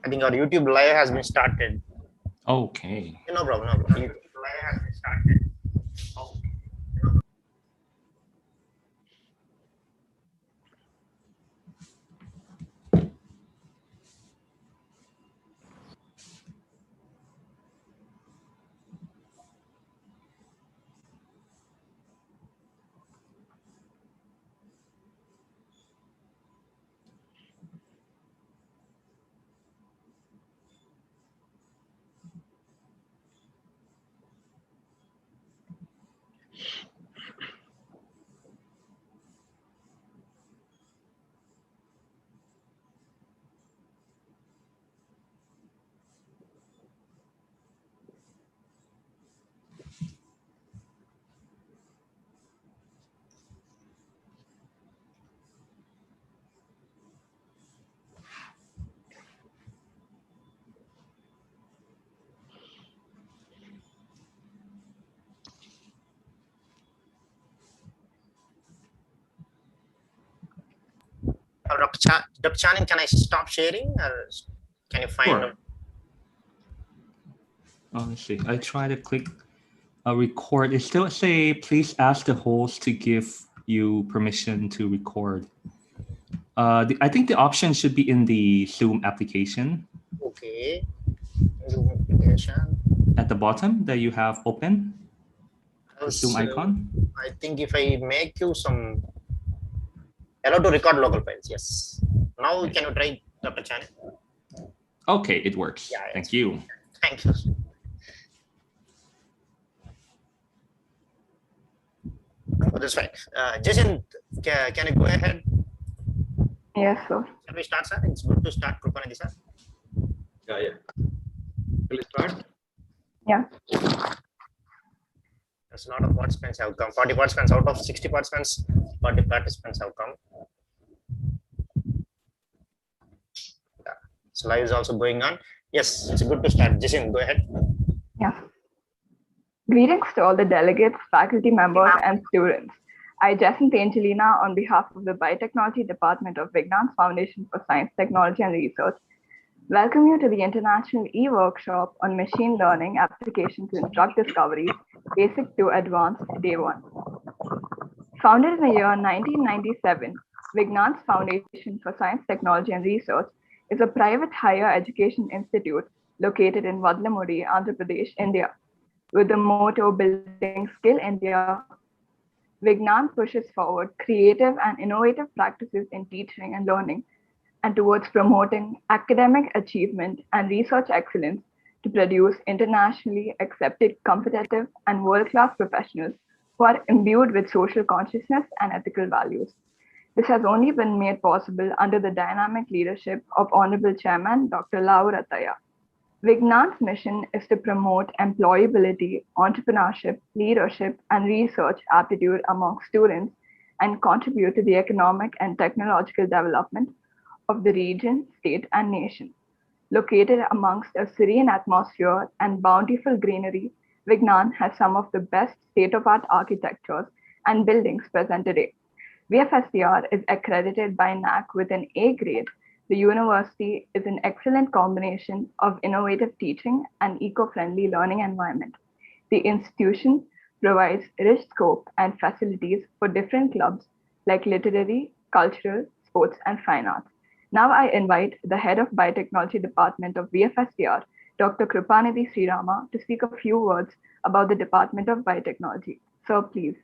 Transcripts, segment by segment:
I think our YouTube live has been started. Okay. No problem. No problem. YouTube live has been started. Okay. Dr. Channing, can I stop sharing or can you find? Sure. Let's see. I try to click record. It still say, please ask the host to give you permission to record. I think the option should be in the Zoom application. Okay. Zoom application. At the bottom that you have open. The Zoom icon. I think if I make you some allow to record local files, yes. Now can you try Dr. Channing? Okay, it works. Yeah, thank you. Thank you. Oh, that's fine. Jason, can you go ahead? Yes, sir. Shall we start, sir? It's good to start, Krupanidhi, sir. Yeah. Will we start? Yeah. There's a lot of participants have come. 40 participants out of 60 participants. 40 participants have come. Yeah. So live is also going on. Yes, it's good to start. Jason, go ahead. Yeah. Greetings to all the delegates, faculty members, and students. I, Jacinth Angelina, on behalf of the Biotechnology Department of VIGNAN'S Foundation for Science, Technology, and Research, welcome you to the International e-workshop on machine learning applications in drug discovery, basic to advanced, day 1. Founded in the year 1997, VIGNAN'S Foundation for Science, Technology, and Research is a private higher education institute located in Vadlamudi, Andhra Pradesh, India. With the motto Building Skill India, VIGNAN pushes forward creative and innovative practices in teaching and learning, and towards promoting academic achievement and research excellence to produce internationally accepted, competitive, and world-class professionals who are imbued with social consciousness and ethical values. This has only been made possible under the dynamic leadership of Honorable Chairman Dr. Lau Rataya. VIGNAN'S mission is to promote employability, entrepreneurship, leadership, and research aptitude among students and contribute to the economic and technological development of the region, state, and nation. Located amongst a serene atmosphere and bountiful greenery, VIGNAN has some of the best state-of-art architectures and buildings present today. VFSDR is accredited by NAC with an A grade. The university is an excellent combination of innovative teaching and eco-friendly learning environment. The institution provides rich scope and facilities for different clubs like literary, cultural, sports, and fine arts. Now I invite the head of Biotechnology Department of VFSDR, Dr. Krupanidhi Srirama, to speak a few words about the Department of Biotechnology. Sir, please.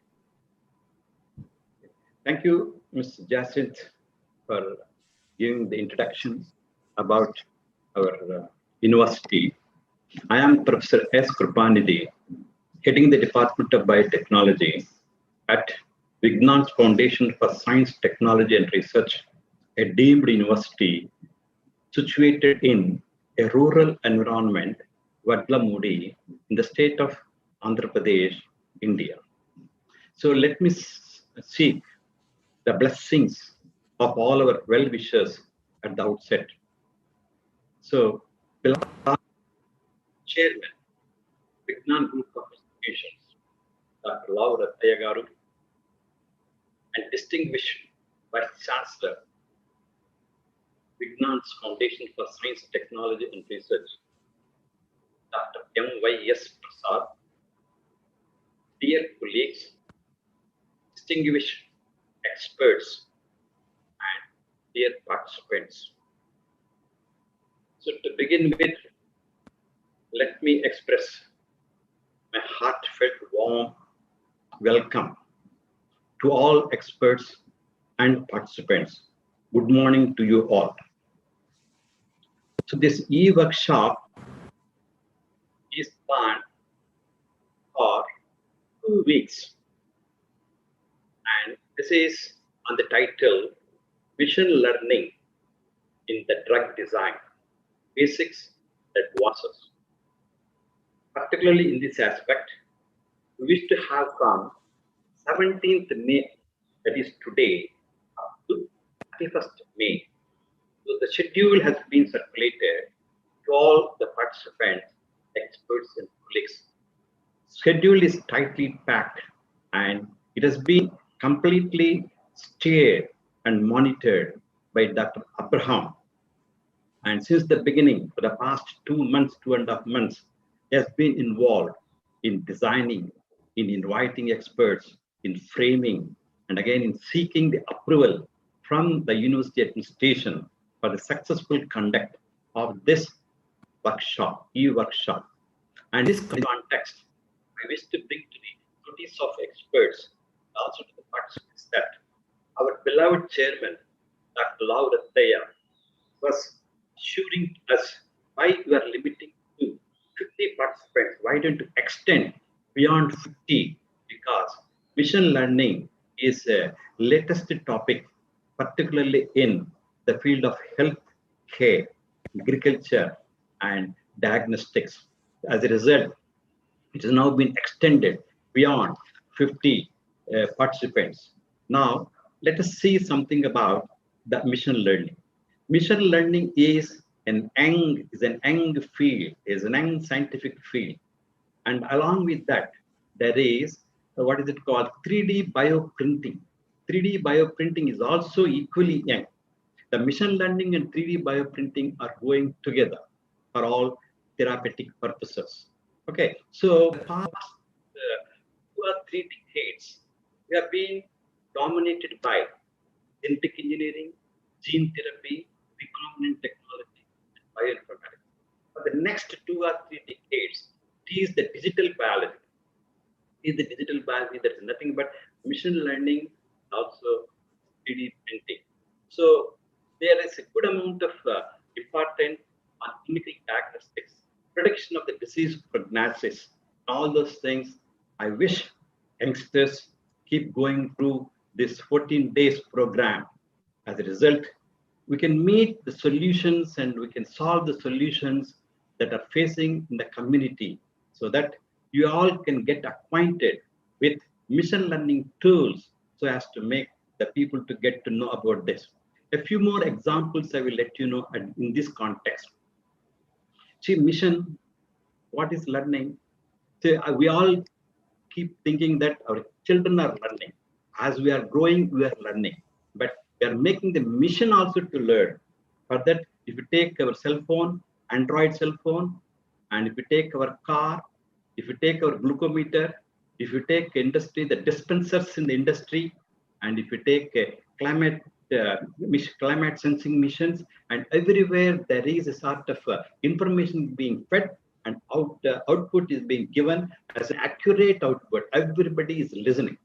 Thank you, Ms. Jacinth, for giving the introduction about our university. I am Professor S. Krupanidhi, heading the Department of Biotechnology at VIGNAN'S Foundation for Science, Technology, and Research, a deemed university situated in a rural environment, Vadlamudi, in the state of Andhra Pradesh, India. So let me seek the blessings of all our well-wishers at the outset. So, Chairman, Vignan Group of Institutions, Dr. Lau Rataya Garu, and distinguished Vice Chancellor, VIGNAN'S Foundation for Science, Technology and Research, Dr. M.Y.S. Qsar, dear colleagues, distinguished experts, and dear participants. So to begin with, let me express my heartfelt warm welcome to all experts and participants. Good morning to you all. So this e-workshop is planned for 2 weeks. And this is on the title, Machine Learning in the Drug Design, Basics and Advances. Particularly in this aspect, we wish to have from 17th May, that is today, up to 31st May. So the schedule has been circulated to all the participants, experts and colleagues. Schedule is tightly packed and it has been completely steered and monitored by Dr. Abraham. And since the beginning, for the past 2 months, 2.5 months, he has been involved in designing, in inviting experts, in framing, and again in seeking the approval from the university administration for the successful conduct of this workshop, e-workshop. And this context, I wish to bring to the notice of experts, also to the participants, that our beloved chairman, Dr. Laurathaya, was assuring us why we are limiting to 50 participants. Why don't you extend beyond 50? Because machine learning is a latest topic, particularly in the field of health care, agriculture, and diagnostics. As a result, it has now been extended beyond 50 participants. Now, let us see something about the machine learning. Machine learning is an young field, is an young scientific field. And along with that, there is, what is it called? 3D bioprinting. 3D bioprinting is also equally young. The machine learning and 3D bioprinting are going together for all therapeutic purposes. Okay, so past 2 or 3 decades, we have been dominated by genetic engineering, gene therapy, recombinant technology, and bioinformatics. For the next 2 or 3 decades, it is the digital biology. There is nothing but machine learning, also 3D printing. So there is a good amount of importance on clinical diagnostics, prediction of the disease prognosis, all those things. I wish youngsters keep going through this 14 days program. As a result, we can meet the solutions and we can solve the solutions that are facing in the community, so that you all can get acquainted with machine learning tools so as to make the people to get to know about this. A few more examples I will let you know in this context. See, mission, what is learning? See, we all keep thinking that our children are learning. As we are growing, we are learning. But we are making the mission also to learn. For that, if you take our cell phone, Android cell phone, and if you take our car, if you take our glucometer, if you take industry, the dispensers in the industry, and if you take climate sensing missions, and everywhere there is a sort of information being fed and output is being given as an accurate output. Everybody is listening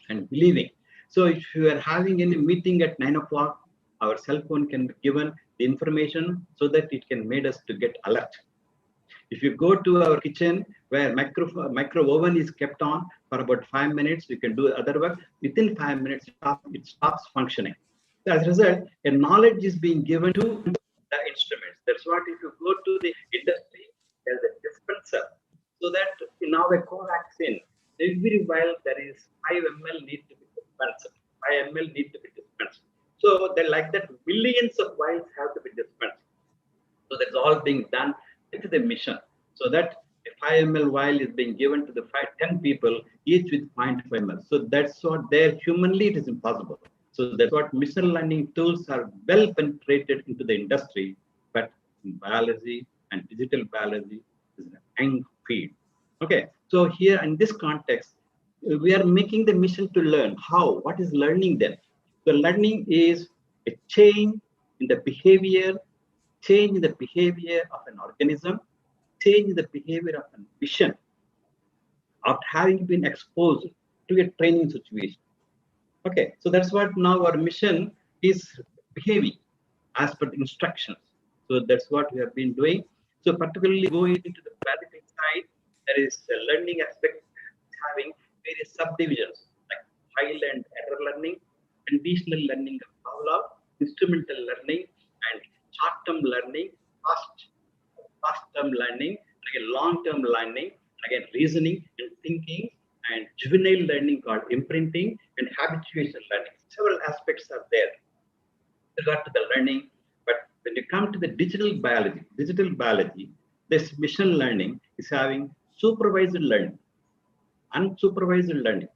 and believing. So if you are having any meeting at 9 o'clock, our cell phone can be given the information so that it can make us to get alert. If you go to our kitchen where micro oven is kept on for about 5 minutes, you can do other work. Within 5 minutes, it stops functioning. So as a result, a knowledge is being given to the instruments. That's what if you go to the industry, there's a dispenser. So that in our covaxin, every while there is 5 ml need to be dispensed. 5 ml need to be dispensed. So they like that millions of vials have to be dispensed. So that's all being done into the mission. So that a 5 ml vial is being given to the 10 people, each with 0.5 ml. So that's what there humanly it is impossible. So that's what machine learning tools are well penetrated into the industry, but in biology and digital biology is an young field. Okay, so here in this context, we are making the mission to learn how. What is learning then? So learning is a change in the behavior, change in the behavior of an organism, change in the behavior of a mission after having been exposed to a training situation. Okay, so that's what now our mission is behaving as per the instructions. So that's what we have been doing. So particularly going into the practical side, there is a learning aspect having various subdivisions like trial and error learning, conditional learning of Pavlov, instrumental learning, and short-term learning, fast-term learning, again long-term learning, again reasoning and thinking, and juvenile learning called imprinting, and habituation learning. Several aspects are there with regard to the learning. But when you come to the digital biology, this machine learning is having supervised learning, unsupervised learning,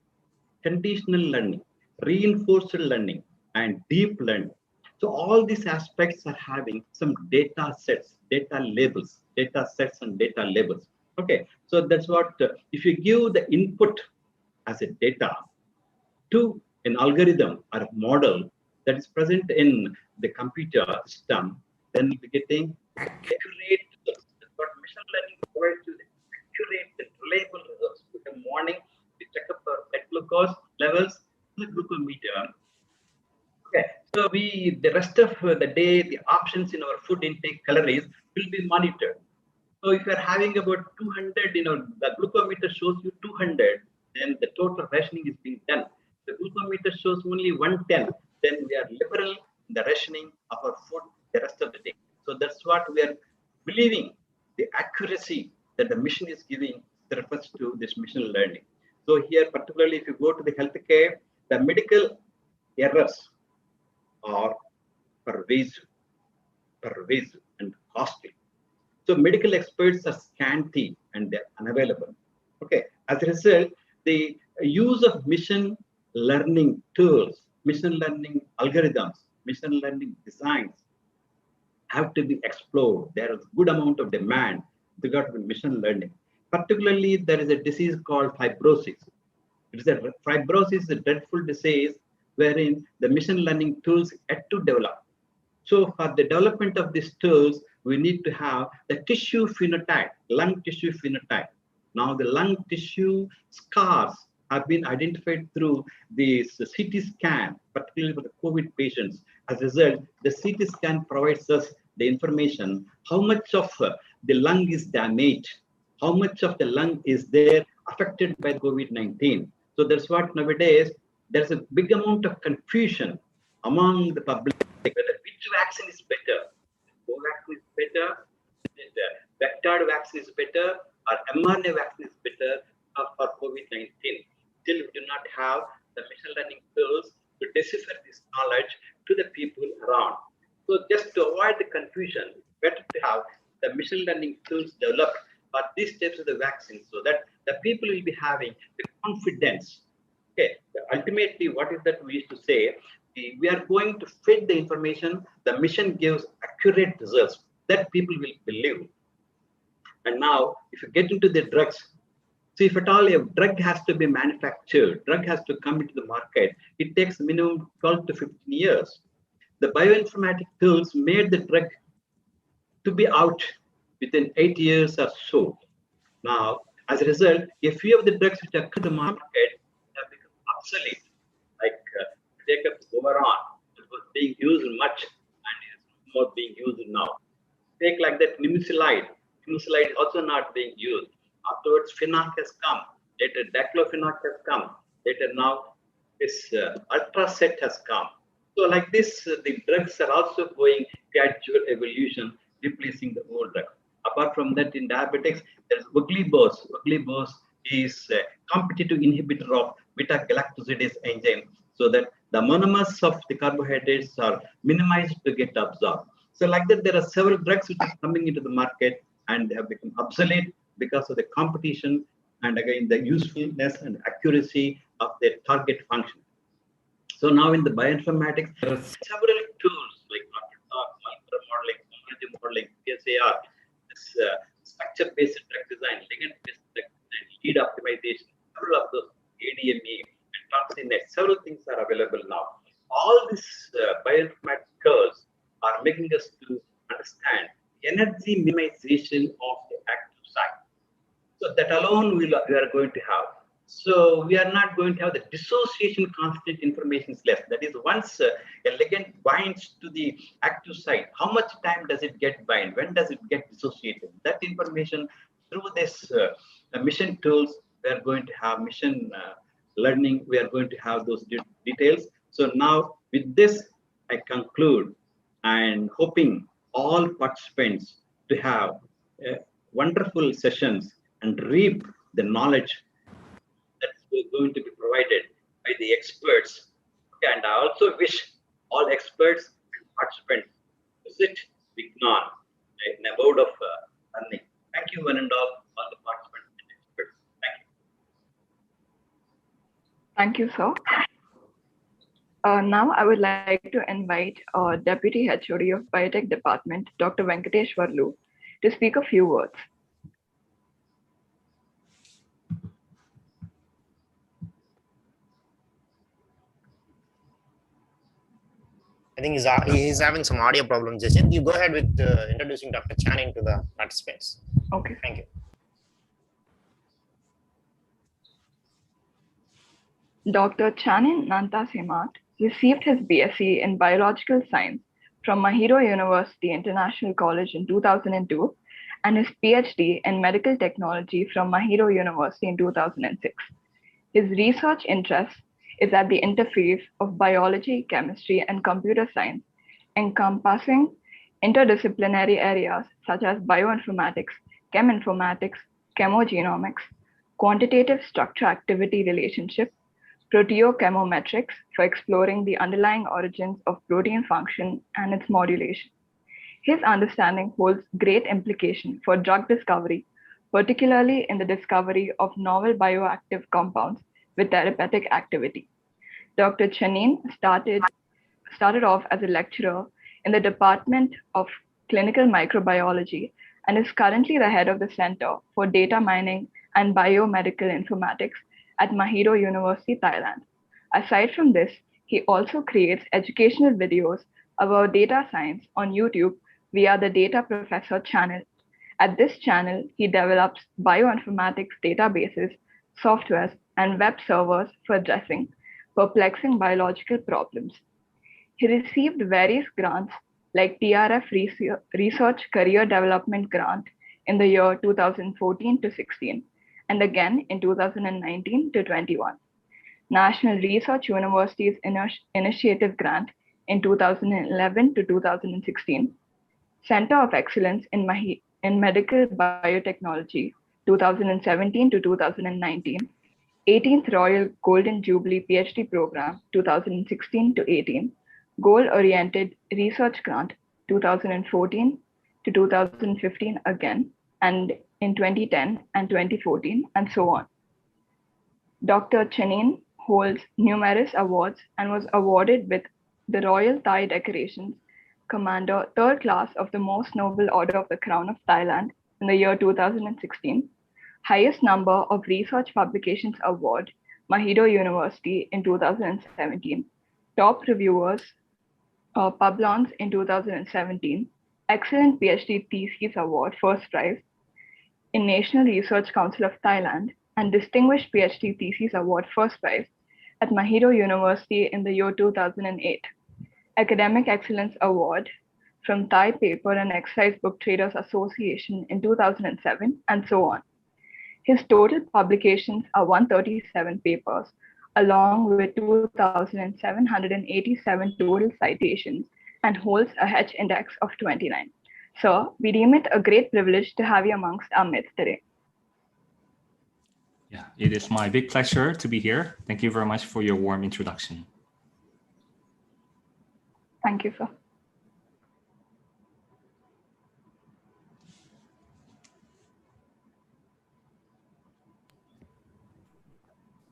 conditional learning, reinforced learning, and deep learning. So all these aspects are having some data sets, data sets and data labels. Okay, so that's what, if you give the input as a data to an algorithm or a model that is present in the computer system, then we'll be getting accurate results. That's what machine learning provides you, the accurate and reliable results. In the morning, we check up our blood glucose levels, the glucometer. Okay, so the rest of the day, the options in our food intake calories will be monitored. So if you're having about 200, the glucometer shows you 200, then the total rationing is being done. The glucometer shows only 110, then we are liberal in the rationing of our food the rest of the day. So that's what we are believing, the accuracy that the machine is giving refers to this machine learning. So here, particularly if you go to the healthcare, the medical errors are pervasive and costly. So medical experts are scanty and they're unavailable. Okay, as a result, the use of machine learning tools, machine learning algorithms, machine learning designs have to be explored. There is a good amount of demand with regard to machine learning. Particularly, there is a disease called fibrosis. Fibrosis is a dreadful disease wherein the machine learning tools had to develop. So for the development of these tools, we need to have the tissue phenotype, lung tissue phenotype. Now the lung tissue scars have been identified through the CT scan, particularly for the COVID patients. As a result, the CT scan provides us the information, how much of the lung is damaged, how much of the lung is there affected by COVID-19. So that's what nowadays, there's a big amount of confusion among the public, whether which vaccine is better. Vaccine is better, the vector vaccine is better, or mRNA vaccine is better for COVID-19. Still, we do not have the machine learning tools to decipher this knowledge to the people around. So just to avoid the confusion, better to have the machine learning tools developed for these types of the vaccines so that the people will be having the confidence. Okay, ultimately, what is that we used to say? We are going to fit the information, the mission gives accurate results that people will believe. And now, if you get into the drugs, so if at all a drug has to be manufactured, drug has to come into the market, it takes minimum 12 to 15 years. The bioinformatics tools made the drug to be out within 8 years or so. Now, as a result, a few of the drugs which are to the market have become obsolete, like take up Qsar, it was being used much and is not being used now. Take like that nimesulide is also not being used. Afterwards, Finac has come. Later, diclofenac has come. Later, now this Ultracet has come. So, like this, the drugs are also going gradual evolution, replacing the old drug. Apart from that, in diabetics, there's Ligand-based. Ligand-based is a competitive inhibitor of beta-galactosidase enzyme, so that the monomers of the carbohydrates are minimized to get absorbed. So, like that, there are several drugs which are coming into the market and they have become obsolete because of the competition and again the usefulness and accuracy of their target function. So now in the bioinformatics, there are several tools like molecular modeling, homology modeling, Qsar, this structure-based drug design, ligand-based drug design, lead optimization, several of those ADME and toxinate, several things are available now. All these bioinformatics tools are making us to understand energy minimization of the active site. So that alone we are going to have. So we are not going to have the dissociation constant information is less. That is, once a ligand binds to the active site, how much time does it get bind? When does it get dissociated? That information through this mission tools, we are going to have mission learning. We are going to have those details. So now with this, I conclude and hoping all participants to have wonderful sessions and reap the knowledge that's going to be provided by the experts. Okay, and I also wish all experts and participants visit Vignan in a mode of learning. Thank you, one and all the participants and experts. Thank you. Thank you, sir. Now I would like to invite Deputy HOD of Biotech Department, Dr. Venkatesh Varlu, to speak a few words. I think he's having some audio problems, Jason. You go ahead with introducing Dr. Channing to the participants. Okay. Thank you. Dr. Channing Nantasemat received his BSc in Biological Science from Mahidol University International College in 2002 and his PhD in Medical Technology from Mahidol University in 2006. His research interest is at the interface of biology, chemistry, and computer science, encompassing interdisciplinary areas such as bioinformatics, cheminformatics, chemogenomics, quantitative structure-activity relationship, proteochemometrics for exploring the underlying origins of protein function and its modulation. His understanding holds great implication for drug discovery, particularly in the discovery of novel bioactive compounds with therapeutic activity. Dr. Channing started off as a lecturer in the Department of Clinical Microbiology and is currently the head of the Center for Data Mining and Biomedical Informatics at Mahidol University, Thailand. Aside from this, he also creates educational videos about data science on YouTube via the Data Professor channel. At this channel, he develops bioinformatics databases, softwares, and web servers for addressing perplexing biological problems. He received various grants like TRF Research Career Development Grant in the year 2014 to 16, and again in 2019 to 21. National Research Universities Initiative Grant in 2011 to 2016. Center of Excellence in Medical Biotechnology 2017 to 2019. 18th Royal Golden Jubilee PhD Program 2016 to 18. Goal-Oriented Research Grant 2014 to 2015 again, and in 2010 and 2014, and so on. Dr. Channing holds numerous awards and was awarded with the Royal Thai Decorations, Commander 3rd Class of the Most Noble Order of the Crown of Thailand in the year 2016, highest number of research publications award, Mahidol University in 2017, top reviewers, Publons in 2017, excellent PhD thesis award, first prize in National Research Council of Thailand, and distinguished PhD thesis award, first prize at Mahidol University in the year 2008, academic excellence award from Thai Paper and Exercise Book Traders Association in 2007, and so on. His total publications are 137 papers, along with 2,787 total citations, and holds a H index of 29. Sir, we deem it a great privilege to have you amongst our midst today. Yeah, it is my big pleasure to be here. Thank you very much for your warm introduction. Thank you, sir.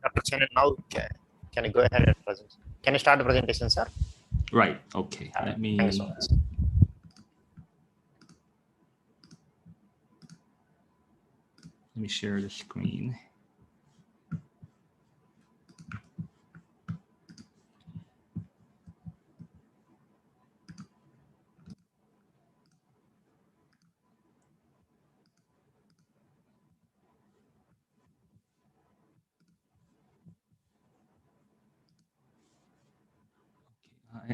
Dr. Channing, now Can you go ahead and present? Can you start the presentation, sir? Right. Okay. Let me. Thank you so much. Let me share the screen.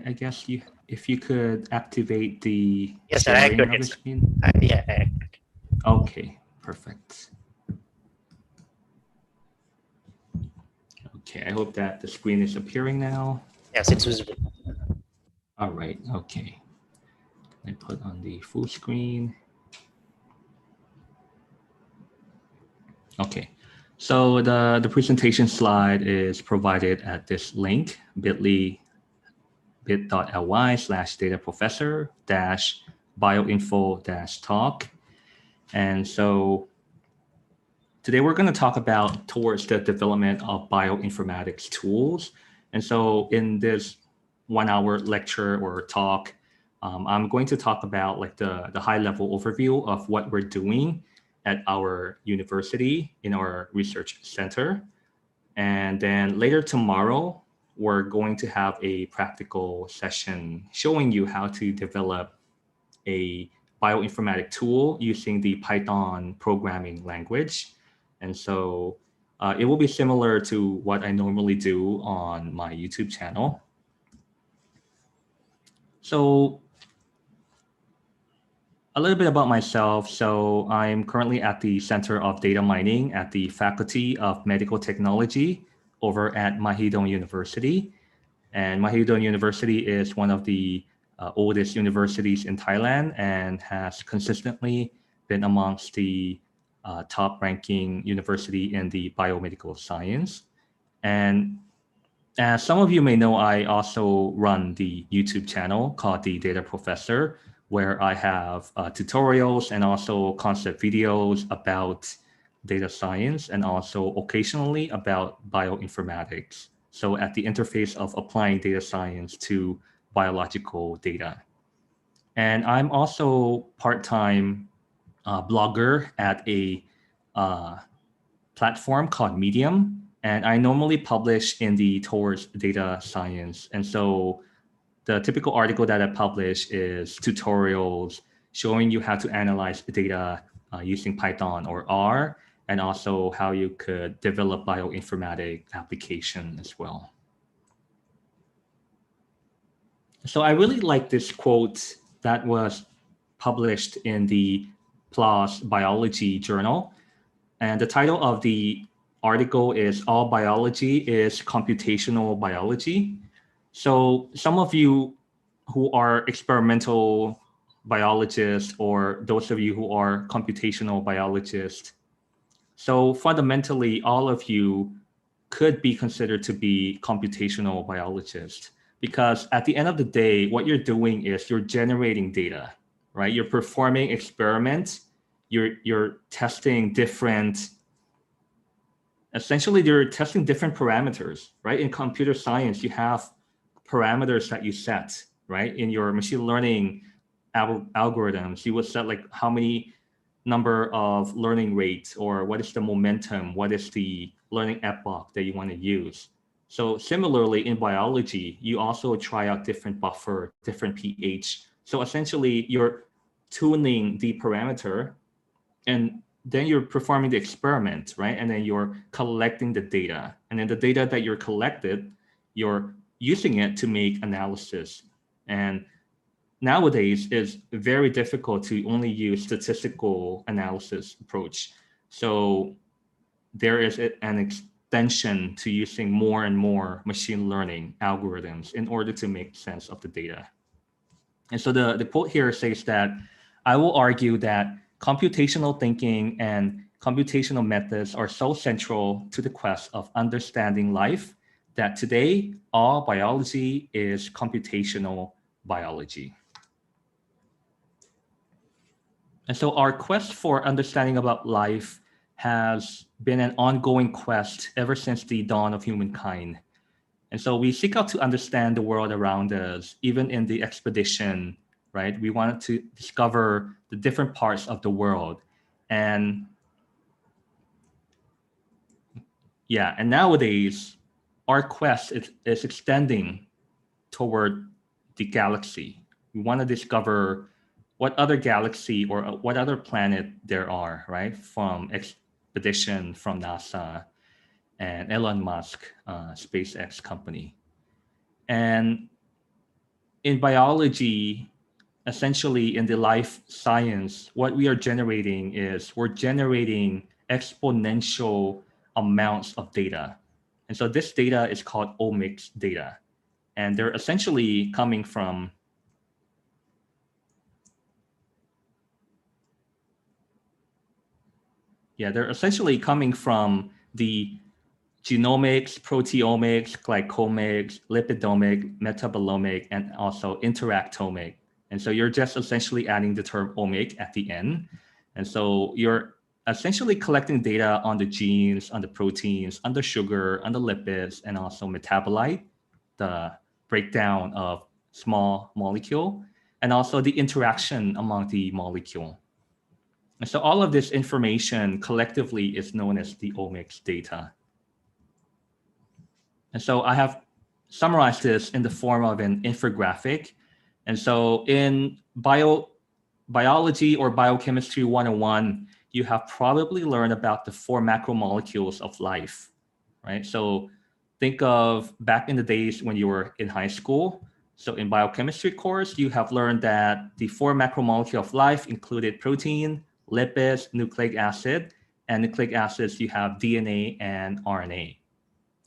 I guess if you could activate the Yes, sir, I sharing of activated, the sir. screen. Yeah, I activated. Okay, perfect. Okay, I hope that the screen is appearing now. Yes, it's visible. All right, okay. I put on the full screen. Okay, so the presentation slide is provided at this link, bit.ly/dataprofessor-bioinfo-talk. And so today we're going to talk about towards the development of bioinformatics tools. And so in this 1 hour lecture or talk, I'm going to talk about like the high level overview of what we're doing at our university in our research center. And then later tomorrow, we're going to have a practical session showing you how to develop a bioinformatic tool using the Python programming language. And so it will be similar to what I normally do on my YouTube channel. So a little bit about myself. So I'm currently at the Center of Data Mining at the Faculty of Medical Technology over at Mahidol University. And Mahidol University is one of the oldest universities in Thailand and has consistently been amongst the top ranking university in the biomedical science. And as some of you may know, I also run the YouTube channel called The Data Professor, where I have tutorials and also concept videos about data science and also occasionally about bioinformatics. So at the interface of applying data science to biological data. And I'm also part-time blogger at a platform called Medium. And I normally publish in the towards data science. And so the typical article that I publish is tutorials showing you how to analyze data using Python or R, and also how you could develop bioinformatic application as well. So I really like this quote that was published in the PLOS Biology journal. And the title of the article is All Biology is Computational Biology. So some of you who are experimental biologists or those of you who are computational biologists, so fundamentally, all of you could be considered to be computational biologists because at the end of the day, what you're doing is you're generating data, right? You're performing experiments, you're testing different, essentially you're testing different parameters, right? In computer science, you have parameters that you set, right? In your machine learning algorithms, you would set like how many number of learning rates or what is the momentum, what is the learning epoch that you want to use. So similarly in biology, you also try out different buffer, different pH. So essentially you're tuning the parameter and then you're performing the experiment, right? And then you're collecting the data. And then the data that you're collected, you're using it to make analysis. And nowadays it's very difficult to only use statistical analysis approach. So there is an extension to using more and more machine learning algorithms in order to make sense of the data. And so the quote here says that I will argue that computational thinking and computational methods are so central to the quest of understanding life that today all biology is computational biology. And so our quest for understanding about life has been an ongoing quest ever since the dawn of humankind. And so we seek out to understand the world around us, even in the expedition, right? We wanted to discover the different parts of the world. And yeah, and nowadays, our quest is extending toward the galaxy. We want to discover what other galaxy or what other planet there are, right? From expedition from NASA and Elon Musk, SpaceX company. And in biology, essentially in the life science, what we are generating is we're generating exponential amounts of data. And so this data is called omics data. And they're essentially coming from they're essentially coming from the genomics, proteomics, glycomics, lipidomic, metabolomic, and also interactomic. And so you're just essentially adding the term omic at the end. And so you're essentially collecting data on the genes, on the proteins, on the sugar, on the lipids, and also metabolite, the breakdown of small molecule, and also the interaction among the molecule. And so all of this information collectively is known as the omics data. And so I have summarized this in the form of an infographic. And so in biology or biochemistry 101, you have probably learned about the 4 macromolecules of life, right? So think of back in the days when you were in high school. So in biochemistry course, you have learned that the 4 macromolecules of life included protein, lipids, nucleic acid, and nucleic acids, you have DNA and RNA.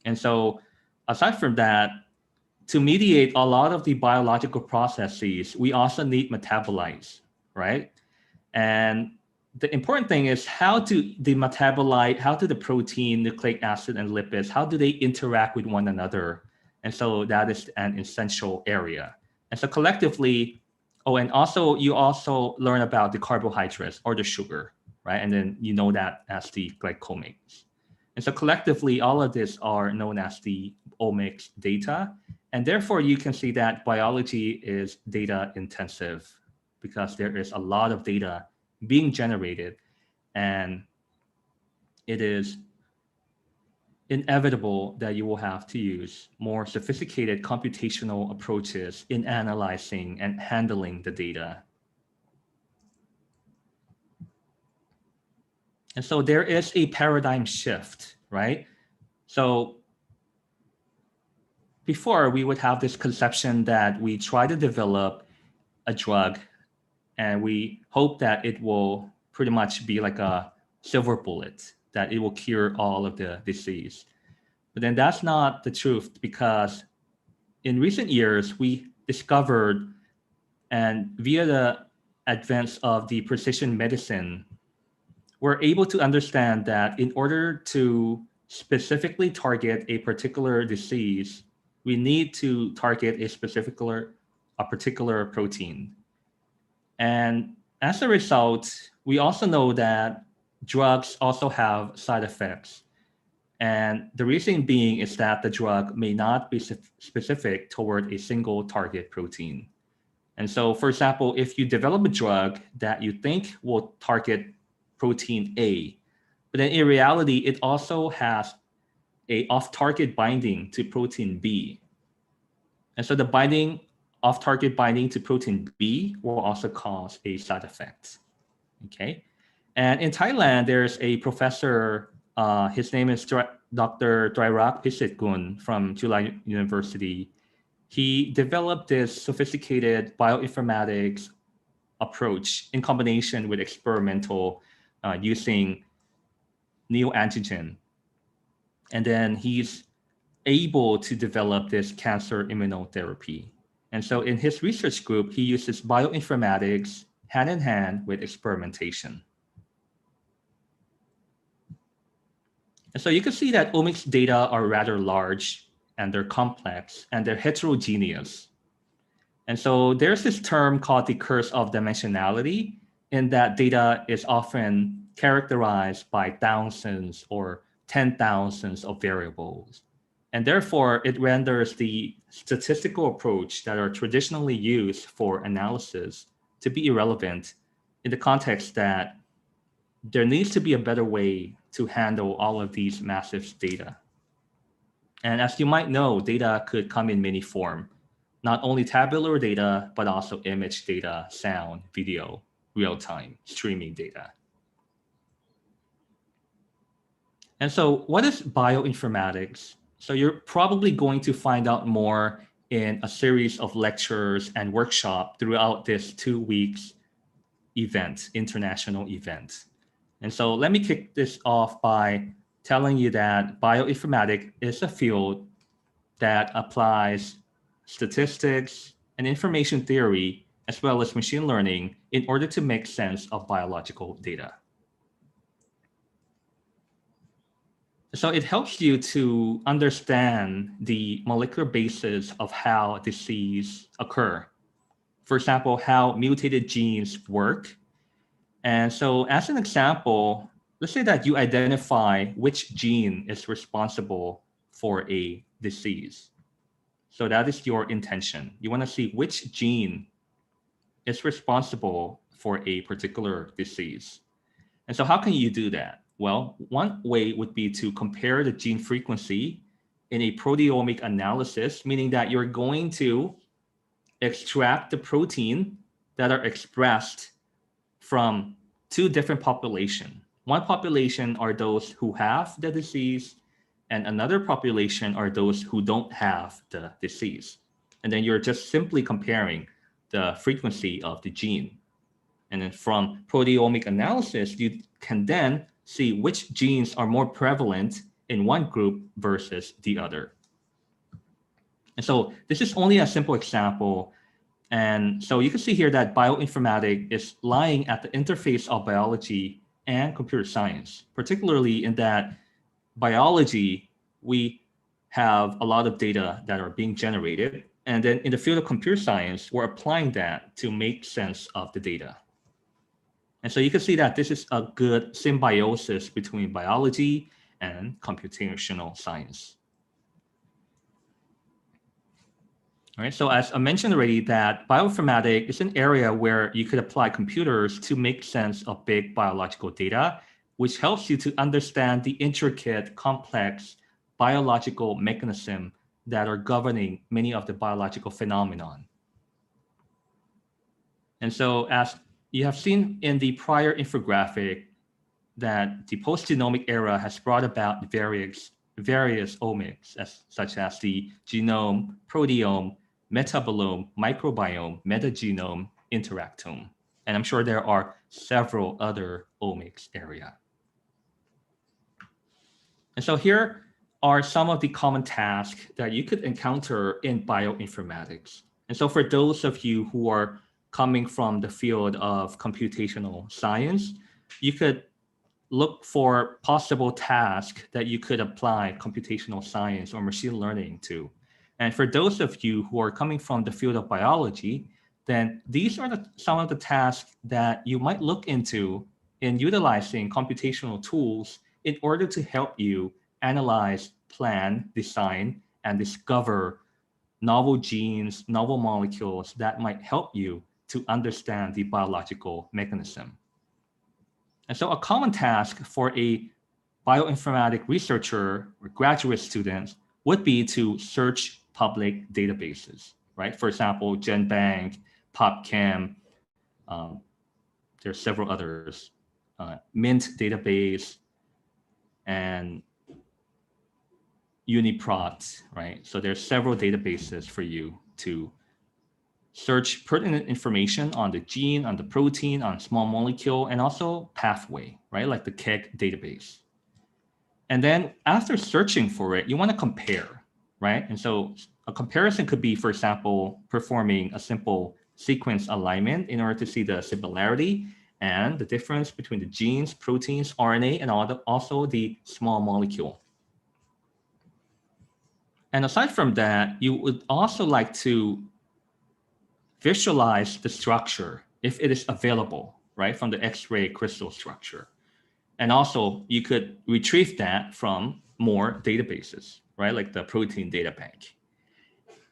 And so aside from that, to mediate a lot of the biological processes, we also need metabolites, right? And the important thing is how do the metabolite, how do the protein, nucleic acid, and lipids, how do they interact with one another? And so that is an essential area. And so collectively, and also you also learn about the carbohydrates or the sugar, right? And then you know that as the glycomics. And so collectively, all of this are known as the omics data. And therefore, you can see that biology is data intensive because there is a lot of data being generated. And it is inevitable that you will have to use more sophisticated computational approaches in analyzing and handling the data. And so there is a paradigm shift, right? So before we would have this conception that we try to develop a drug and we hope that it will pretty much be like a silver bullet, that it will cure all of the disease. But then that's not the truth, because in recent years, we discovered, and via the advance of the precision medicine, we're able to understand that in order to specifically target a particular disease, we need to target a particular protein. And as a result, we also know that drugs also have side effects. And the reason being is that the drug may not be specific toward a single target protein. And so, for example, if you develop a drug that you think will target protein A, but then in reality, it also has a off-target binding to protein B. And so the off-target binding to protein B will also cause a side effect, okay? And in Thailand, there's a professor, his name is Dr. Dairak Pisitgun from Juฬai University. He developed this sophisticated bioinformatics approach in combination with experimental using neoantigen. And then he's able to develop this cancer immunotherapy. And so in his research group, he uses bioinformatics hand in hand with experimentation. And so you can see that omics data are rather large, and they're complex, and they're heterogeneous. And so there's this term called the curse of dimensionality, in that data is often characterized by thousands or 10,000s of variables. And therefore, it renders the statistical approach that are traditionally used for analysis to be irrelevant in the context that there needs to be a better way to handle all of these massive data. And as you might know, data could come in many forms, not only tabular data, but also image data, sound, video, real-time streaming data. And so what is bioinformatics? So you're probably going to find out more in a series of lectures and workshops throughout this 2 weeks event, international event. And so let me kick this off by telling you that bioinformatics is a field that applies statistics and information theory, as well as machine learning, in order to make sense of biological data. So it helps you to understand the molecular basis of how disease occur. For example, how mutated genes work. And so as an example, let's say that you identify which gene is responsible for a disease. So that is your intention. You want to see which gene is responsible for a particular disease. And so how can you do that? Well, one way would be to compare the gene frequency in a proteomic analysis, meaning that you're going to extract the protein that are expressed from 2 different populations. One population are those who have the disease, and another population are those who don't have the disease. And then you're just simply comparing the frequency of the gene. And then from proteomic analysis, you can then see which genes are more prevalent in one group versus the other. And so this is only a simple example. And so you can see here that bioinformatics is lying at the interface of biology and computer science, particularly in that biology, we have a lot of data that are being generated. And then in the field of computer science, we're applying that to make sense of the data. And so you can see that this is a good symbiosis between biology and computational science. All right, so as I mentioned already, that bioinformatics is an area where you could apply computers to make sense of big biological data, which helps you to understand the intricate, complex biological mechanisms that are governing many of the biological phenomenon. And so as you have seen in the prior infographic, that the post-genomic era has brought about various omics, such as the genome, proteome, metabolome, microbiome, metagenome, interactome. And I'm sure there are several other omics area. And so here are some of the common tasks that you could encounter in bioinformatics. And so for those of you who are coming from the field of computational science, you could look for possible tasks that you could apply computational science or machine learning to. And for those of you who are coming from the field of biology, then these are some of the tasks that you might look into in utilizing computational tools in order to help you analyze, plan, design, and discover novel genes, novel molecules that might help you to understand the biological mechanism. And so a common task for a bioinformatic researcher or graduate student would be to search public databases, right? For example, GenBank, PubChem, there's several others, Mint database, and UniProt, right? So there's several databases for you to search pertinent information on the gene, on the protein, on small molecule, and also pathway, right? Like the KEGG database. And then after searching for it, you want to compare, right? And so a comparison could be, for example, performing a simple sequence alignment in order to see the similarity and the difference between the genes, proteins, RNA, and also the small molecule. And aside from that, you would also like to visualize the structure if it is available, right, from the X-ray crystal structure. And also, you could retrieve that from more databases. right? Like the protein data bank.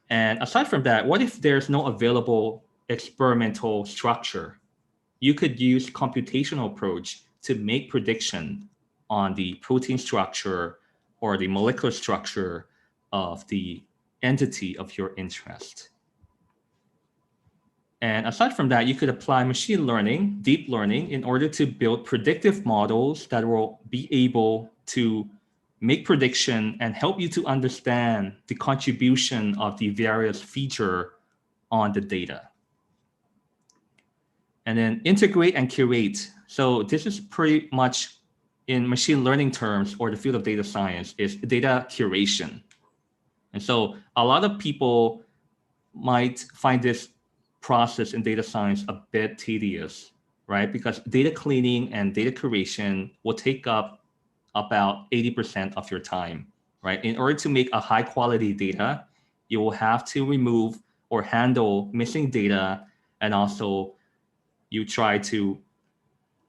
And aside from that, what if there's no available experimental structure? You could use computational approach to make prediction on the protein structure or the molecular structure of the entity of your interest. And aside from that, you could apply machine learning, deep learning, in order to build predictive models that will be able to make prediction and help you to understand the contribution of the various feature on the data. And then integrate and curate. So this is pretty much, in machine learning terms or the field of data science, is data curation. And so a lot of people might find this process in data science a bit tedious, right? Because data cleaning and data curation will take up about 80% of your time, right? In order to make a high quality data, you will have to remove or handle missing data, and also you try to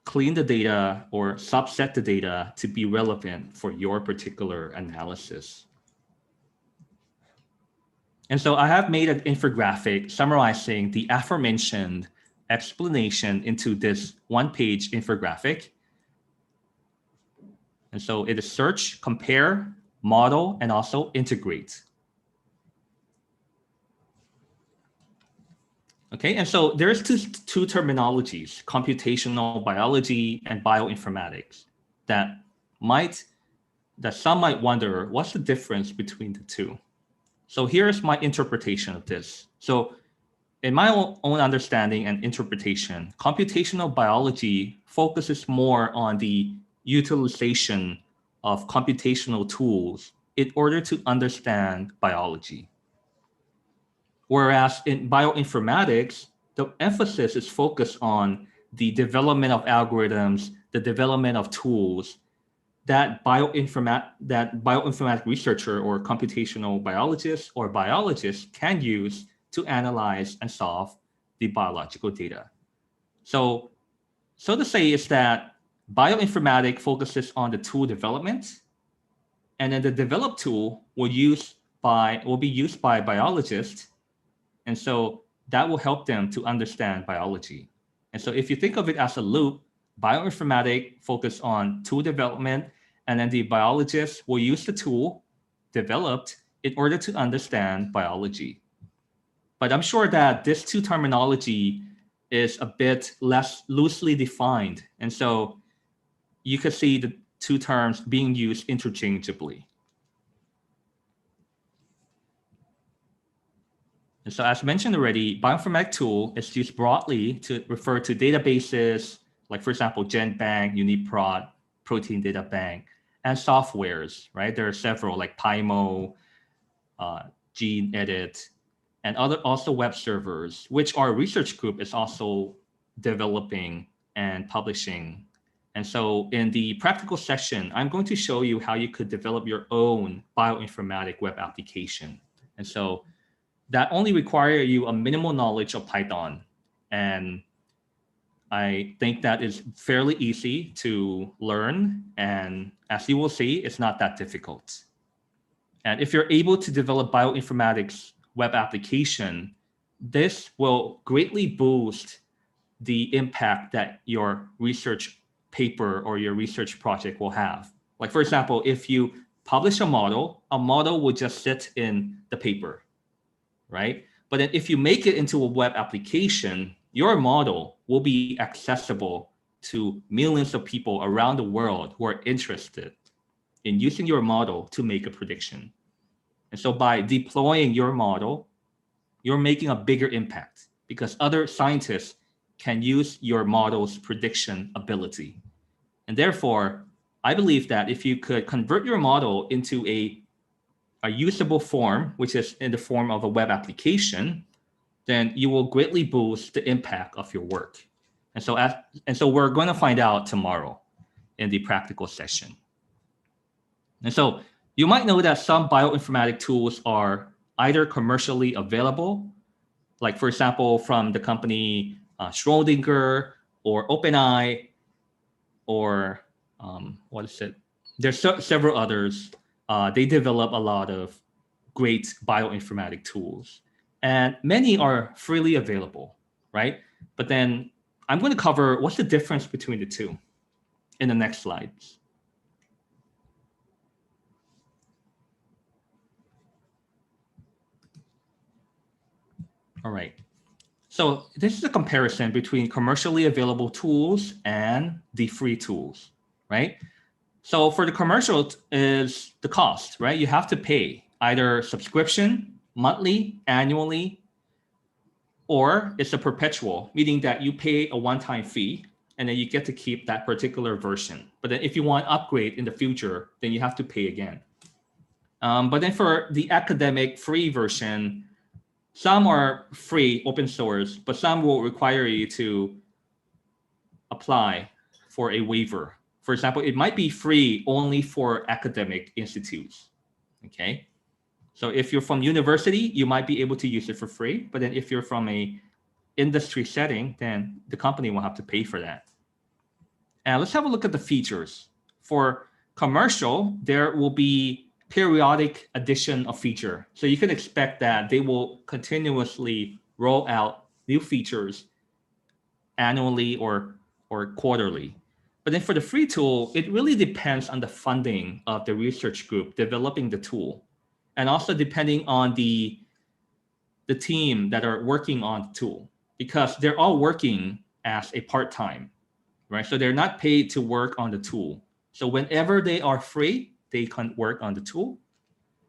clean the data or subset the data to be relevant for your particular analysis. And so I have made an infographic summarizing the aforementioned explanation into this one-page infographic. And so it is search, compare, model, and also integrate. Okay, and so there's two terminologies, computational biology and bioinformatics, that some might wonder, what's the difference between the two? So here's my interpretation of this. So in my own understanding and interpretation, computational biology focuses more on the utilization of computational tools in order to understand biology. Whereas in bioinformatics, the emphasis is focused on the development of algorithms, the development of tools that bioinformatic researcher or computational biologist or biologist can use to analyze and solve the biological data. So to say is that bioinformatics focuses on the tool development, and then the developed tool will be used by biologists, and so that will help them to understand biology. And so if you think of it as a loop, bioinformatics focus on tool development, and then the biologists will use the tool developed in order to understand biology. But I'm sure that this two terminology is a bit less loosely defined. And so you could see the two terms being used interchangeably. And so as mentioned already, bioinformatic tool is used broadly to refer to databases, like for example, GenBank, UniProt, Protein Data Bank, and softwares, right? There are several like PyMo, GeneEdit, and also web servers, which our research group is also developing and publishing. And so in the practical session, I'm going to show you how you could develop your own bioinformatic web application. And so that only requires you a minimal knowledge of Python. And I think that is fairly easy to learn. And as you will see, it's not that difficult. And if you're able to develop bioinformatics web application, this will greatly boost the impact that your research paper or your research project will have. Like for example, if you publish a model will just sit in the paper, right? But then if you make it into a web application, your model will be accessible to millions of people around the world who are interested in using your model to make a prediction. And so by deploying your model, you're making a bigger impact because other scientists can use your model's prediction ability. And therefore, I believe that if you could convert your model into a usable form, which is in the form of a web application, then you will greatly boost the impact of your work. And so we're going to find out tomorrow in the practical session. And so you might know that some bioinformatic tools are either commercially available, like for example, from the company Schrödinger or OpenAI, or what is it? There's several others. they develop a lot of great bioinformatic tools, and many are freely available, right? But then I'm going to cover what's the difference between the two in the next slides. All right. So this is a comparison between commercially available tools and the free tools, right? So for the commercial is the cost, right? You have to pay either subscription, monthly, annually, or it's a perpetual, meaning that you pay a one-time fee and then you get to keep that particular version. But then if you want upgrade in the future, then you have to pay again. But then for the academic free version, some are free, open source, but some will require you to apply for a waiver. For example, it might be free only for academic institutes, okay? So if you're from university, you might be able to use it for free, but then if you're from a industry setting, then the company will have to pay for that. And let's have a look at the features. For commercial, there will be periodic addition of feature. So you can expect that they will continuously roll out new features annually or quarterly. But then for the free tool, it really depends on the funding of the research group developing the tool, and also depending on the team that are working on the tool, because they're all working as a part-time, right? So they're not paid to work on the tool. So whenever they are free, they can work on the tool.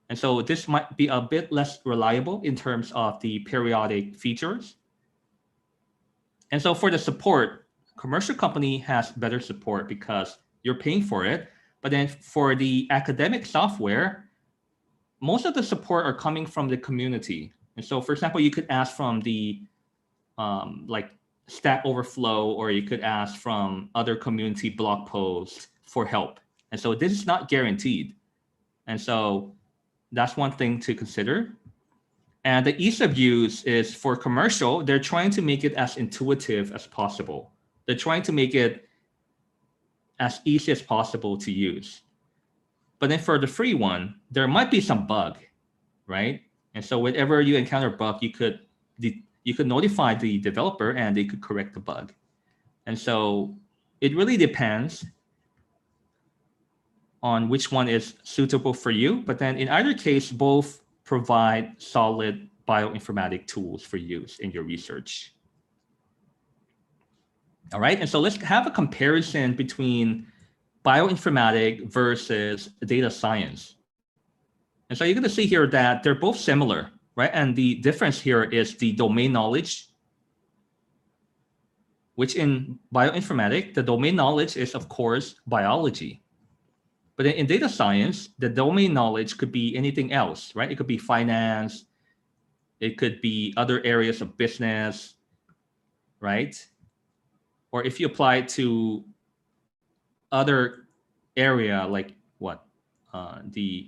And so this might be a bit less reliable in terms of the periodic features. And so for the support, commercial company has better support because you're paying for it. But then for the academic software, most of the support are coming from the community. And so, for example, you could ask from the like Stack Overflow, or you could ask from other community blog posts for help. And so this is not guaranteed. And so that's one thing to consider. And the ease of use is for commercial, they're trying to make it as intuitive as possible. They're trying to make it as easy as possible to use. But then for the free one, there might be some bug, right? And so whenever you encounter a bug, you could notify the developer and they could correct the bug. And so it really depends on which one is suitable for you. But then in either case, both provide solid bioinformatic tools for use in your research. All right, and so let's have a comparison between bioinformatics versus data science. And so you're going to see here that they're both similar, right? And the difference here is the domain knowledge, which in bioinformatics, the domain knowledge is, of course, biology. But in data science, the domain knowledge could be anything else, right? It could be finance. It could be other areas of business, right? Or if you apply it to other area like what? And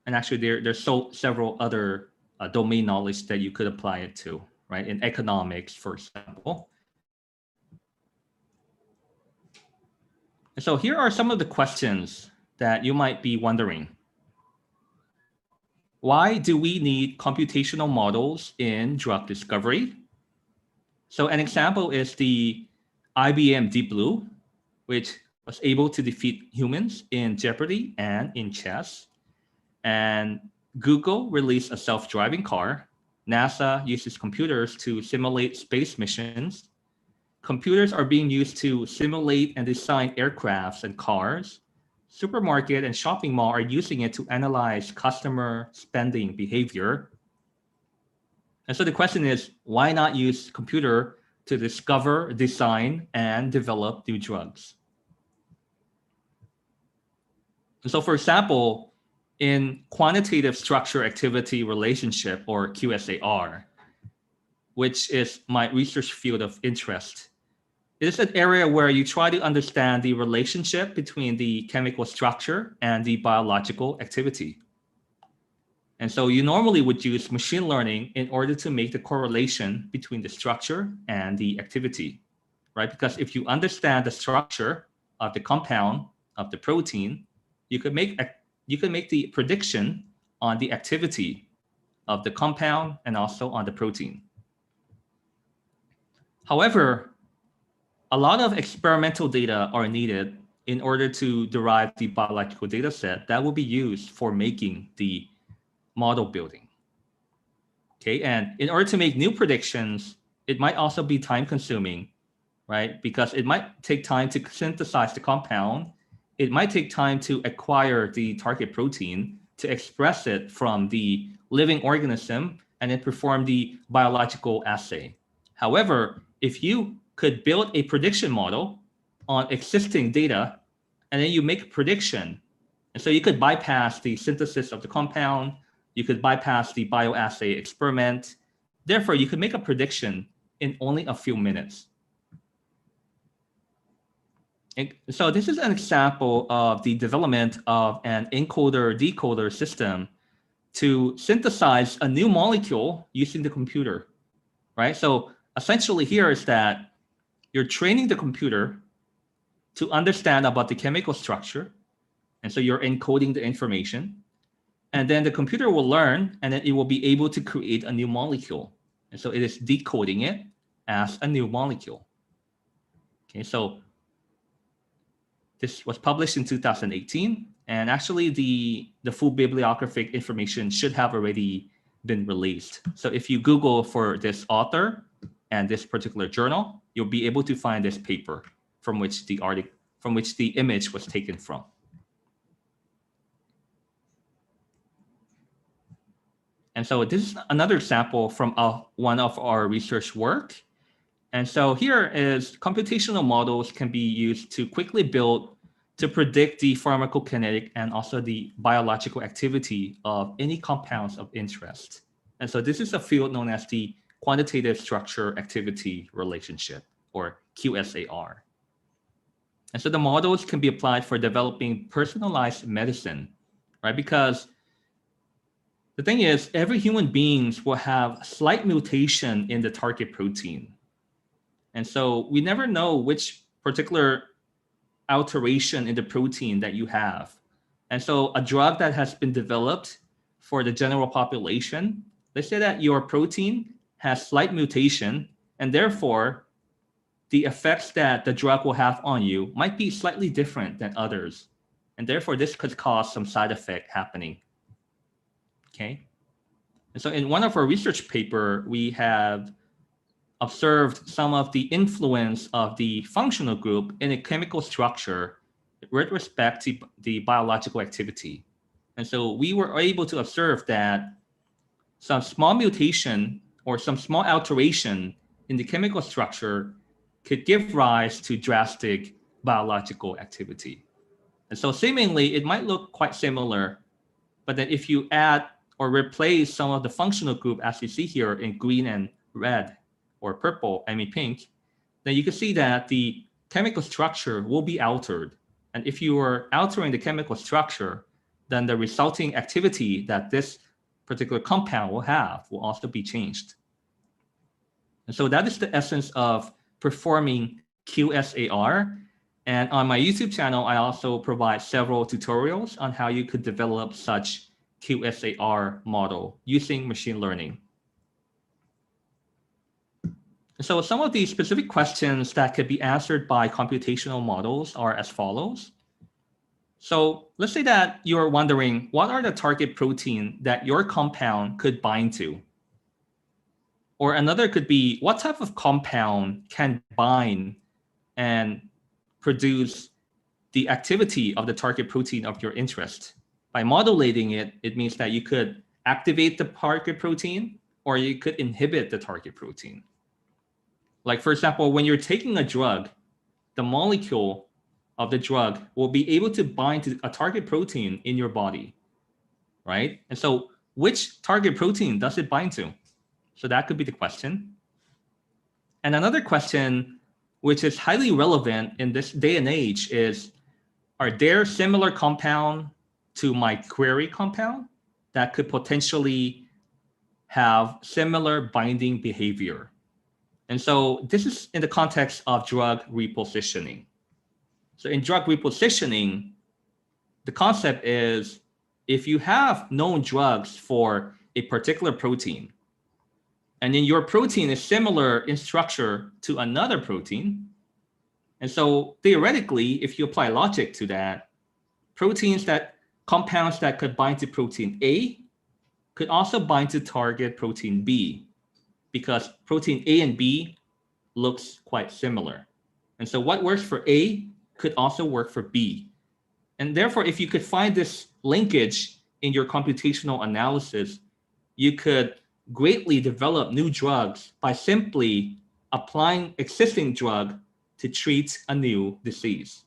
actually there's several other domain knowledge that you could apply it to, right? In economics, for example. And so here are some of the questions that you might be wondering. Why do we need computational models in drug discovery? So an example is the IBM Deep Blue, which was able to defeat humans in Jeopardy and in chess. And Google released a self-driving car. NASA uses computers to simulate space missions. Computers are being used to simulate and design aircrafts and cars. Supermarket and shopping mall are using it to analyze customer spending behavior. And so the question is, why not use computer to discover, design, and develop new drugs? And so for example, in quantitative structure activity relationship, or QSAR, which is my research field of interest, it is an area where you try to understand the relationship between the chemical structure and the biological activity. And so you normally would use machine learning in order to make the correlation between the structure and the activity, right? Because if you understand the structure of the compound of the protein, you could make the prediction on the activity of the compound and also on the protein. However, a lot of experimental data are needed in order to derive the biological data set that will be used for making the model building. Okay, and in order to make new predictions, it might also be time consuming, right? Because it might take time to synthesize the compound. It might take time to acquire the target protein, to express it from the living organism, and then perform the biological assay. However, if you could build a prediction model on existing data, and then you make a prediction, and so you could bypass the synthesis of the compound, you could bypass the bioassay experiment. Therefore, you could make a prediction in only a few minutes. And so this is an example of the development of an encoder-decoder system to synthesize a new molecule using the computer, right? So essentially here is that you're training the computer to understand about the chemical structure. And so you're encoding the information. And then the computer will learn, and then it will be able to create a new molecule. And so it is decoding it as a new molecule. Okay, so this was published in 2018. And actually, the full bibliographic information should have already been released. So if you Google for this author and this particular journal, you'll be able to find this paper from which the image was taken from. And so this is another example from one of our research work. And so here is computational models can be used to quickly build to predict the pharmacokinetic and also the biological activity of any compounds of interest. And so this is a field known as the quantitative structure activity relationship, or QSAR. And so the models can be applied for developing personalized medicine, right? Because the thing is, every human beings will have slight mutation in the target protein. And so we never know which particular alteration in the protein that you have. And so a drug that has been developed for the general population, let's say that your protein has slight mutation, and therefore the effects that the drug will have on you might be slightly different than others. And therefore this could cause some side effect happening. Okay. And so in one of our research paper, we have observed some of the influence of the functional group in a chemical structure with respect to the biological activity. And so we were able to observe that some small mutation or some small alteration in the chemical structure could give rise to drastic biological activity. And so seemingly it might look quite similar, but then if you add or replace some of the functional group, as you see here in green and red, or purple, pink, then you can see that the chemical structure will be altered. And if you are altering the chemical structure, then the resulting activity that this particular compound will have will also be changed. And so that is the essence of performing QSAR. And on my YouTube channel, I also provide several tutorials on how you could develop such QSAR model using machine learning. So some of the specific questions that could be answered by computational models are as follows. So let's say that you're wondering, what are the target protein that your compound could bind to? Or another could be, what type of compound can bind and produce the activity of the target protein of your interest? By modulating it, it means that you could activate the target protein or you could inhibit the target protein. Like, for example, when you're taking a drug, the molecule of the drug will be able to bind to a target protein in your body, right? And so which target protein does it bind to? So that could be the question. And another question, which is highly relevant in this day and age, is, are there similar compound to my query compound that could potentially have similar binding behavior? And so this is in the context of drug repositioning. So in drug repositioning, the concept is if you have known drugs for a particular protein, and then your protein is similar in structure to another protein, and so theoretically, if you apply logic to that, compounds that could bind to protein A could also bind to target protein B, because protein A and B looks quite similar. And so what works for A could also work for B. And therefore, if you could find this linkage in your computational analysis, you could greatly develop new drugs by simply applying existing drug to treat a new disease.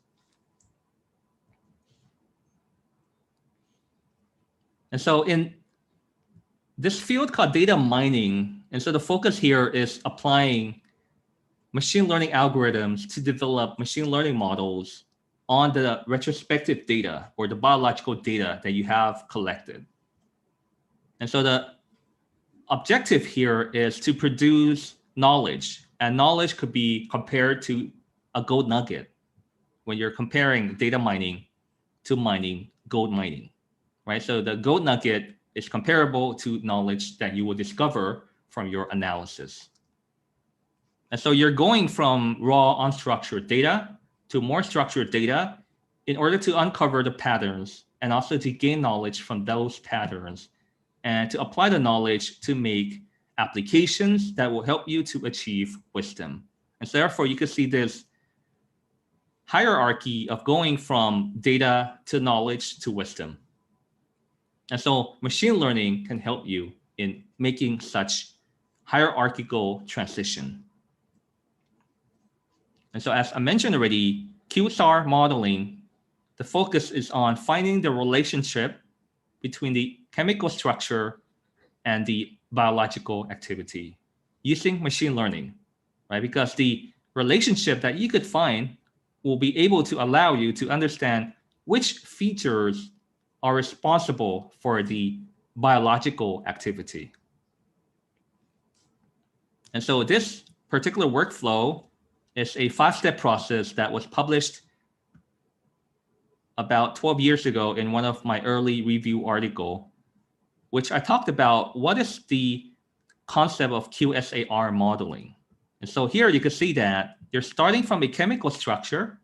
And so in this field called data mining, and so the focus here is applying machine learning algorithms to develop machine learning models on the retrospective data or the biological data that you have collected. And so the objective here is to produce knowledge, and knowledge could be compared to a gold nugget when you're comparing data mining to gold mining, right? So the gold nugget is comparable to knowledge that you will discover from your analysis. And so you're going from raw unstructured data to more structured data in order to uncover the patterns and also to gain knowledge from those patterns and to apply the knowledge to make applications that will help you to achieve wisdom. And so therefore you can see this hierarchy of going from data to knowledge to wisdom. And so machine learning can help you in making such hierarchical transition. And so as I mentioned already, Qsar modeling, the focus is on finding the relationship between the chemical structure and the biological activity using machine learning, right? Because the relationship that you could find will be able to allow you to understand which features are responsible for the biological activity. And so this particular workflow is a 5-step process that was published about 12 years ago in one of my early review article, which I talked about what is the concept of Qsar modeling. And so here you can see that you're starting from a chemical structure,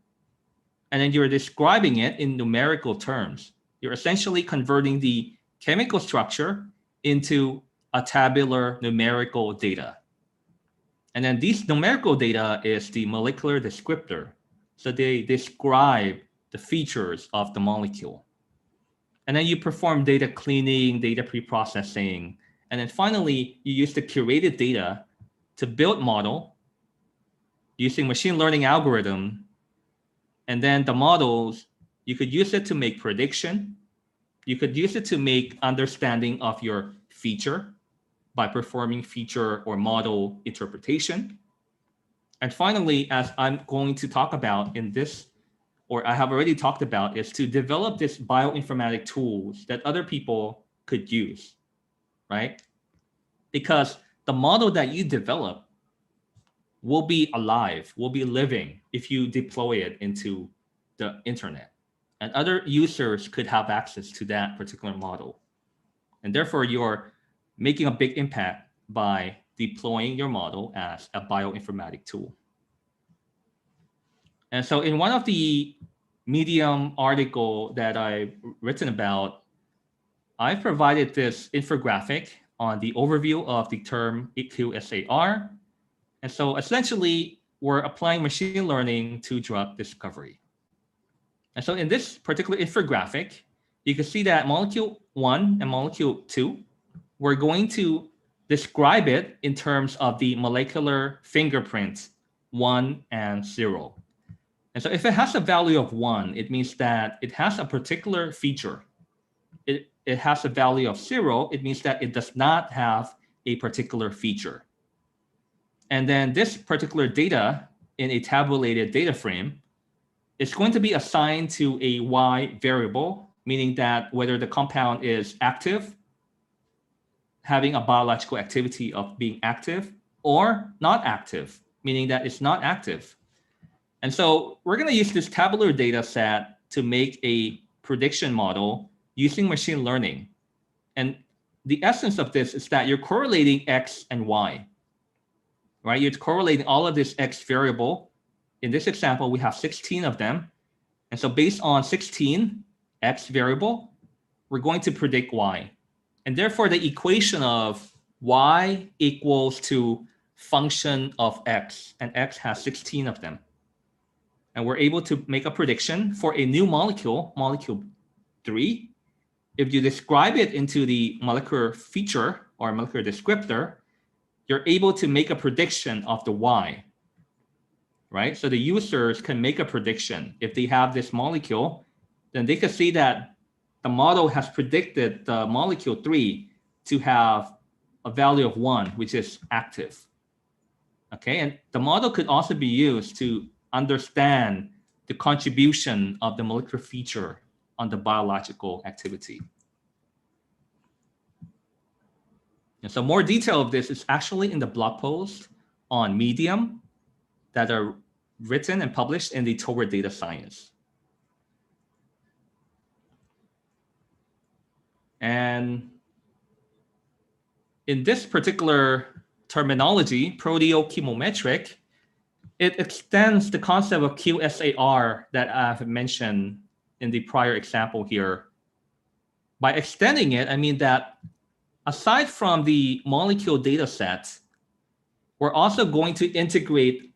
and then you're describing it in numerical terms. You're essentially converting the chemical structure into a tabular numerical data. And then these numerical data is the molecular descriptor. So they describe the features of the molecule. And then you perform data cleaning, data pre-processing. And then finally, you use the curated data to build model using machine learning algorithm. And then the models, you could use it to make prediction. You could use it to make understanding of your feature by performing feature or model interpretation. And finally, as I'm going to talk about in this, or I have already talked about, is to develop this bioinformatic tools that other people could use, right? Because the model that you develop will be alive, will be living if you deploy it into the internet. And other users could have access to that particular model. And therefore, you're making a big impact by deploying your model as a bioinformatic tool. And so in one of the Medium article that I've written about, I've provided this infographic on the overview of the term Qsar. And so essentially, we're applying machine learning to drug discovery. And so in this particular infographic, you can see that molecule 1 and molecule 2, we're going to describe it in terms of the molecular fingerprints 1 and 0. And so if it has a value of 1, it means that it has a particular feature. It has a value of 0, it means that it does not have a particular feature. And then this particular data in a tabulated data frame is going to be assigned to a Y variable, meaning that whether the compound is active, having a biological activity of being active, or not active, meaning that it's not active. And so we're going to use this tabular data set to make a prediction model using machine learning. And the essence of this is that you're correlating X and Y, right? You're correlating all of this X variable. In this example, we have 16 of them. And so based on 16 X variable, we're going to predict Y. And therefore, the equation of Y equals to function of X, and X has 16 of them. And we're able to make a prediction for a new molecule, molecule 3. If you describe it into the molecular feature or molecular descriptor, you're able to make a prediction of the Y, right? So the users can make a prediction. If they have this molecule, then they can see that the model has predicted the molecule 3 to have a value of 1, which is active. Okay, and the model could also be used to understand the contribution of the molecular feature on the biological activity. And so more detail of this is actually in the blog post on Medium that are written and published in the Toward Data Science. And in this particular terminology, proteochemometric, it extends the concept of Qsar that I've mentioned in the prior example here. By extending it, I mean that aside from the molecule data set, we're also going to integrate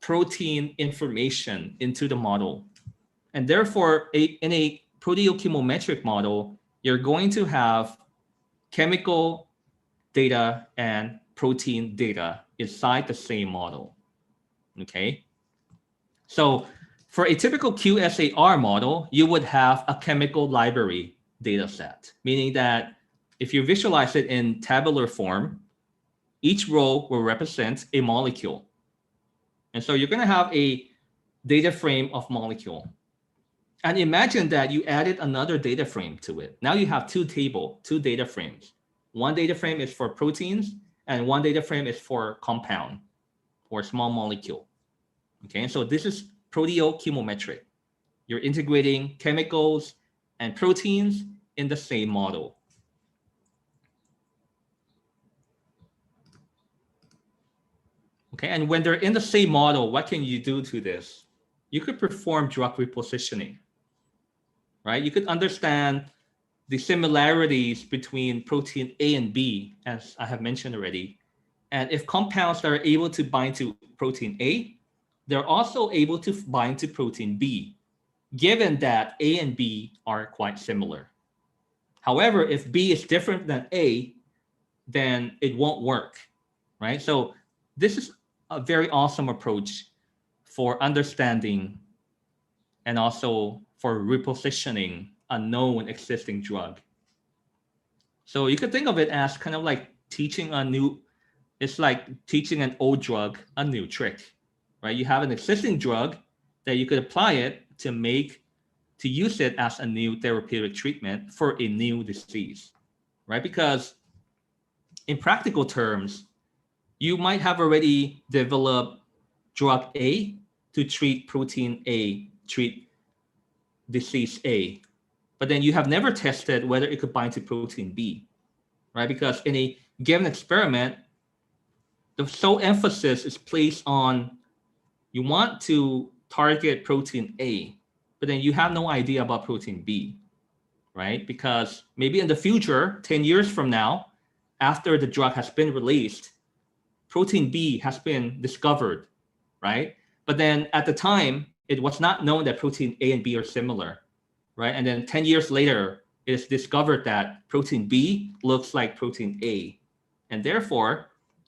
protein information into the model. And therefore, in a proteochemometric model, you're going to have chemical data and protein data inside the same model. Okay, so for a typical Qsar model, you would have a chemical library data set, meaning that if you visualize it in tabular form, each row will represent a molecule. And so you're going to have a data frame of molecule. And imagine that you added another data frame to it. Now you have two data frames. One data frame is for proteins, and one data frame is for compound or small molecule. Okay, so this is proteochemometric. You're integrating chemicals and proteins in the same model. Okay, and when they're in the same model, what can you do to this? You could perform drug repositioning, right? You could understand the similarities between protein A and B, as I have mentioned already. And if compounds are able to bind to protein A, they're also able to bind to protein B, given that A and B are quite similar. However, if B is different than A, then it won't work, right? So this is a very awesome approach for understanding and also for repositioning a known existing drug. So you could think of it as kind of like teaching it's like teaching an old drug a new trick, right? You have an existing drug that you could apply it to use it as a new therapeutic treatment for a new disease, right? Because in practical terms, you might have already developed drug A to treat protein A, treat disease A, but then you have never tested whether it could bind to protein B, right? Because in a given experiment, the sole emphasis is placed on you want to target protein A, but then you have no idea about protein B, right? Because maybe in the future, 10 years from now, after the drug has been released, protein B has been discovered, right? But then at the time, it was not known that protein A and B are similar, right? And then 10 years later, it is discovered that protein B looks like protein A. And therefore,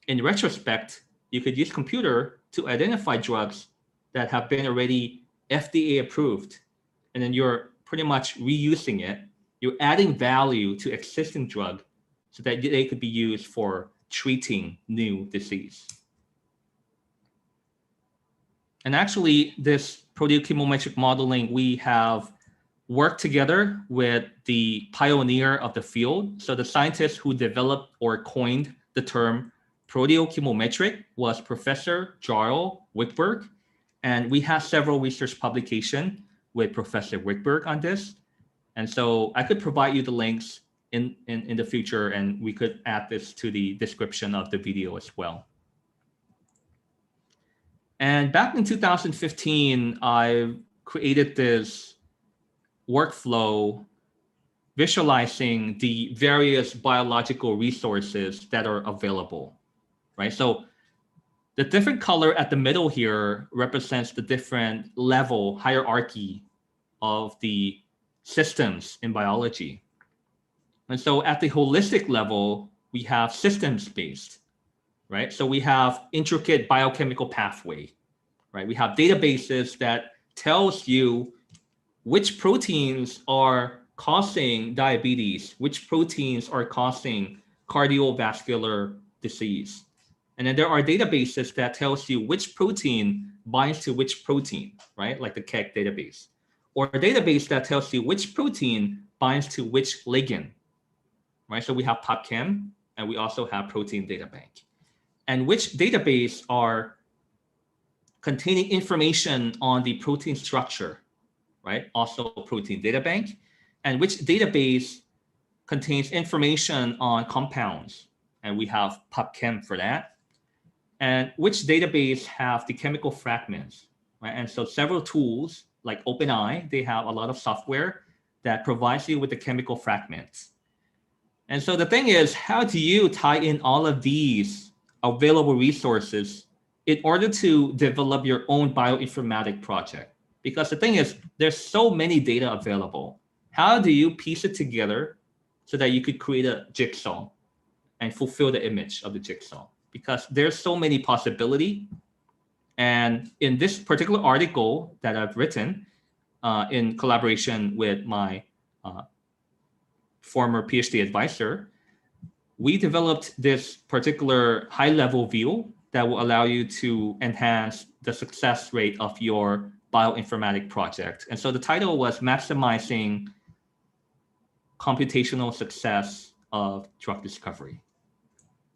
in retrospect, you could use computer to identify drugs that have been already FDA approved. And then you're pretty much reusing it. You're adding value to existing drug so that they could be used for treating new disease. And actually, this proteochemometric modeling, we have worked together with the pioneer of the field. So the scientist who developed or coined the term proteochemometric was Professor Jarl Wickberg. And we have several research publications with Professor Wickberg on this. And so I could provide you the links in the future, and we could add this to the description of the video as well. And back in 2015, I created this workflow visualizing the various biological resources that are available, right? So the different color at the middle here represents the different level hierarchy of the systems in biology. And so at the holistic level, we have systems-based, right? So we have intricate biochemical pathway, right? We have databases that tells you which proteins are causing diabetes, which proteins are causing cardiovascular disease. And then there are databases that tells you which protein binds to which protein, right? Like the KEGG database. Or a database that tells you which protein binds to which ligand, right? So we have PubChem, and we also have Protein Data Bank. And which database are containing information on the protein structure, right? Also Protein Data Bank. And which database contains information on compounds, and we have PubChem for that. And which database have the chemical fragments, right? And so several tools like OpenEye, they have a lot of software that provides you with the chemical fragments. And so the thing is, how do you tie in all of these available resources in order to develop your own bioinformatic project? Because the thing is, there's so many data available. How do you piece it together so that you could create a jigsaw and fulfill the image of the jigsaw? Because there's so many possibilities. And in this particular article that I've written in collaboration with my former PhD advisor, we developed this particular high-level view that will allow you to enhance the success rate of your bioinformatic project. And so the title was Maximizing Computational Success of Drug Discovery.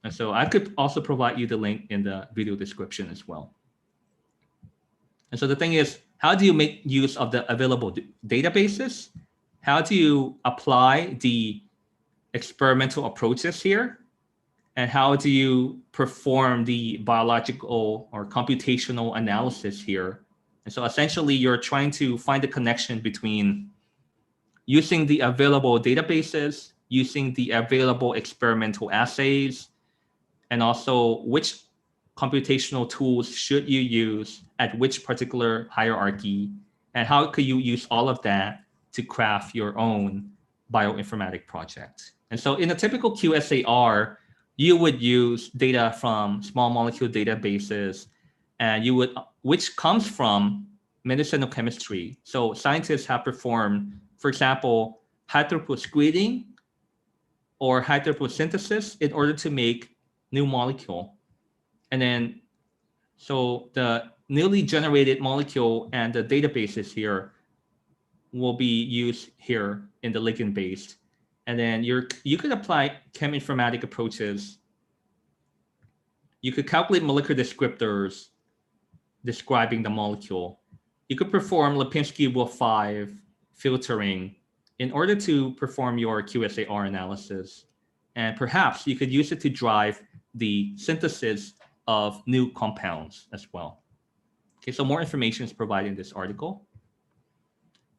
And so I could also provide you the link in the video description as well. And so the thing is, how do you make use of the available databases? How do you apply the experimental approaches here? And how do you perform the biological or computational analysis here? And so essentially, you're trying to find the connection between using the available databases, using the available experimental assays, and also which computational tools should you use at which particular hierarchy, and how could you use all of that to craft your own bioinformatic project. And so in a typical QSAR, you would use data from small molecule databases, and you would, which comes from medicinal chemistry. So scientists have performed, for example, high-throughput screening or high-throughput synthesis in order to make new molecule. And then, so the newly generated molecule and the databases here will be used here in the ligand-based. And then you could apply cheminformatic approaches. You could calculate molecular descriptors describing the molecule. You could perform Lipinski Rule 5 filtering in order to perform your QSAR analysis. And perhaps you could use it to drive the synthesis of new compounds as well. Okay, so more information is provided in this article.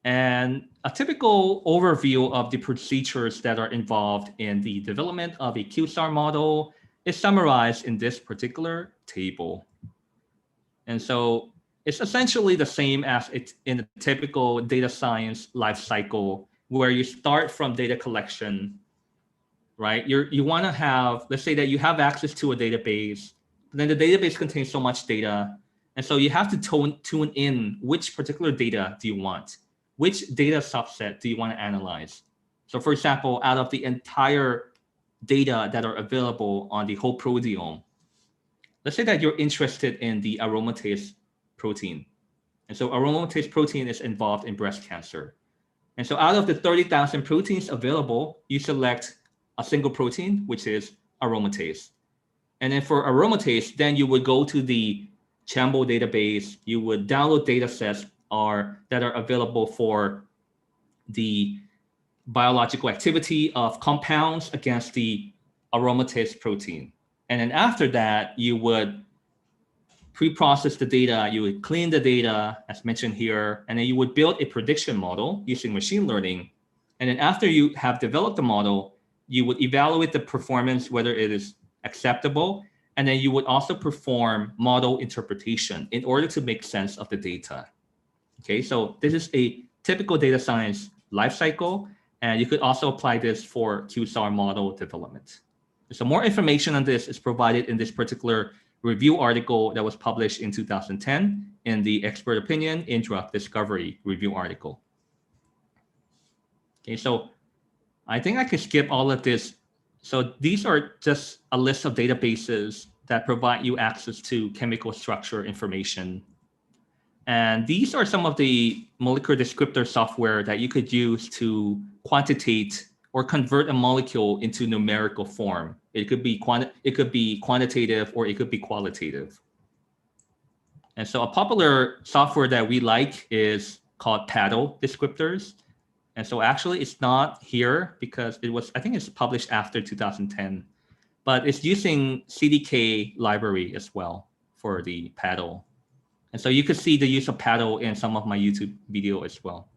And a typical overview of the procedures that are involved in the development of a Qsar model is summarized in this particular table. And so it's essentially the same as it's in a typical data science life cycle, where you start from data collection, right? You want to have, let's say that you have access to a database, but then the database contains so much data. And so you have to tune in which particular data do you want? Which data subset do you want to analyze? So for example, out of the entire data that are available on the whole proteome, let's say that you're interested in the aromatase protein. And so aromatase protein is involved in breast cancer. And so out of the 30,000 proteins available, you select a single protein, which is aromatase. And then for aromatase, then you would go to the Chambo database, you would download data sets that are available for the biological activity of compounds against the aromatase protein. And then after that, you would pre-process the data, you would clean the data as mentioned here, and then you would build a prediction model using machine learning. And then after you have developed the model, you would evaluate the performance, whether it is acceptable, and then you would also perform model interpretation in order to make sense of the data. Okay, so this is a typical data science lifecycle, and you could also apply this for Qsar model development. So more information on this is provided in this particular review article that was published in 2010 in the Expert Opinion in Drug Discovery review article. Okay, so I think I could skip all of this. So these are just a list of databases that provide you access to chemical structure information. And these are some of the molecular descriptor software that you could use to quantitate or convert a molecule into numerical form. It could be quantitative or it could be qualitative. And so a popular software that we like is called paddle descriptors. And so actually it's not here because I think it's published after 2010, but it's using CDK library as well for the paddle. And so you could see the use of paddle in some of my YouTube video as well.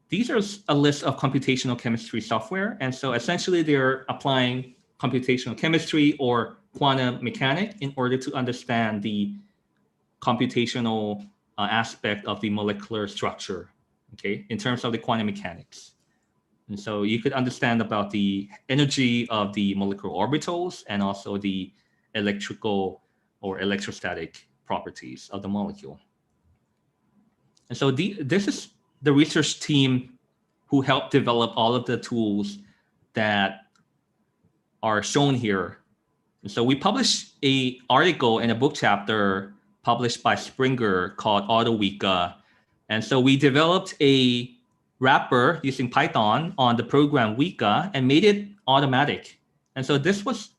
These are a list of computational chemistry software. And so essentially they're applying computational chemistry or quantum mechanics in order to understand the computational aspect of the molecular structure, okay, in terms of the quantum mechanics. And so you could understand about the energy of the molecular orbitals and also the electrical or electrostatic properties of the molecule. And so this is the research team who helped develop all of the tools that are shown here. And so we published an article in a book chapter published by Springer called AutoWeka. And so we developed a wrapper using Python on the program Weka and made it automatic. And so this was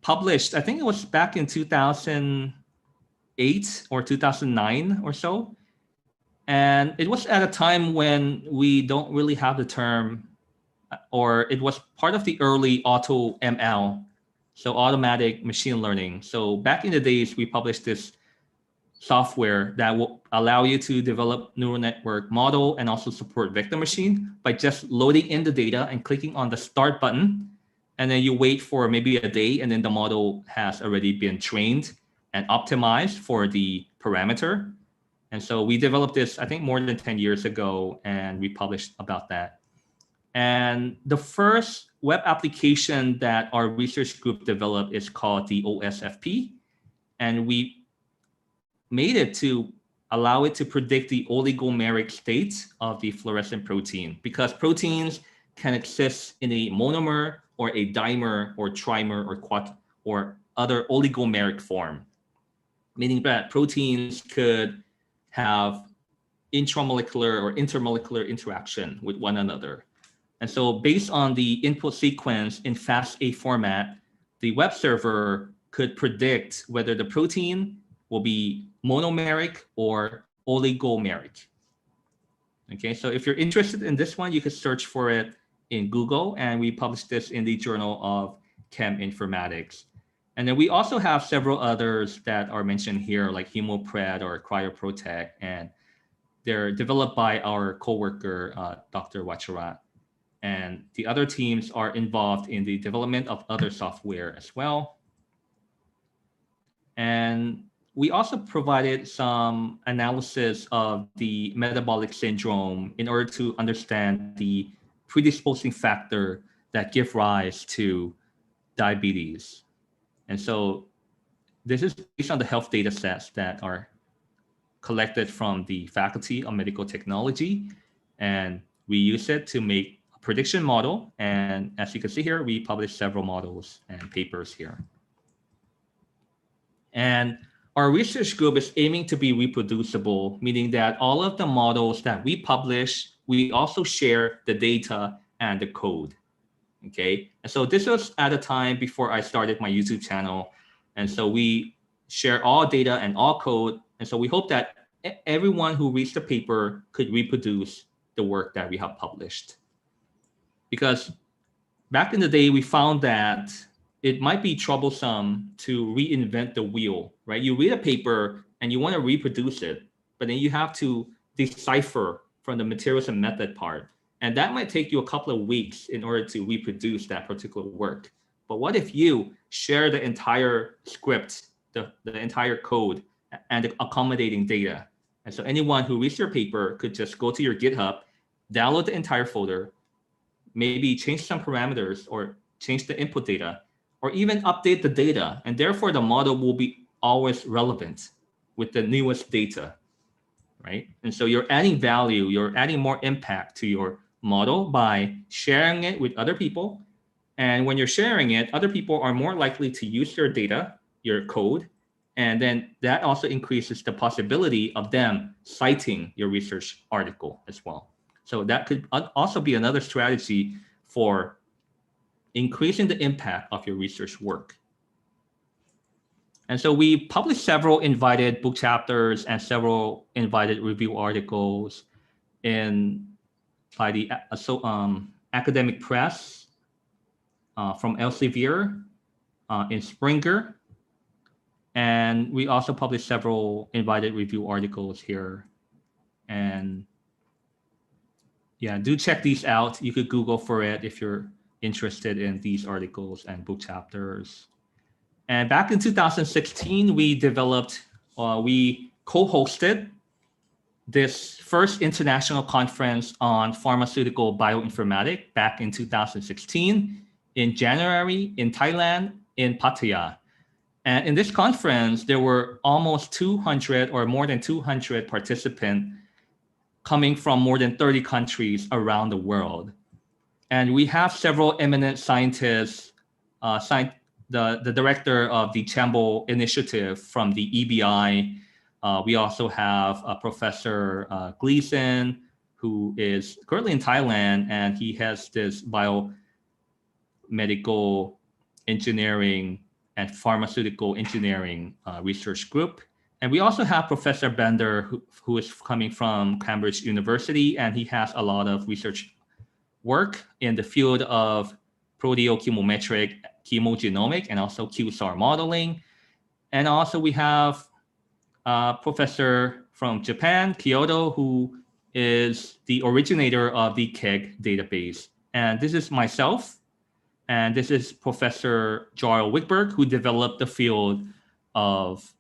published, I think it was back in 2008 or 2009 or so. And it was at a time when we don't really have the term, or it was part of the early auto ML, so automatic machine learning. So back in the days, we published this software that will allow you to develop neural network model and also support vector machine by just loading in the data and clicking on the start button. And then you wait for maybe a day, and then the model has already been trained and optimized for the parameter. And so we developed this, I think, more than 10 years ago, and we published about that. And the first web application that our research group developed is called the OSFP. And we made it to allow it to predict the oligomeric state of the fluorescent protein, because proteins can exist in a monomer or a dimer or trimer or other oligomeric form, meaning that proteins could have intramolecular or intermolecular interaction with one another. And so based on the input sequence in FASTA format, the web server could predict whether the protein will be monomeric or oligomeric. Okay, so if you're interested in this one, you could search for it in Google, and we published this in the Journal of Chem Informatics. And then we also have several others that are mentioned here, like HemoPred or CryoProtect, and they're developed by our coworker, Dr. Wacharat. And the other teams are involved in the development of other software as well. And we also provided some analysis of the metabolic syndrome in order to understand the predisposing factor that give rise to diabetes. And so this is based on the health data sets that are collected from the Faculty of Medical Technology. And we use it to make a prediction model. And as you can see here, we published several models and papers here. And our research group is aiming to be reproducible, meaning that all of the models that we publish, we also share the data and the code. Okay, and so this was at a time before I started my YouTube channel. And so we share all data and all code. And so we hope that everyone who reads the paper could reproduce the work that we have published. Because back in the day, we found that it might be troublesome to reinvent the wheel, right? You read a paper and you want to reproduce it, but then you have to decipher from the materials and method part. And that might take you a couple of weeks in order to reproduce that particular work. But what if you share the entire script, the entire code, and the accommodating data? And so anyone who reads your paper could just go to your GitHub, download the entire folder, maybe change some parameters or change the input data, or even update the data. And therefore, the model will be always relevant with the newest data, right? And so you're adding value, you're adding more impact to your model by sharing it with other people. And when you're sharing it, other people are more likely to use your data, your code, and then that also increases the possibility of them citing your research article as well. So that could also be another strategy for increasing the impact of your research work. And so we published several invited book chapters and several invited review articles by the academic press from Elsevier in Springer. And we also published several invited review articles here. And yeah, do check these out. You could Google for it if you're interested in these articles and book chapters. And back in 2016, we co-hosted this first international conference on pharmaceutical bioinformatics back in 2016 in January in Thailand, in Pattaya. And in this conference, there were almost 200 or more than 200 participants coming from more than 30 countries around the world. And we have several eminent scientists, the director of the Chambo Initiative from the EBI. We also have Professor Gleason, who is currently in Thailand, and he has this biomedical engineering and pharmaceutical engineering research group. And we also have Professor Bender, who is coming from Cambridge University, and he has a lot of research work in the field of proteochemometrics, chemogenomics, and also Qsar modeling. And also we have a professor from Japan, Kyoto, who is the originator of the KEGG database. And this is myself, and this is Professor Jarl Wigberg, who developed the field of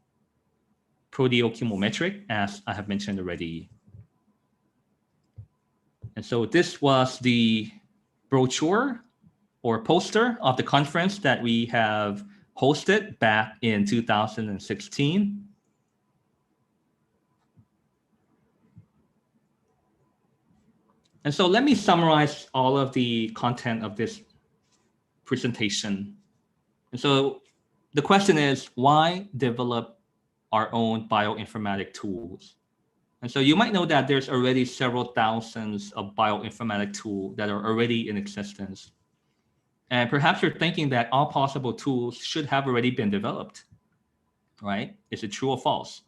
proteochemometrics, as I have mentioned already. And so this was the brochure or poster of the conference that we have hosted back in 2016. And so let me summarize all of the content of this presentation. And so the question is, why develop our own bioinformatic tools? And so you might know that there's already several thousands of bioinformatic tools that are already in existence. And perhaps you're thinking that all possible tools should have already been developed, right? Is it true or false?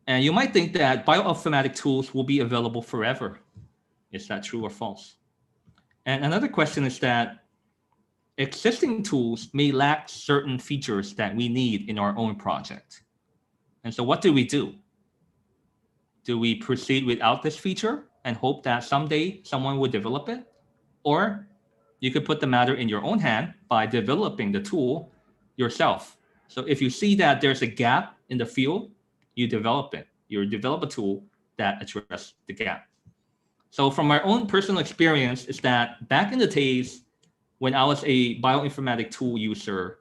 And you might think that bioinformatic tools will be available forever. Is that true or false? And another question is that existing tools may lack certain features that we need in our own project. And so what do we do? Do we proceed without this feature and hope that someday someone will develop it? Or you could put the matter in your own hand by developing the tool yourself. So if you see that there's a gap in the field, you develop it. You develop a tool that addresses the gap. So from my own personal experience is that back in the days when I was a bioinformatic tool user,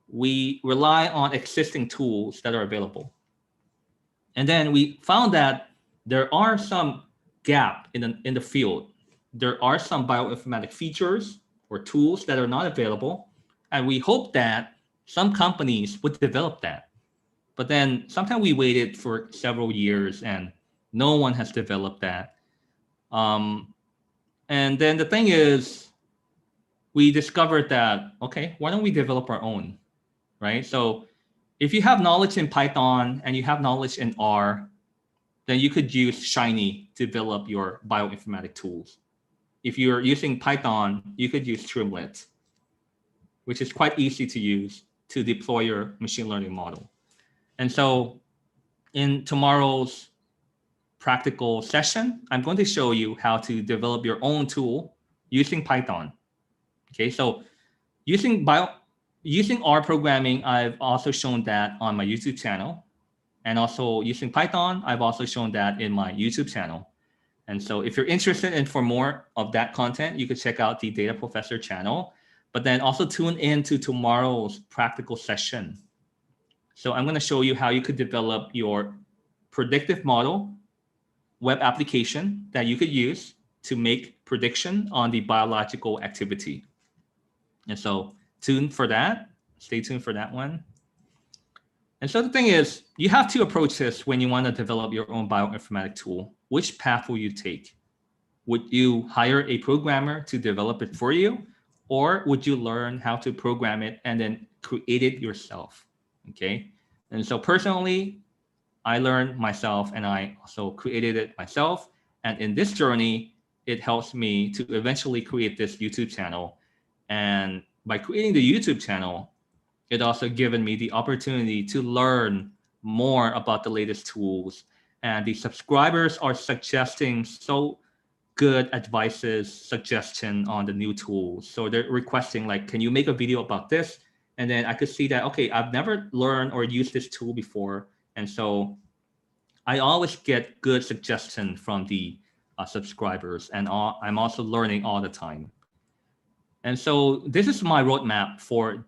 we rely on existing tools that are available. And then we found that there are some gap in the field. There are some bioinformatic features or tools that are not available. And we hope that some companies would develop that. But then sometimes we waited for several years and no one has developed that. And then the thing is, we discovered that, okay, why don't we develop our own, right? So if you have knowledge in Python and you have knowledge in R, then you could use Shiny to develop your bioinformatic tools. If you're using Python, you could use Streamlit, which is quite easy to use to deploy your machine learning model. And so in tomorrow's practical session, I'm going to show you how to develop your own tool using Python. Okay, so using R programming, I've also shown that on my YouTube channel. And also using Python, I've also shown that in my YouTube channel. And so if you're interested in for more of that content, you could check out the Data Professor channel, but then also tune in to tomorrow's practical session. So I'm going to show you how you could develop your predictive model web application that you could use to make prediction on the biological activity. And so tune for that. Stay tuned for that one. And so the thing is, you have to approach this when you want to develop your own bioinformatic tool. Which path will you take? Would you hire a programmer to develop it for you? Or would you learn how to program it and then create it yourself? Okay. And so personally, I learned myself and I also created it myself. And in this journey, it helps me to eventually create this YouTube channel. And by creating the YouTube channel, it also given me the opportunity to learn more about the latest tools. And the subscribers are suggesting so good suggestion on the new tools. So they're requesting like, can you make a video about this? And then I could see that, okay, I've never learned or used this tool before. And so I always get good suggestion from the subscribers, and I'm also learning all the time. And so this is my roadmap for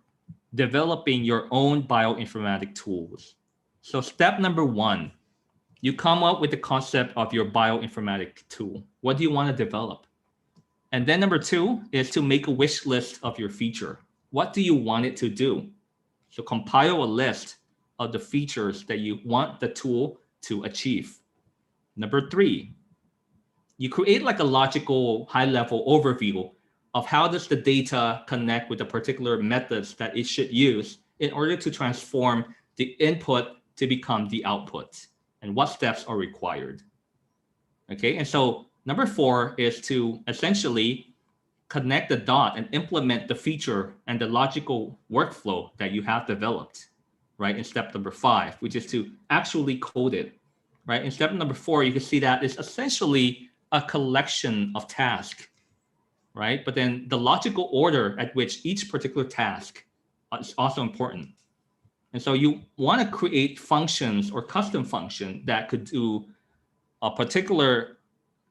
developing your own bioinformatic tools. So step number 1, you come up with the concept of your bioinformatic tool. What do you want to develop? And then number 2 is to make a wish list of your feature. What do you want it to do? So compile a list of the features that you want the tool to achieve. Number 3, you create like a logical high-level overview of how does the data connect with the particular methods that it should use in order to transform the input to become the output, and what steps are required. Okay, and so number 4 is to essentially connect the dot and implement the feature and the logical workflow that you have developed, right? In step number 5, which is to actually code it, right? In step number 4, you can see that it's essentially a collection of tasks, right? But then the logical order at which each particular task is also important. And so you want to create functions or custom function that could do a particular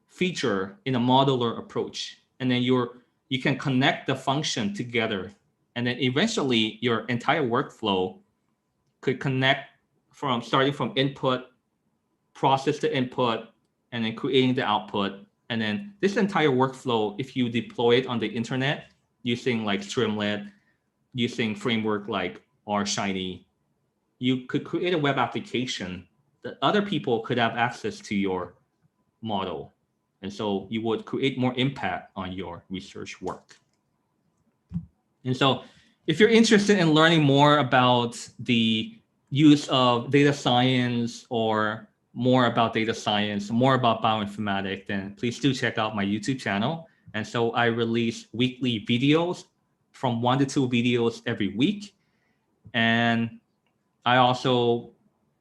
feature in a modular approach. And then you can connect the function together. And then eventually your entire workflow could connect from starting from input, process the input, and then creating the output. And then this entire workflow, if you deploy it on the internet using like Streamlit, using framework like R Shiny, you could create a web application that other people could have access to your model. And so you would create more impact on your research work. And so if you're interested in learning more about the use of data science or more about data science, more about bioinformatics, then please do check out my YouTube channel. And so I release weekly videos from 1 to 2 videos every week. And I also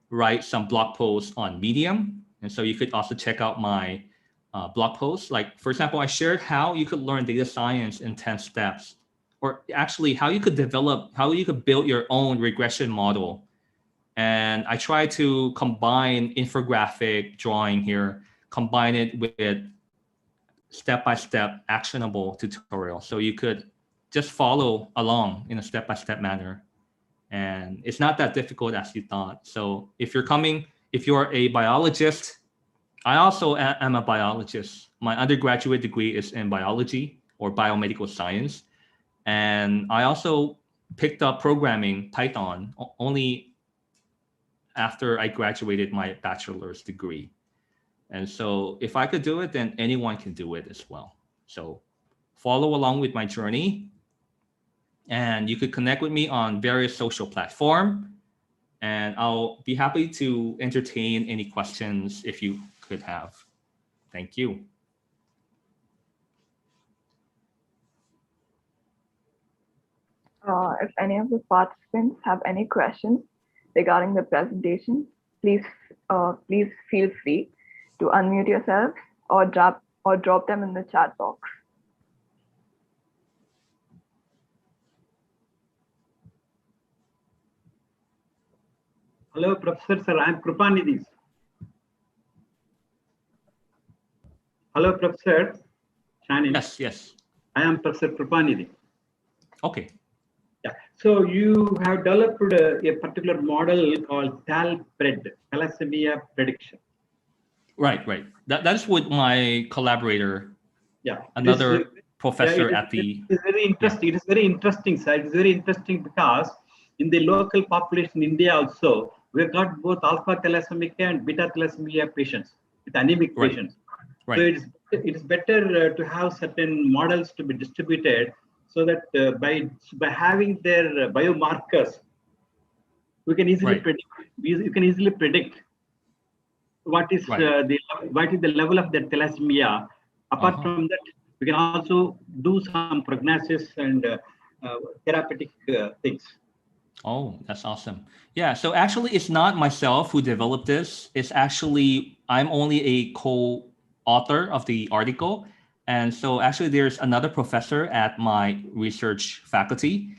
write some blog posts on Medium. And so you could also check out my blog posts. Like, for example, I shared how you could learn data science in 10 steps, or actually how you could build your own regression model. And I try to combine infographic drawing here, combine it with step-by-step actionable tutorial. So you could just follow along in a step-by-step manner. And it's not that difficult as you thought. So if you're a biologist, I also am a biologist. My undergraduate degree is in biology or biomedical science. And I also picked up programming Python only after I graduated my bachelor's degree. And so if I could do it, then anyone can do it as well. So follow along with my journey. And you could connect with me on various social platforms. And I'll be happy to entertain any questions if you could have. Thank you. If any of the participants have any questions regarding the presentation, please feel free to unmute yourselves or drop them in the chat box. Hello, Professor Sir. I am Krupanidhi. Hello, Professor Shannon. Yes, yes. I am Professor Krupanidhi. Okay. Yeah. So you have developed a particular model called TALPRED, thalassemia prediction. Right, right. That's with my collaborator. Yeah. Another professor at the. It's very interesting. Yeah. It is very interesting, sir. It's very interesting because in the local population in India also, we've got both alpha thalassemia and beta thalassemia patients with anemic patients. Right. So it is better to have certain models to be distributed so that by having their biomarkers, we can easily predict. You can easily predict what is the level of the thalassemia. Apart from that, we can also do some prognosis and therapeutic things. Oh, that's awesome. Yeah, so actually it's not myself who developed this. It's actually, I'm only a co-author of the article. And so actually there's another professor at my research faculty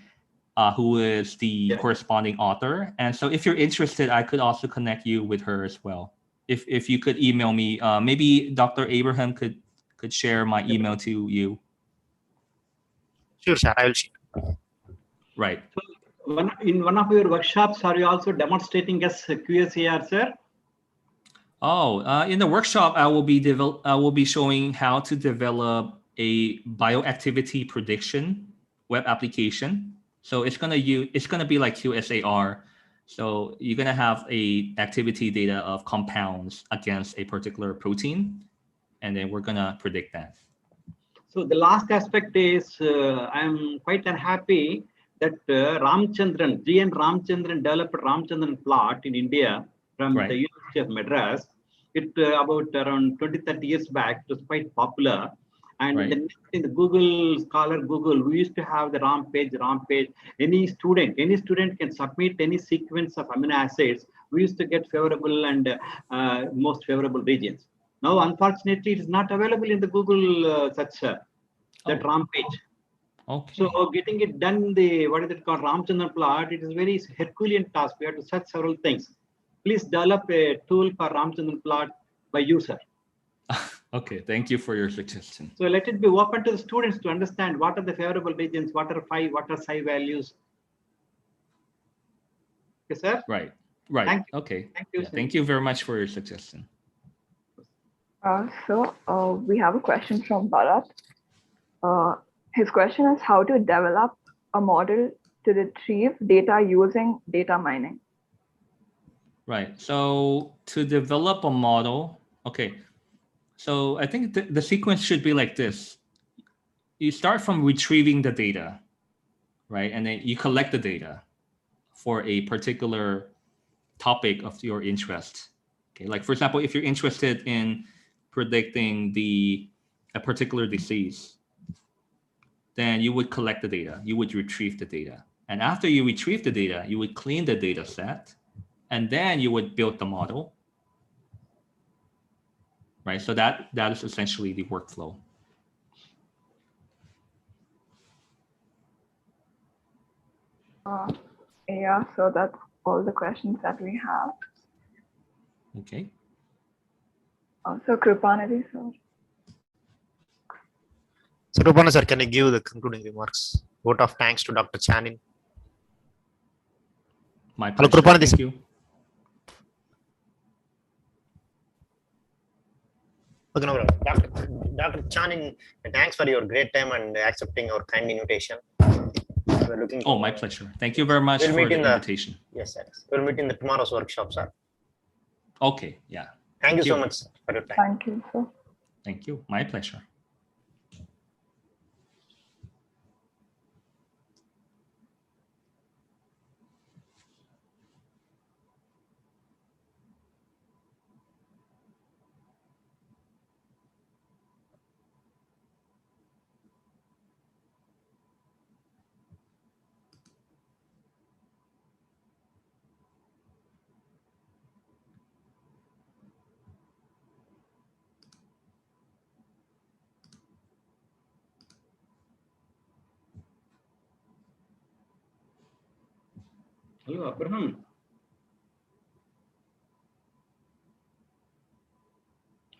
who is the corresponding author. And so if you're interested, I could also connect you with her as well. If you could email me, maybe Dr. Abraham could share my email to you. Sure, sir. I will share. Right. So in one of your workshops, are you also demonstrating as Qsar, sir? Oh, in the workshop, I will be showing how to develop a bioactivity prediction web application. So it's gonna be like Qsar. So you're gonna have a activity data of compounds against a particular protein, and then we're gonna predict that. So the last aspect is I'm quite unhappy that GN Ramchandran developed Ramchandran plot in India from the University of Madras. It about around 20-30 years back, it was quite popular. And in the Google Scholar, we used to have the RAM page. Any student can submit any sequence of amino acids. We used to get favorable and most favorable regions. Now, unfortunately, it is not available in the Google that RAM page. Okay. So getting it done, what is it called, Ramchandran plot, it is very Herculean task. We have to search several things. Please develop a tool for Ramchandran plot by user. Okay, thank you for your suggestion. So let it be open to the students to understand what are the favorable regions, what are phi, what are psi values. Okay, sir? Right. Thank you. Okay. Thank you. Yeah, thank you very much for your suggestion. So we have a question from Bharat. His question is how to develop a model to retrieve data using data mining. Right. So to develop a model, okay. So I think the sequence should be like this. You start from retrieving the data, right? And then you collect the data for a particular topic of your interest. Okay, like for example, if you're interested in predicting a particular disease, then you would collect the data, you would retrieve the data. And after you retrieve the data, you would clean the data set, and then you would build the model. Right, so that is essentially the workflow. Yeah, so that's all the questions that we have. Okay. So Krupanidhi, sir. So Rupana sir, can you give the concluding remarks? Vote of thanks to Dr. Chanin. My pleasure. Thank you. Okay, no problem. Dr. Chanin, thanks for your great time and accepting our kind invitation. We're looking. Oh, my pleasure. Thank you very much for the invitation. Yes, sir. We'll meet in the tomorrow's workshop, sir. Okay, yeah. Thank you so much for your time. Thank you, sir. Thank you. My pleasure. Hello, Abraham.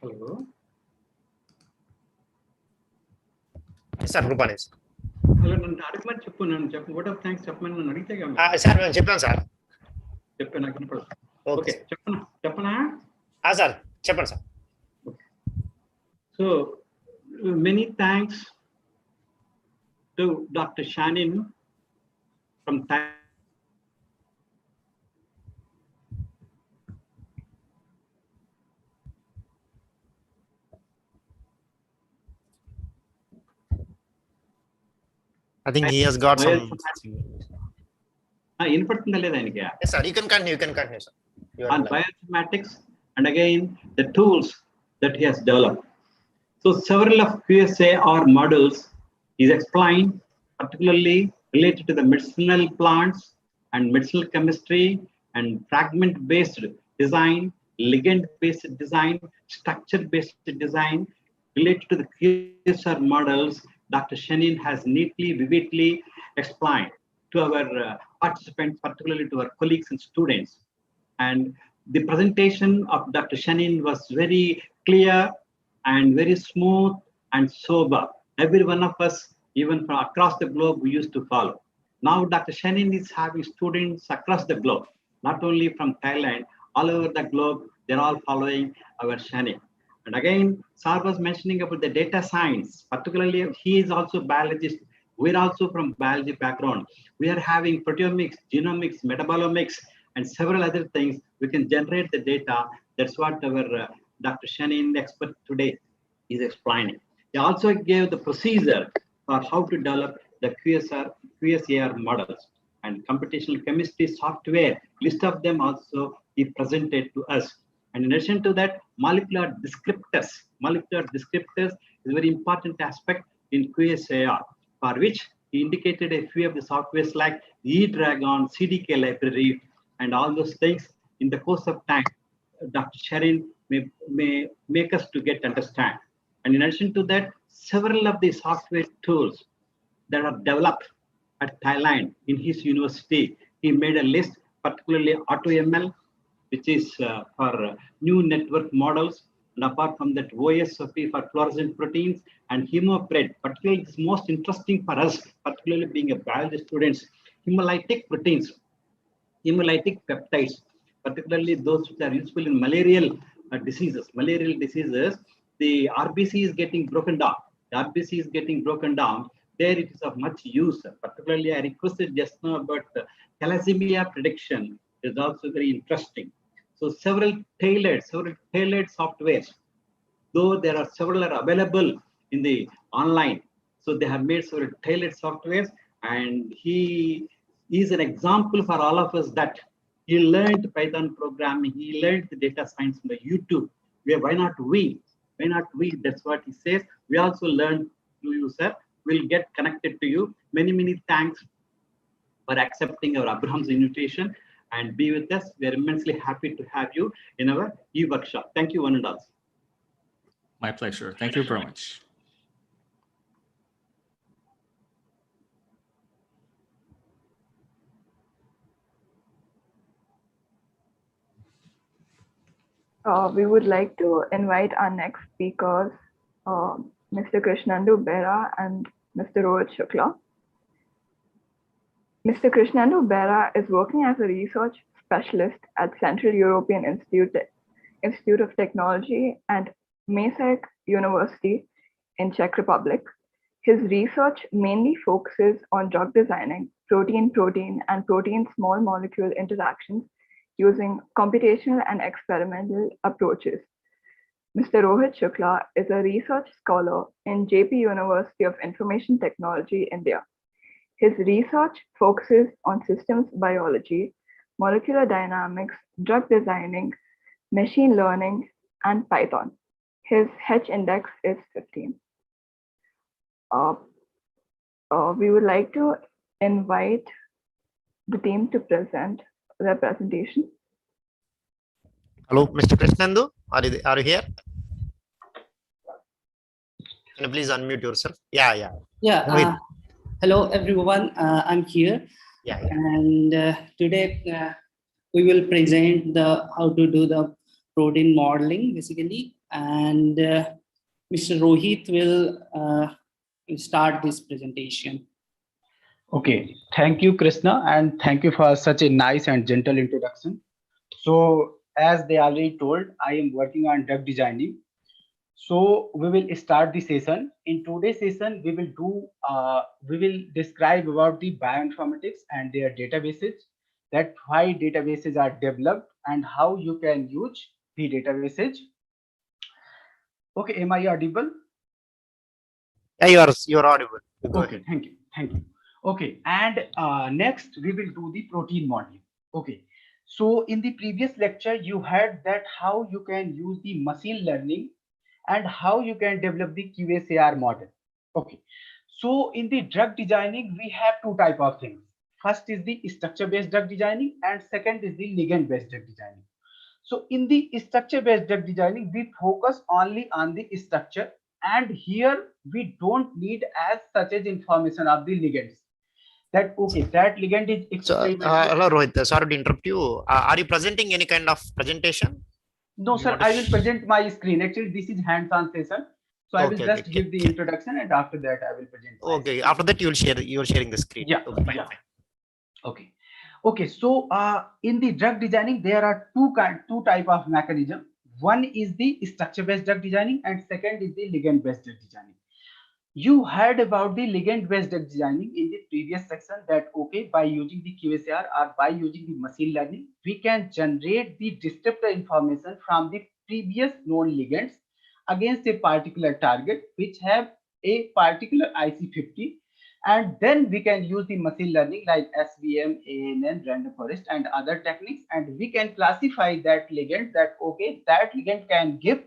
Hello. Yes, sir, Rupani. Hello, nanu adimani cheppu nanu cheppu. What of thanks cheppani nanu adite ga. Sir, నేను చెప్పాను sir. చెప్పు నాకు వినపడదు. Okay okay చెప్పనా sir చెప్పండి sir. So many thanks to Dr. Shannon from Thailand. I think he has got some. వినపడుతుందా లేదా ఆయనకి? Yes, sir. You can continue, sir. On bioinformatics, and again the tools that he has developed. So several of Qsar models is explained, particularly related to the medicinal plants and medicinal chemistry and fragment-based design, ligand-based design, structure-based design. Related to the Qsar models, Dr. Shannon has neatly, vividly explained to our participants, particularly to our colleagues and students. And the presentation of Dr. Shannon was very clear and very smooth and sober. Every one of us, even from across the globe, we used to follow. Now Dr. Shannon is having students across the globe, not only from Thailand, all over the globe, they're all following our Shannon. And again, Sar was mentioning about the data science, particularly he is also a biologist. We're also from biology background. We are having proteomics, genomics, metabolomics, and several other things. We can generate the data. That's what our Dr. Shannon, expert today, is explaining. He also gave the procedure for how to develop the Qsar models and computational chemistry software. List of them also he presented to us. And in addition to that, molecular descriptors. Molecular descriptors is a very important aspect in Qsar, for which he indicated a few of the softwares like eDragon, CDK library, and all those things. In the course of time, Dr. Sharin may make us to get understand. And in addition to that, several of the software tools that are developed at Thailand in his university, he made a list, particularly AutoML, which is for new network models. And apart from that, OSOP for fluorescent proteins, and HemoPred, particularly is most interesting for us, particularly being a biology students, hemolytic proteins, hemolytic peptides, particularly those which are useful in malarial diseases. Malarial diseases, the RBC is getting broken down. The RBC is getting broken down. There it is of much use. Particularly, I requested just now about thalassemia prediction is also very interesting. So several tailored softwares, though there are several are available in the online. So they have made several tailored softwares, and he is an example for all of us that he learned Python programming, he learned the data science from the YouTube. Why not we? Why not we? That's what he says. We also learned through you, sir. We'll get connected to you. Many, many thanks for accepting our Abraham's invitation and be with us. We are immensely happy to have you in our e-workshop. Thank you, one and all. My pleasure. Thank you very much. We would like to invite our next speakers, Mr. Krishnendu Bera and Mr. Rohit Shukla. Mr. Krishnendu Bera is working as a research specialist at Central European Institute of Technology and Masaryk University in Czech Republic. His research mainly focuses on drug designing, protein-protein and protein small molecule interactions using computational and experimental approaches. Mr. Rohit Shukla is a research scholar in JP University of Information Technology, India. His research focuses on systems biology, molecular dynamics, drug designing, machine learning, and Python. His H index is 15. We would like to invite the team to present their presentation. Hello, Mr. Krishnendu, are you here? Can you please unmute yourself? Yeah. Hello, everyone. I'm here. Yeah, yeah. And today we will present the how to do the protein modeling basically, and Mr. Rohit will start this presentation. Okay, thank you, Krishna, and thank you for such a nice and gentle introduction. So, as they already told, I am working on drug designing. So, we will start the session. In today's session, we will describe about the bioinformatics and their databases, that why databases are developed and how you can use the databases. Okay, am I audible? Yeah, you're audible. Go Okay, ahead. thank you. Okay, and next we will do the protein modeling. Okay, so in the previous lecture you heard that how you can use the machine learning and how you can develop the Qsar model. Okay, so in the drug designing we have two type of things. First is the structure based drug designing and second is the ligand based drug designing. So in the structure based drug designing, we focus only on the structure, and here we don't need as such as information of the ligands. That okay, that ligand is So, experimental. hello Rohit, sorry to interrupt you. Are you presenting any kind of presentation? No, You sir, want to I will present my screen. Actually, this is hands-on session. So I will Okay, just okay. give the introduction, and after that I will present. Okay, after that you're sharing the screen. Yeah, Okay, fine, yeah. fine. Okay. Okay, so in the drug designing, there are two type of mechanism. One is the structure-based drug designing, and second is the ligand-based drug designing. You heard about the ligand-based drug designing in the previous section that okay, by using the QSAR or by using the machine learning, we can generate the descriptor information from the previous known ligands against a particular target which have a particular IC50, and then we can use the machine learning like SVM, ANN, random forest and other techniques, and we can classify that ligand that okay, that ligand can give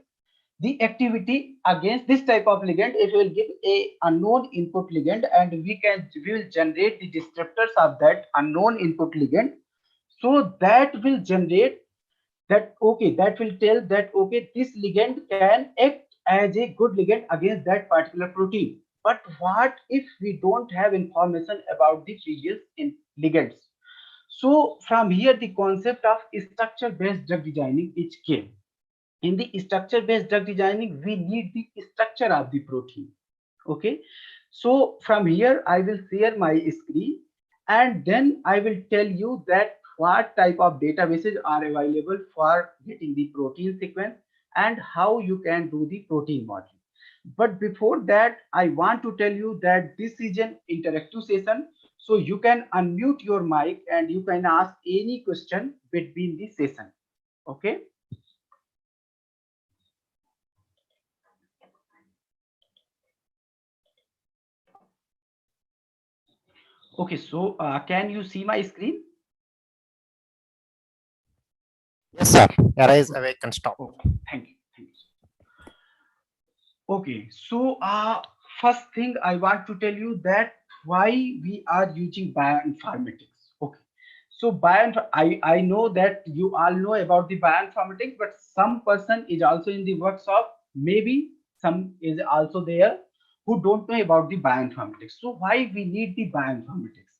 the activity against this type of ligand. It will give a unknown input ligand, and we will generate the descriptors of that unknown input ligand. So that will generate that okay, that will tell that okay, this ligand can act as a good ligand against that particular protein. But what if we don't have information about the previous ligands? So from here the concept of structure based drug designing is came. In the structure based drug designing, we need the structure of the protein. Okay, so from here I will share my screen, and then I will tell you that what type of databases are available for getting the protein sequence and how you can do the protein modeling. But before that, I want to tell you that this is an interactive session, so you can unmute your mic and you can ask any question between the session. Okay. Okay, so can you see my screen? Yes, sir. Arise, awake, and stop. Okay, thank you. Thank you. Okay, so first thing I want to tell you that why we are using bioinformatics. Okay, so I know that you all know about the bioinformatics, but some person is also in the workshop. Maybe some is also there who don't know about the bioinformatics. So why we need the bioinformatics?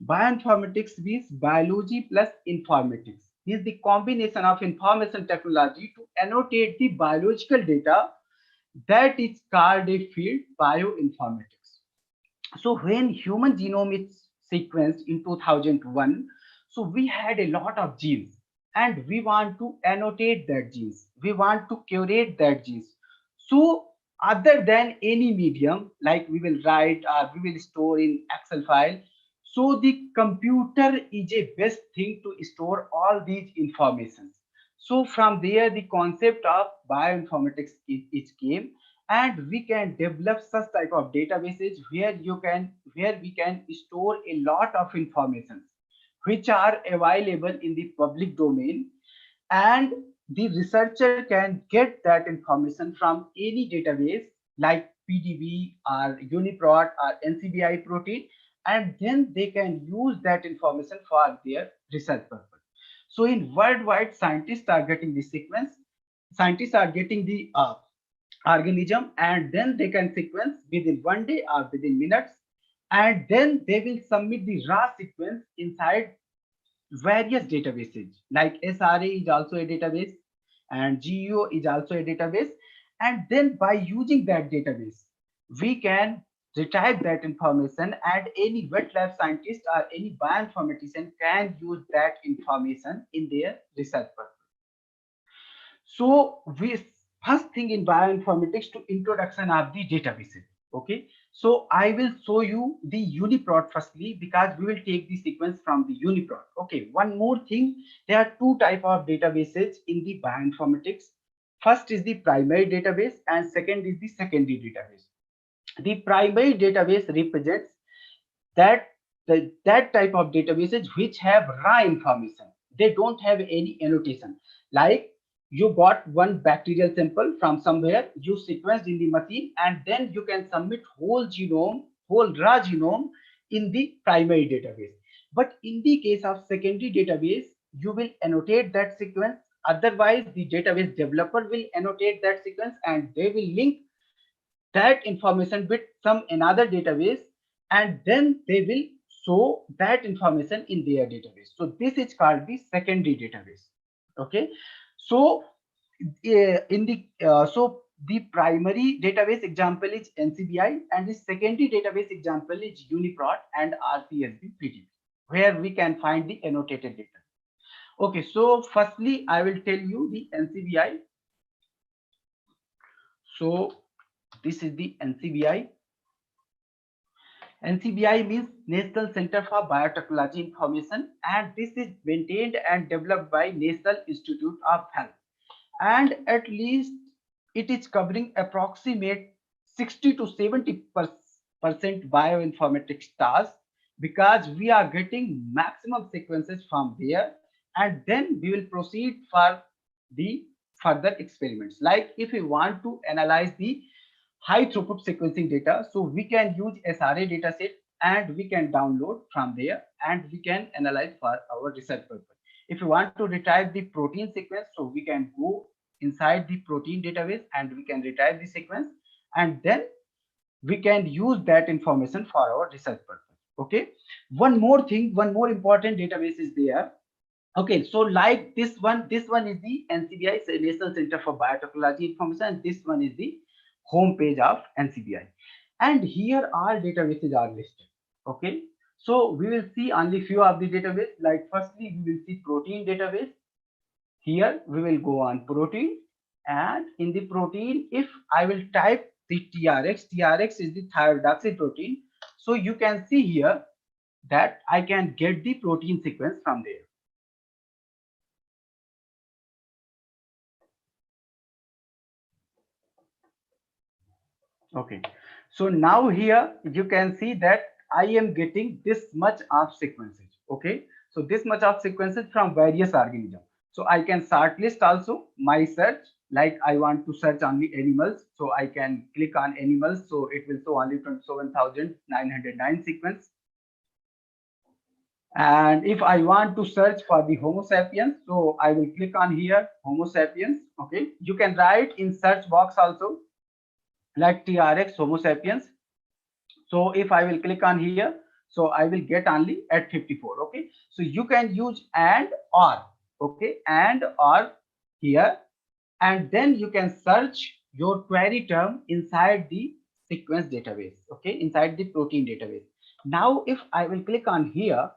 Bioinformatics means biology plus informatics. Is the combination of information technology to annotate the biological data, that is called a field bioinformatics. So when human genome is sequenced in 2001, so we had a lot of genes and we want to annotate that genes. We want to curate that genes. So other than any medium, like we will write or we will store in Excel file, so the computer is a best thing to store all these informations. So from there, the concept of bioinformatics is came, and we can develop such type of databases where we can store a lot of information which are available in the public domain, and the researcher can get that information from any database like PDB or UniProt or NCBI protein, and then they can use that information for their research purpose. So in worldwide, scientists are getting the sequence, scientists are getting the organism, and then they can sequence within one day or within minutes. and then they will submit the raw sequence inside various databases. Like SRA is also a database, and GEO is also a database. And then by using that database, we can retrieve that information, and any wet lab scientist or any bioinformatician can use that information in their research purpose. So we first thing in bioinformatics to introduction of the databases. Okay, so I will show you the UniProt firstly, because we will take the sequence from the UniProt. Okay, one more thing, there are two type of databases in the bioinformatics. First is the primary database and second is the secondary database. The primary database represents that that type of databases which have raw information. They don't have any annotation. Like you got one bacterial sample from somewhere, you sequenced in the machine, and then you can submit whole genome, whole raw genome in the primary database. But in the case of secondary database, you will annotate that sequence. Otherwise, the database developer will annotate that sequence and they will link that information with some another database, and then they will show that information in their database. So this is called the secondary database. Okay, so in the so the primary database example is NCBI, and the secondary database example is UniProt and RCSB PDB, where we can find the annotated data. Okay, so firstly I will tell you the NCBI. So this is the NCBI. NCBI means National Center for Biotechnology Information, and this is maintained and developed by National Institute of Health. And at least it is covering approximate 60 to 70% bioinformatics tasks, because we are getting maximum sequences from there, and then we will proceed for the further experiments. Like if we want to analyze the high throughput sequencing data, so we can use SRA dataset and we can download from there and we can analyze for our research purpose. If you want to retrieve the protein sequence, so we can go inside the protein database and we can retrieve the sequence, and then we can use that information for our research purpose. Okay, one more thing, one more important database is there. Okay, so like this one is the NCBI, National Center for Biotechnology Information, and this one is the home page of NCBI. And here all databases are listed. Okay, so we will see only few of the database. Like firstly, we will see protein database. Here we will go on protein, and in the protein, if I will type the TRX is the thyroidoxy protein. So you can see here that I can get the protein sequence from there. Okay, so now here you can see that I am getting this much of sequences. Okay, so this much of sequences from various organisms. So I can shortlist also my search. Like I want to search only animals, so I can click on animals. So it will show only 27,909 sequence. And if I want to search for the Homo sapiens, so I will click on here Homo sapiens. Okay, you can write in search box also like TRX Homo sapiens. So if I will click on here, so I will get only at 54. Okay, so you can use and or. Okay, and or here, and then you can search your query term inside the sequence database. Okay, inside the protein database. Now if I will click on here,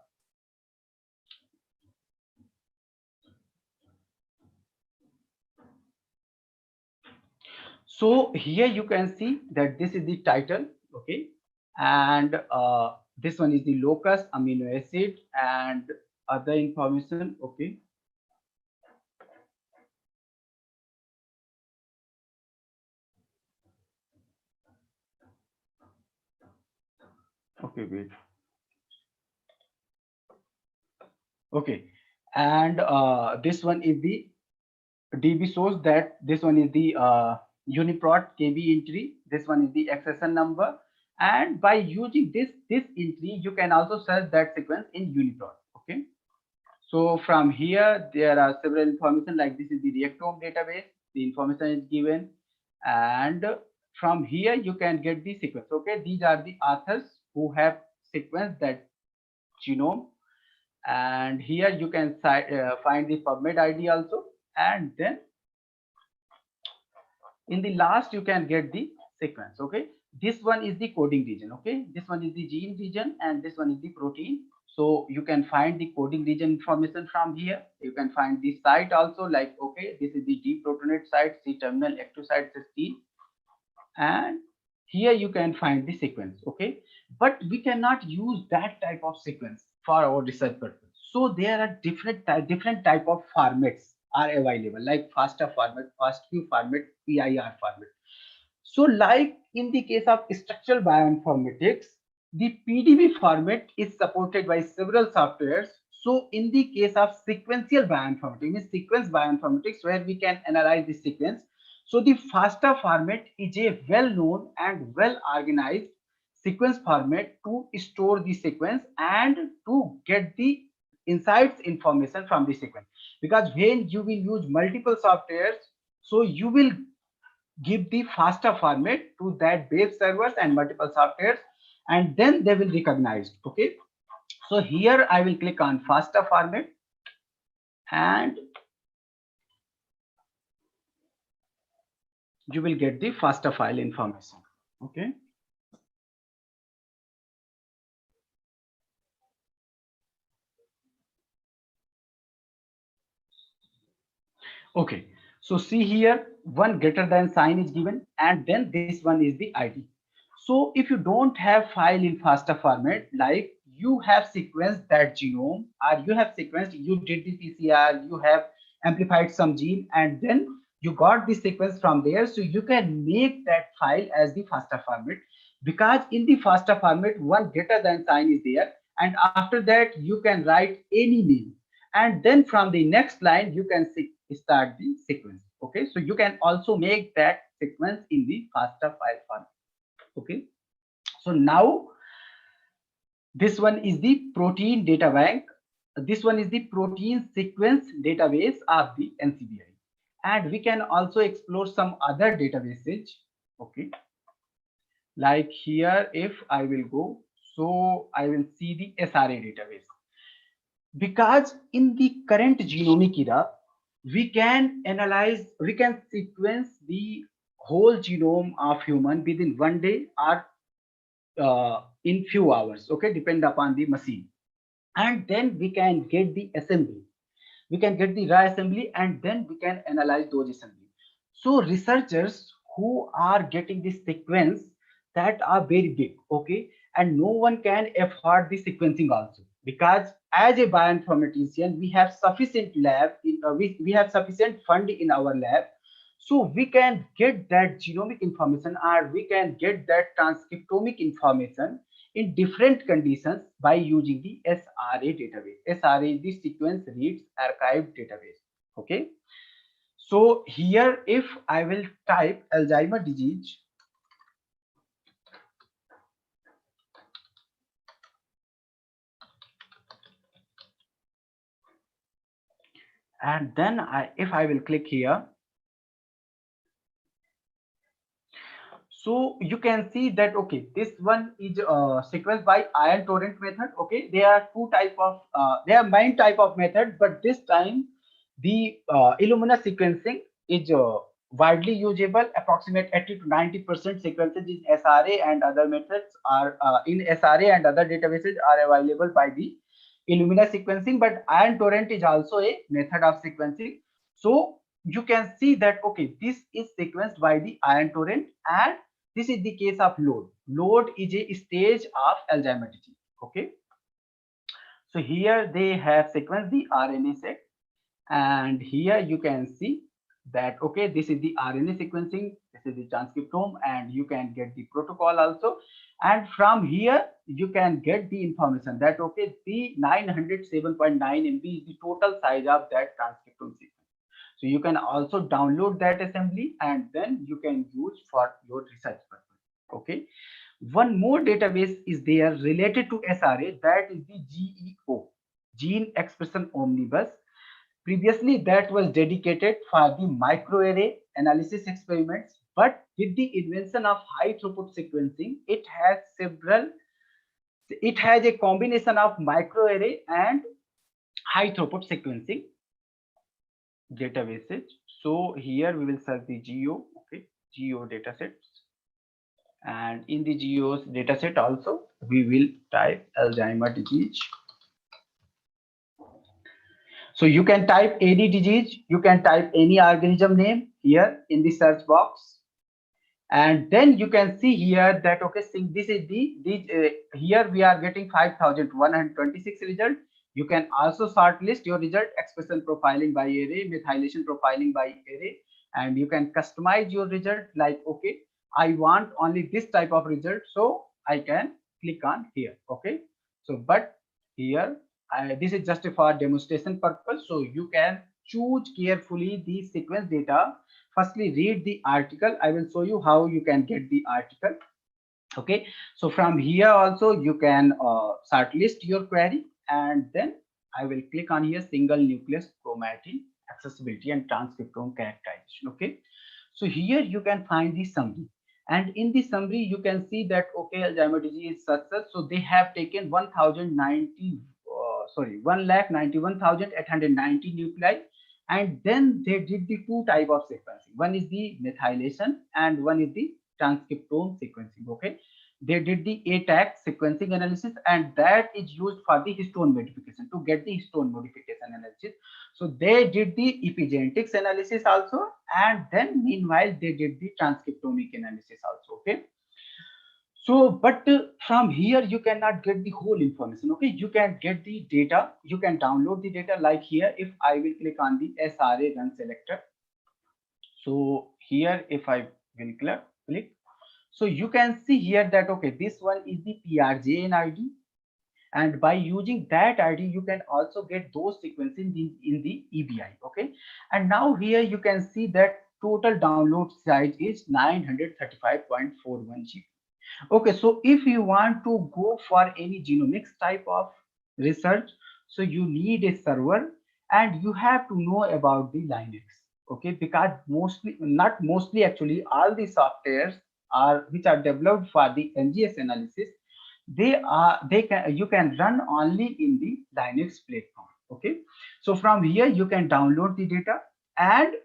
so here you can see that this is the title. Okay, and this one is the locus, amino acid, and other information. Okay, okay, wait. Okay, and this one is the DB source, that this one is the UniProt KB entry, this one is the accession number, and by using this entry you can also search that sequence in UniProt. Okay, so from here there are several information, like this is the reactome database, the information is given, and from here you can get the sequence. Okay, these are the authors who have sequenced that genome. And here you can find the PubMed ID also, and then in the last you can get the sequence. Okay, this one is the coding region. Okay, this one is the gene region and this one is the protein. So you can find the coding region information from here. You can find the site also, like, okay, this is the deprotonate site, C-terminal active site 16, and here you can find the sequence. Okay, but we cannot use that type of sequence for our research purpose. So there are different type of formats are available, like FASTA format, FASTQ format, PIR format. So like in the case of structural bioinformatics, the PDB format is supported by several softwares. So in the case of sequential bioinformatics, means sequence bioinformatics, where we can analyze the sequence, so the FASTA format is a well-known and well-organized sequence format to store the sequence and to get the insights information from the sequence. Because when you will use multiple softwares, so you will give the FASTA format to that base servers and multiple softwares, and then they will recognize. Okay, so here I will click on FASTA format, and you will get the FASTA file information. Okay, okay, so see here, one greater than sign is given, and then this one is the ID. So if you don't have file in FASTA format, like you have sequenced that genome, or you have sequenced, you did the PCR, you have amplified some gene, and then you got the sequence from there, so you can make that file as the FASTA format, because in the FASTA format, one greater than sign is there, and after that you can write any name, and then from the next line you can start the sequence. Okay, so you can also make that sequence in the FASTA file format. Okay, so now this one is the protein data bank. This one is the protein sequence database of the NCBI, and we can also explore some other databases. Okay, like here, if I will go, so I will see the SRA database, because in the current genomic era, we can analyze, we can sequence the whole genome of human within 1 day or in few hours. Okay, depend upon the machine, and then we can get the assembly, we can get the raw assembly, and then we can analyze those assembly. So researchers who are getting this sequence that are very big. Okay, and no one can afford the sequencing also, because as a bioinformatician we have sufficient lab in, we have sufficient fund in our lab, so we can get that genomic information, or we can get that transcriptomic information in different conditions by using the SRA database. SRA is the sequence reads archive database. Okay, so here if I will type Alzheimer's disease, and then if I will click here, so you can see that, okay, this one is sequenced by ion torrent method. Okay, there are there are many type of method, but this time the Illumina sequencing is widely usable. Approximate 80 to 90% sequences in SRA and other methods are in SRA and other databases are available by the Illumina sequencing, but ion torrent is also a method of sequencing. So you can see that, okay, this is sequenced by the ion torrent, and this is the case of load. Load is a stage of Alzheimer's disease. Okay, so here they have sequenced the RNA set, and here you can see that, okay, this is the RNA sequencing, this is the transcriptome, and you can get the protocol also, and from here you can get the information that, okay, the 907.9 MB is the total size of that transcriptome sequence. So you can also download that assembly, and then you can use for your research purpose. Okay, one more database is there related to SRA, that is the GEO, Gene Expression Omnibus. Previously that was dedicated for the microarray analysis experiments, but with the invention of high throughput sequencing, it has several It has a combination of microarray and high throughput sequencing databases. So here we will search the geo, okay, geo datasets, and in the geo's dataset also we will type Alzheimer disease. So you can type any disease, you can type any organism name here in the search box, and then you can see here that okay, this is here we are getting 5,126 result. You can also shortlist your result, expression profiling by array, methylation profiling by array, and you can customize your result like okay, I want only this type of result, so I can click on here. Okay, so but here this is just for demonstration purpose, so you can choose carefully the sequence data. Firstly, read the article. I will show you how you can get the article. Okay, so from here also you can shortlist your query, and then I will click on here single nucleus chromatin accessibility and transcriptome characterization. Okay, so here you can find the summary, and in the summary you can see that okay, Alzheimer's disease is such. So they have taken 1,91,890 nuclei, and then they did the two type of sequencing. One is the methylation and one is the transcriptome sequencing. Okay, they did the ATAC sequencing analysis, and that is used for the histone modification to get the histone modification analysis. So they did the epigenetics analysis also, and then meanwhile they did the transcriptomic analysis also. Okay, so but from here you cannot get the whole information. Okay, you can get the data, you can download the data. Like here, if I will click on the SRA run selector, so here if I will click, so you can see here that okay, this one is the PRJN ID, and by using that ID you can also get those sequencing in the EBI. Okay, and now here you can see that total download size is 935.41 GB. Okay, so if you want to go for any genomics type of research, so you need a server and you have to know about the Linux. Okay, because not mostly actually, all the softwares which are developed for the NGS analysis, you can run only in the Linux platform. Okay, so from here you can download the data and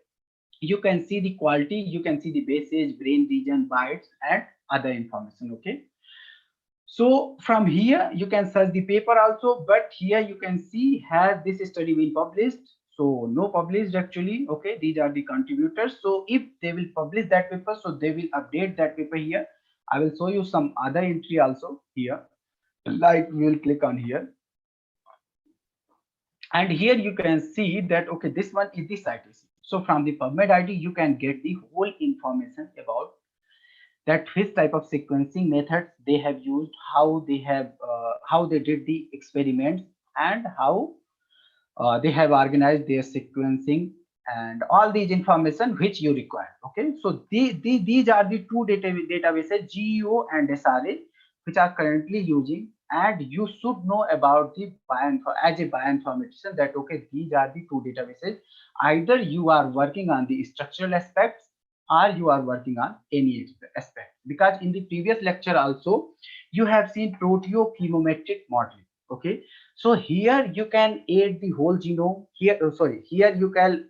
you can see the quality, you can see the base age, brain region, bytes, and other information. Okay, so from here you can search the paper also, but here you can see has this study been published. So no published actually. Okay, these are the contributors. So if they will publish that paper, so they will update that paper here. I will show you some other entry also here. Like we will click on here, and here you can see that okay, this one is the citation. So from the PubMed ID you can get the whole information about that which type of sequencing methods they have used, how they did the experiments, and how they have organized their sequencing, and all these information which you require. Okay, so these are the two databases, GEO and SRA, which are currently using, and you should know about the as a bioinformatician that okay, these are the two databases. Either you are working on the structural aspects or you are working on any aspect, because in the previous lecture also you have seen proteochemometric modeling. Okay, so here you can add the whole genome. Here you can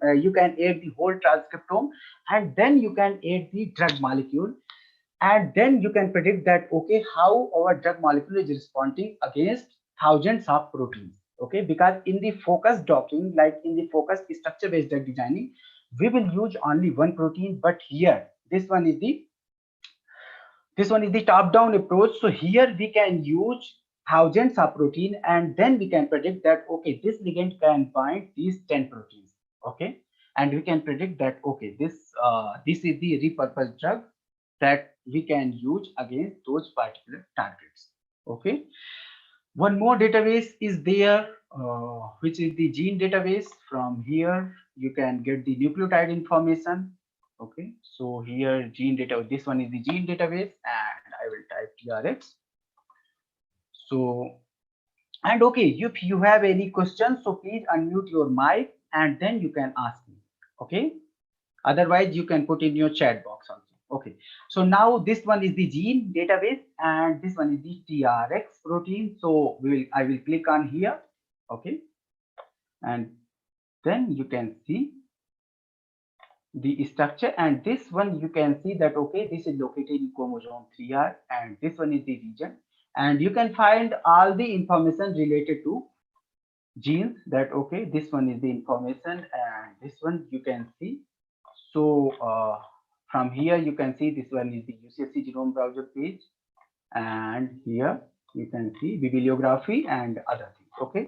add the whole transcriptome, and then you can add the drug molecule, and then you can predict that okay, how our drug molecule is responding against thousands of proteins. Okay, because in the focus docking, like in the focus structure based drug designing, we will use only one protein, but here this one is the top down approach. So here we can use thousands of protein, and then we can predict that okay, this ligand can bind these 10 proteins. Okay, and we can predict that okay, this is the repurposed drug that we can use against those particular targets. Okay, one more database is there, which is the gene database. From here you can get the nucleotide information. Okay, so here gene data, this one is the gene database, and I will type TRX. So, and okay, if you have any questions, so please unmute your mic and then you can ask me. Okay, otherwise you can put in your chat box also. Okay, so now this one is the gene database and this one is the TRX protein. So I will click on here. Okay, and then you can see the structure, and this one you can see that okay, this is located in chromosome 3R and this one is the region, and you can find all the information related to genes, that okay, this one is the information and this one you can see. So from here you can see this one is the UCSC genome browser page, and here you can see bibliography and other things. Okay,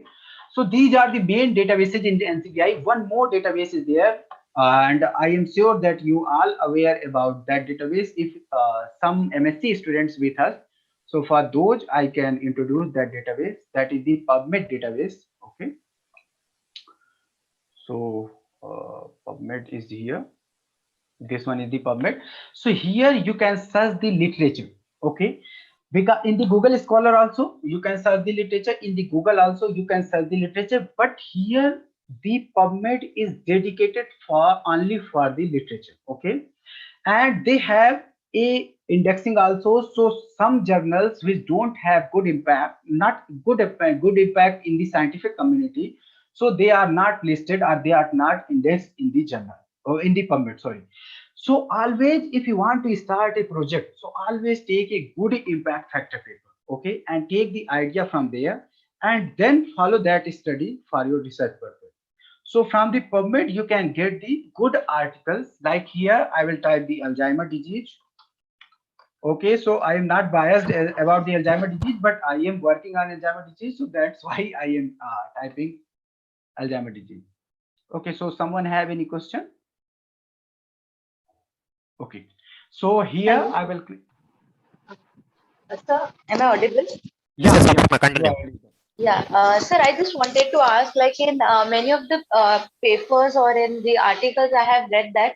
so these are the main databases in the NCBI. One more database is there, and I am sure that you all aware about that database if some MSc students with us. So for those I can introduce that database, that is the PubMed database. Okay, so PubMed is here. This one is the PubMed. So here you can search the literature. Okay, because in the Google Scholar also you can search the literature, in the Google also you can search the literature, but here the PubMed is dedicated for only for the literature. Okay, and they have a indexing also. So some journals which don't have good impact, not good impact in the scientific community, so they are not listed or they are not indexed in the journal or in the PubMed, sorry. So always if you want to start a project, so always take a good impact factor paper, okay, and take the idea from there and then follow that study for your research purpose. So from the PubMed you can get the good articles, like here I will type the Alzheimer disease. Okay, so I am not biased about the Alzheimer disease, but I am working on Alzheimer disease, so that's why I am typing Alzheimer disease. Okay, so someone have any question? Okay, so here Hello. I will click. Sir, am I audible? Yeah, Yes, yeah, continue. Yeah, sir, I just wanted to ask, like in many of the papers or in the articles I have read that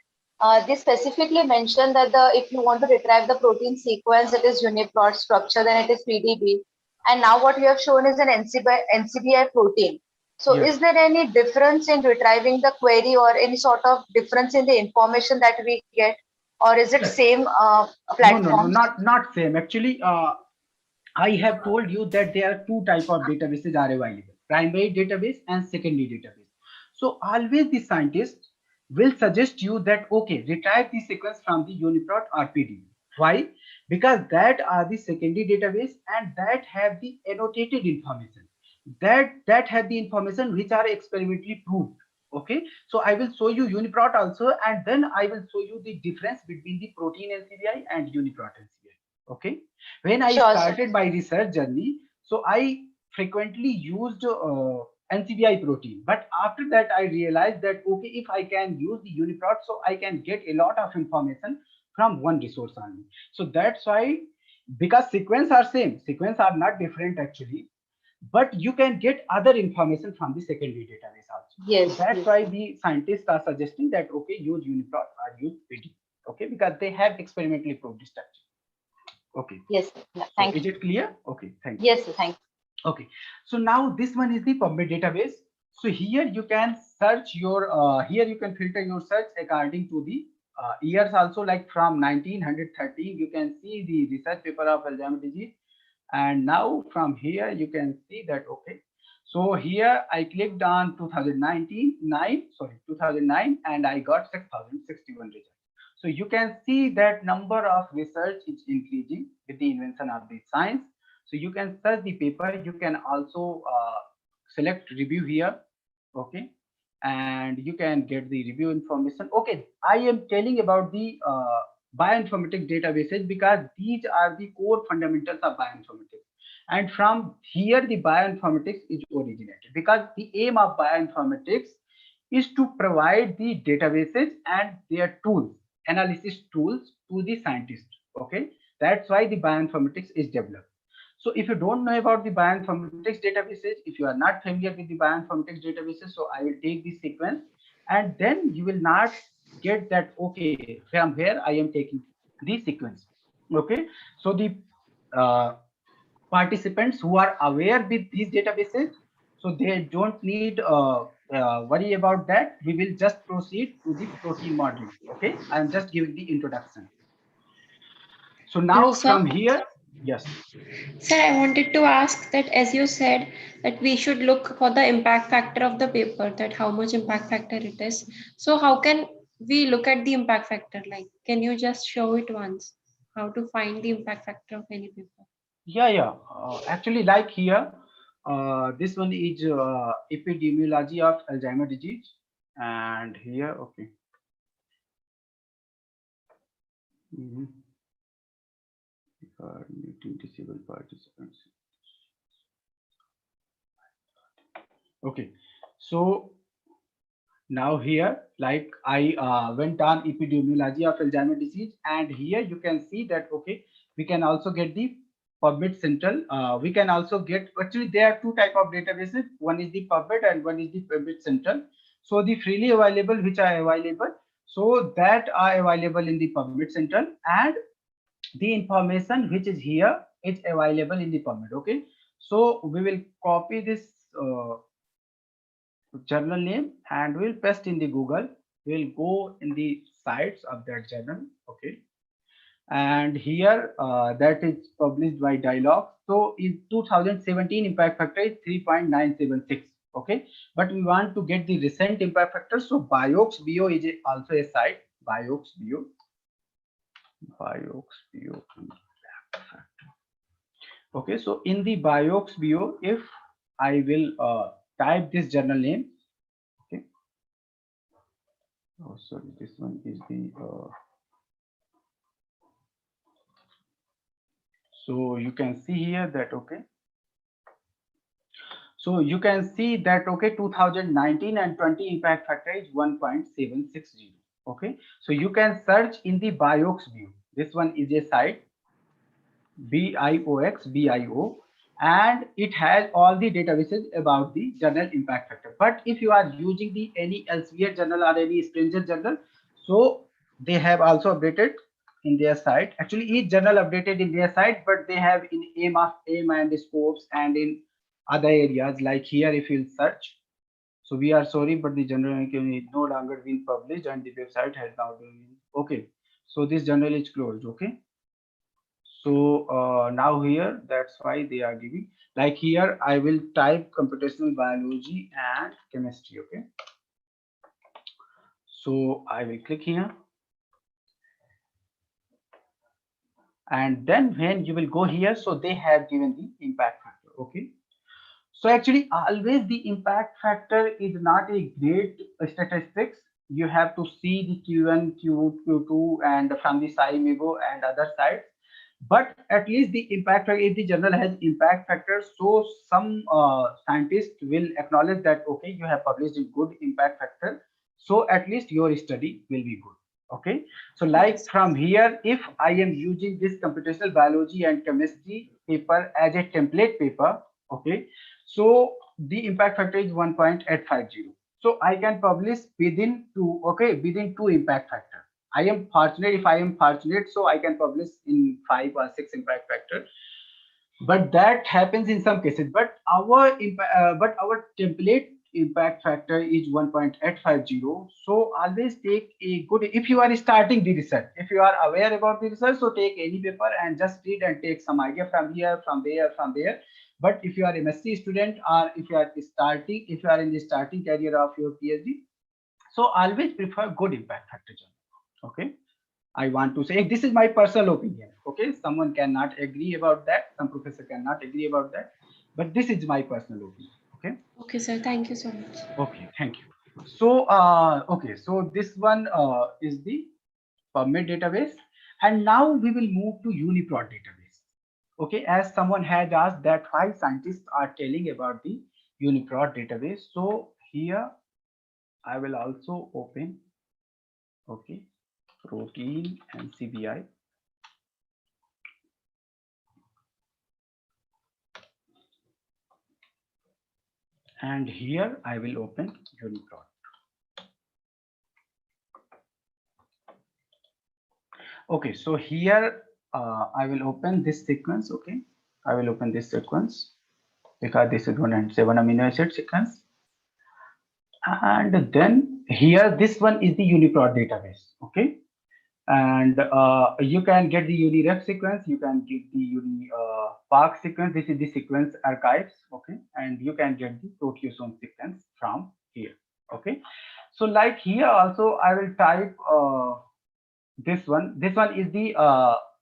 they specifically mention that if you want to retrieve the protein sequence, it is uniprot structure, then it is PDB. And now what you have shown is an NCBI protein. So Yes. is there any difference in retrieving the query or any sort of difference in the information that we get? Or is it Yes. same No, platform? not same. Actually, I have told you that there are two type of databases are available: primary database and secondary database. So always the scientist will suggest you that okay, retrieve the sequence from the UniProt or PDB. Why? Because that are the secondary database and that have the annotated information. That have the information which are experimentally proved. Okay, so I will show you UniProt also, and then I will show you the difference between the protein NCBI and UniProt NCBI. Okay, when I Sure, sir. started my research journey, so I frequently used NCBI protein, but after that I realized that okay, if I can use the UniProt, so I can get a lot of information from one resource only. So that's why, because sequence are same, sequence are not different actually, but you can get other information from the secondary database also. Yes. So that's Yes. why the scientists are suggesting that okay, use UniProt or use PDB. Okay, because they have experimentally proved the structure. Okay. Yes. Yeah, So thank is you. it clear? Okay, thank you. Yes, sir, thank you. Okay, so now this one is the PubMed database. So here you can search your here you can filter your search according to the years also, like from 1913 you can see the research paper of Alzheimer's disease, and now from here you can see that okay, so here I clicked on 2009 and I got 6061 results. So you can see that number of research is increasing with the invention of the science. So you can search the paper, you can also select review here. Okay, and you can get the review information. Okay, I am telling about the bioinformatics databases because these are the core fundamentals of bioinformatics, and from here the bioinformatics is originated, because the aim of bioinformatics is to provide the databases and their tools, analysis tools, to the scientists. Okay, that's why the bioinformatics is developed. So if you don't know about the bioinformatics databases, if you are not familiar with the bioinformatics databases, so I will take this sequence and then you will not get that okay, from where I am taking the sequence. Okay, so the participants who are aware with these databases, so they don't need worry about that. We will just proceed to the protein modeling. Okay, I am just giving the introduction. So now Hello, sir. from here, yes. Sir, I wanted to ask that as you said that we should look for the impact factor of the paper, that how much impact factor it is. So how can we look at the impact factor? Like, can you just show it once? How to find the impact factor of any paper? Yeah. Actually, like here, this one is epidemiology of Alzheimer's disease, and here, okay. Meeting disabled participants. Okay, so now here, like I went on epidemiology of Alzheimer's disease, and here you can see that okay, we can also get the PubMed Central. We can also get, actually there are two type of databases. One is the PubMed and one is the PubMed Central. So the freely available which are available, so that are available in the PubMed Central, and the information which is here is available in the PubMed. Okay, so we will copy this journal name and we'll paste in the Google. We'll go in the sites of that journal. Okay, and here that is published by Dialog. So in 2017 impact factor is 3.976. Okay, but we want to get the recent impact factor. So Biox Bio is also a site. Biox Bio impact factor. Okay, so in the Biox Bio, if I will type this journal name, okay. Oh, sorry, this one is the. So you can see here that okay. So you can see that okay, 2019 and 20 impact factor is 1.760. Okay, so you can search in the Biox view. This one is a site, BIOX, and it has all the databases about the journal impact factor. But if you are using the any Elsevier journal or any stranger journal, so they have also updated in their site. Actually, each journal updated in their site, but they have in aim and scopes and in other areas like here. If you search, so we are sorry, but the journal is no longer being published and the website has now been okay. So this journal is closed. Okay. So now here, that's why they are giving, like here I will type computational biology and chemistry. Okay, so I will click here, and then when you will go here, so they have given the impact factor. Okay, so actually always the impact factor is not a great statistics. You have to see the Q1, Q2 and from the SciMigo and other sites. But at least the impact factor, if the journal has impact factor, so some scientists will acknowledge that okay, you have published a good impact factor, so at least your study will be good. Okay, so like from here, if I am using this computational biology and chemistry paper as a template paper, okay, so the impact factor is 1.850. So I can publish within two, okay, within two impact factor. I am fortunate, if I am fortunate, so I can publish in 5 or 6 impact factor, but that happens in some cases. But our template impact factor is 1.850. So always take a good, if you are starting the research, if you are aware about the research, so take any paper and just read and take some idea from here, from there. But if you are a MSc student, or if you are in the starting career of your PhD, so always prefer good impact factor journal. Okay, I want to say this is my personal opinion. Okay, someone cannot agree about that, some professor cannot agree about that, but this is my personal opinion. Okay. Okay, sir. Thank you so much. Okay, thank you. So okay, so this one is the PubMed database, and now we will move to UniProt database. Okay, as someone had asked that why scientists are telling about the UniProt database. So here I will also open, okay, protein and CBI. And here I will open UniProt. Okay, so here I will open this sequence. Okay, I will open this sequence because this is 107 amino acid sequence. And then here this one is the UniProt database. Okay, And you can get the UniRef sequence, you can get the UniPark sequence. This is the sequence archives, okay, and you can get the proteasome sequence from here, okay. So like here also I will type this one. This one is the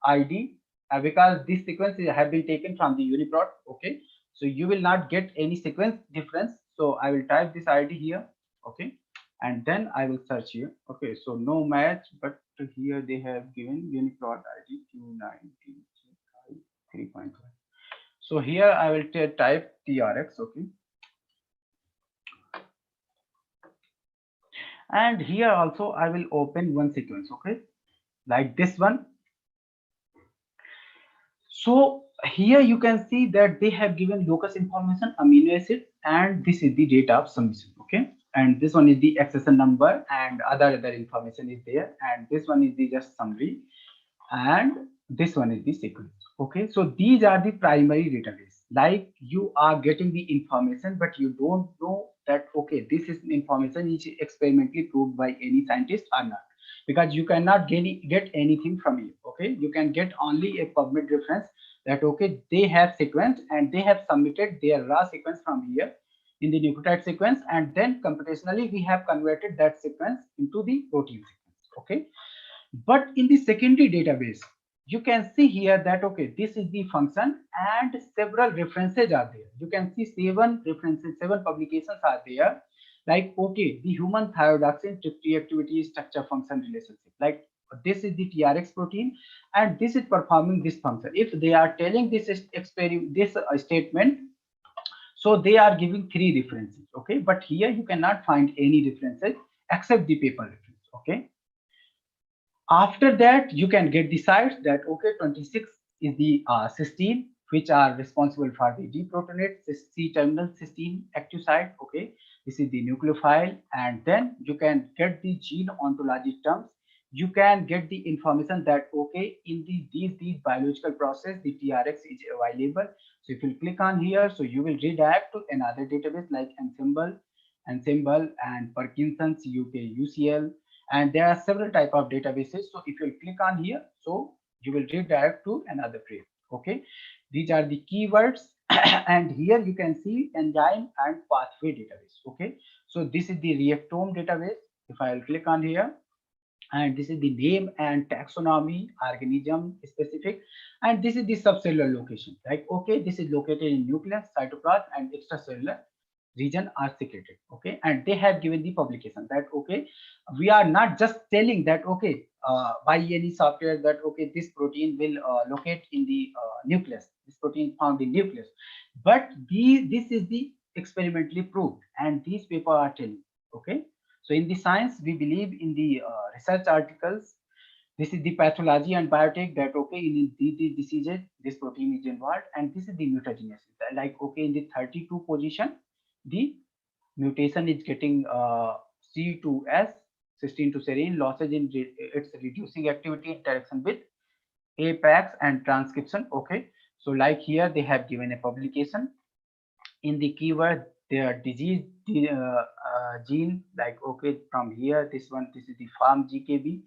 ID because this sequence have been taken from the UniProt, okay. So you will not get any sequence difference. So I will type this ID here, okay, and then I will search here. Okay, so no match, but here they have given UniProt ID 293.1. So here I will type TRX, okay, and here also I will open one sequence, okay, like this one. So here you can see that they have given locus information, amino acid, and this is the date of submission, okay. And this one is the accession number and other information is there. And this one is the just summary. And this one is the sequence, okay. So these are the primary database. Like you are getting the information, but you don't know that, okay, this is information which is experimentally proved by any scientist or not, because you cannot get anything from here, okay. You can get only a PubMed reference that, okay, they have sequence and they have submitted their raw sequence from here in the nucleotide sequence, and then computationally we have converted that sequence into the protein sequence, okay. But in the secondary database, you can see here that, okay, this is the function and several references are there. You can see 7 references, 7 publications are there. Like, okay, the human thyrodoxine reactivity structure function relationship. Like this is the TRX protein and this is performing this function. If they are telling this statement, so they are giving 3 references, okay. But here you cannot find any references except the paper reference, okay. After that, you can get the sites that, okay, 26 is the cysteine, which are responsible for the deprotonate C-terminal cysteine active site, okay. This is the nucleophile, and then you can get the gene ontology terms. You can get the information that, okay, in these biological process, the TRX is available. So if you click on here, so you will redirect to another database like Ensemble, and Parkinson's, UK, UCL. And there are several type of databases. So if you click on here, so you will redirect to another page, okay. These are the keywords and here you can see enzyme and pathway database, okay. So this is the reactome database. If I will click on here, and this is the name and taxonomy, organism specific, and this is the subcellular location. Like, okay, this is located in nucleus, cytoplasm, and extracellular region are secreted, okay. And they have given the publication that, okay, we are not just telling that, okay, by any software that, okay, this protein will locate in the nucleus, this protein found in nucleus, but this is the experimentally proved, and these people are telling, okay. So in the science, we believe in the research articles. This is the pathology and biotech that, okay, in these diseases, this protein is involved, and this is the mutagenesis. Like, okay, in the 32 position, the mutation is getting C2S, cysteine to serine, losses in its reducing activity interaction with APAX and transcription, okay. So like here, they have given a publication. In the keyword, their disease gene, like, okay, from here, this is the farm GKB.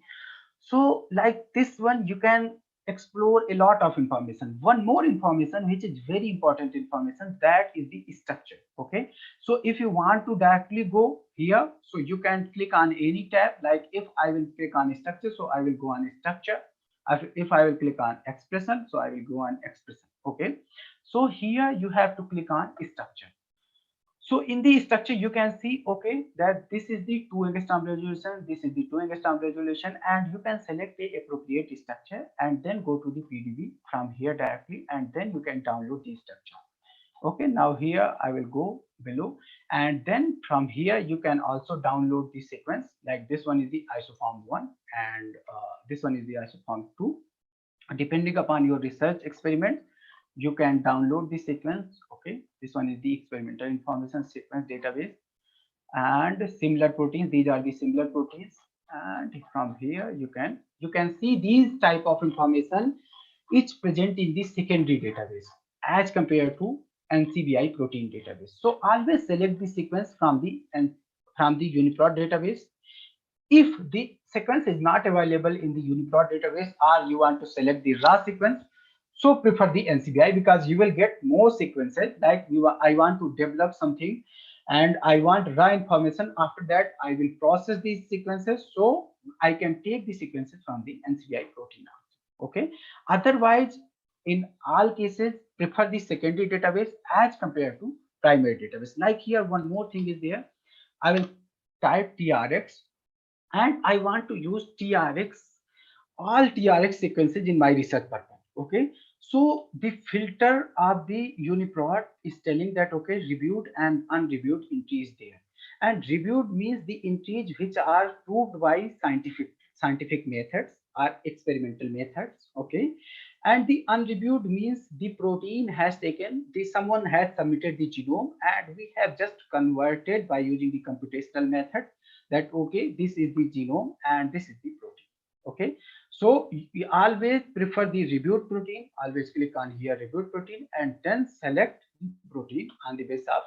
So like this one, you can explore a lot of information. One more information, which is very important information, that is the structure, okay. So if you want to directly go here, so you can click on any tab. Like if I will click on structure, so I will go on structure. If I will click on expression, so I will go on expression, okay. So here you have to click on structure. So in the structure, you can see, okay, that this is the 2 angstrom resolution, this is the 2 angstrom resolution, and you can select the appropriate structure and then go to the PDB from here directly, and then you can download the structure. Okay, now here I will go below, and then from here you can also download the sequence. Like this one is the isoform 1, and this one is the isoform 2. Depending upon your research experiment, you can download the sequence, okay. This one is the experimental information sequence database, and similar proteins, these are the similar proteins, and from here you can see these type of information is present in the secondary database as compared to NCBI protein database. So always select the sequence from the UniProt database. If the sequence is not available in the UniProt database, or you want to select the raw sequence, so prefer the NCBI, because you will get more sequences. Like I want to develop something and I want raw information. After that, I will process these sequences, so I can take the sequences from the NCBI protein. Okay. Otherwise, in all cases, prefer the secondary database as compared to primary database. Like here, one more thing is there. I will type TRX and I want to use all TRX sequences in my research purpose. Okay. So the filter of the UniProt is telling that, okay, reviewed and unreviewed entries there. And reviewed means the entries which are proved by scientific methods or experimental methods. Okay. And the unreviewed means the protein has taken, someone has submitted the genome and we have just converted by using the computational method that, okay, this is the genome and this is the protein. Okay. So we always prefer the reviewed protein. Always click on here reviewed protein and then select the protein on the basis of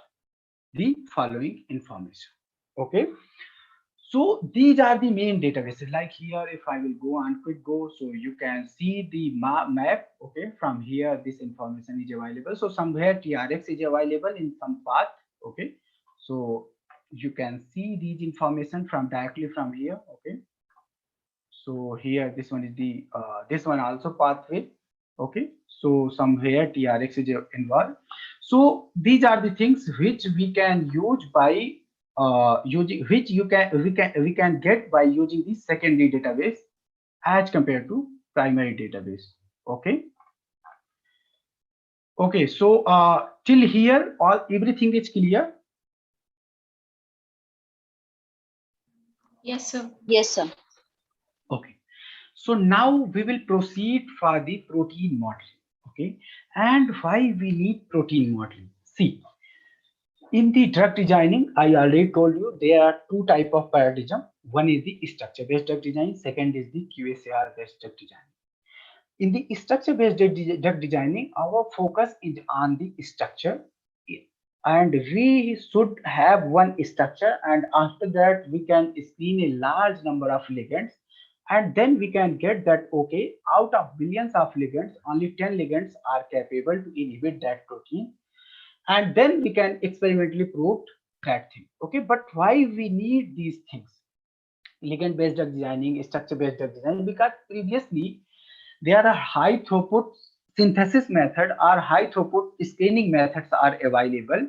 the following information. Okay. So these are the main databases. Like here, if I will go on quick go, so you can see the map. Okay, from here this information is available. So somewhere TRX is available in some path. Okay, so you can see these information from directly from here. Okay, so here this one is the this one also pathway. Okay, so somewhere TRX is involved. So these are the things which we can use by using, which we can get by using the secondary database as compared to primary database. Okay. Okay, so till here everything is clear. Yes, sir. Yes, sir. Okay, so now we will proceed for the protein modeling. Okay, and why we need protein modeling? See, in the drug designing, I already told you there are two types of paradigm. One is the structure-based drug design. Second is the Qsar-based drug design. In the structure-based drug designing, our focus is on the structure, and we should have one structure, and after that we can screen a large number of ligands, and then we can get that, okay, out of billions of ligands, only 10 ligands are capable to inhibit that protein, and then we can experimentally prove that thing. Okay, but why we need these things? Ligand-based drug designing, structure-based drug designing, because previously there are high throughput synthesis method or high throughput screening methods are available,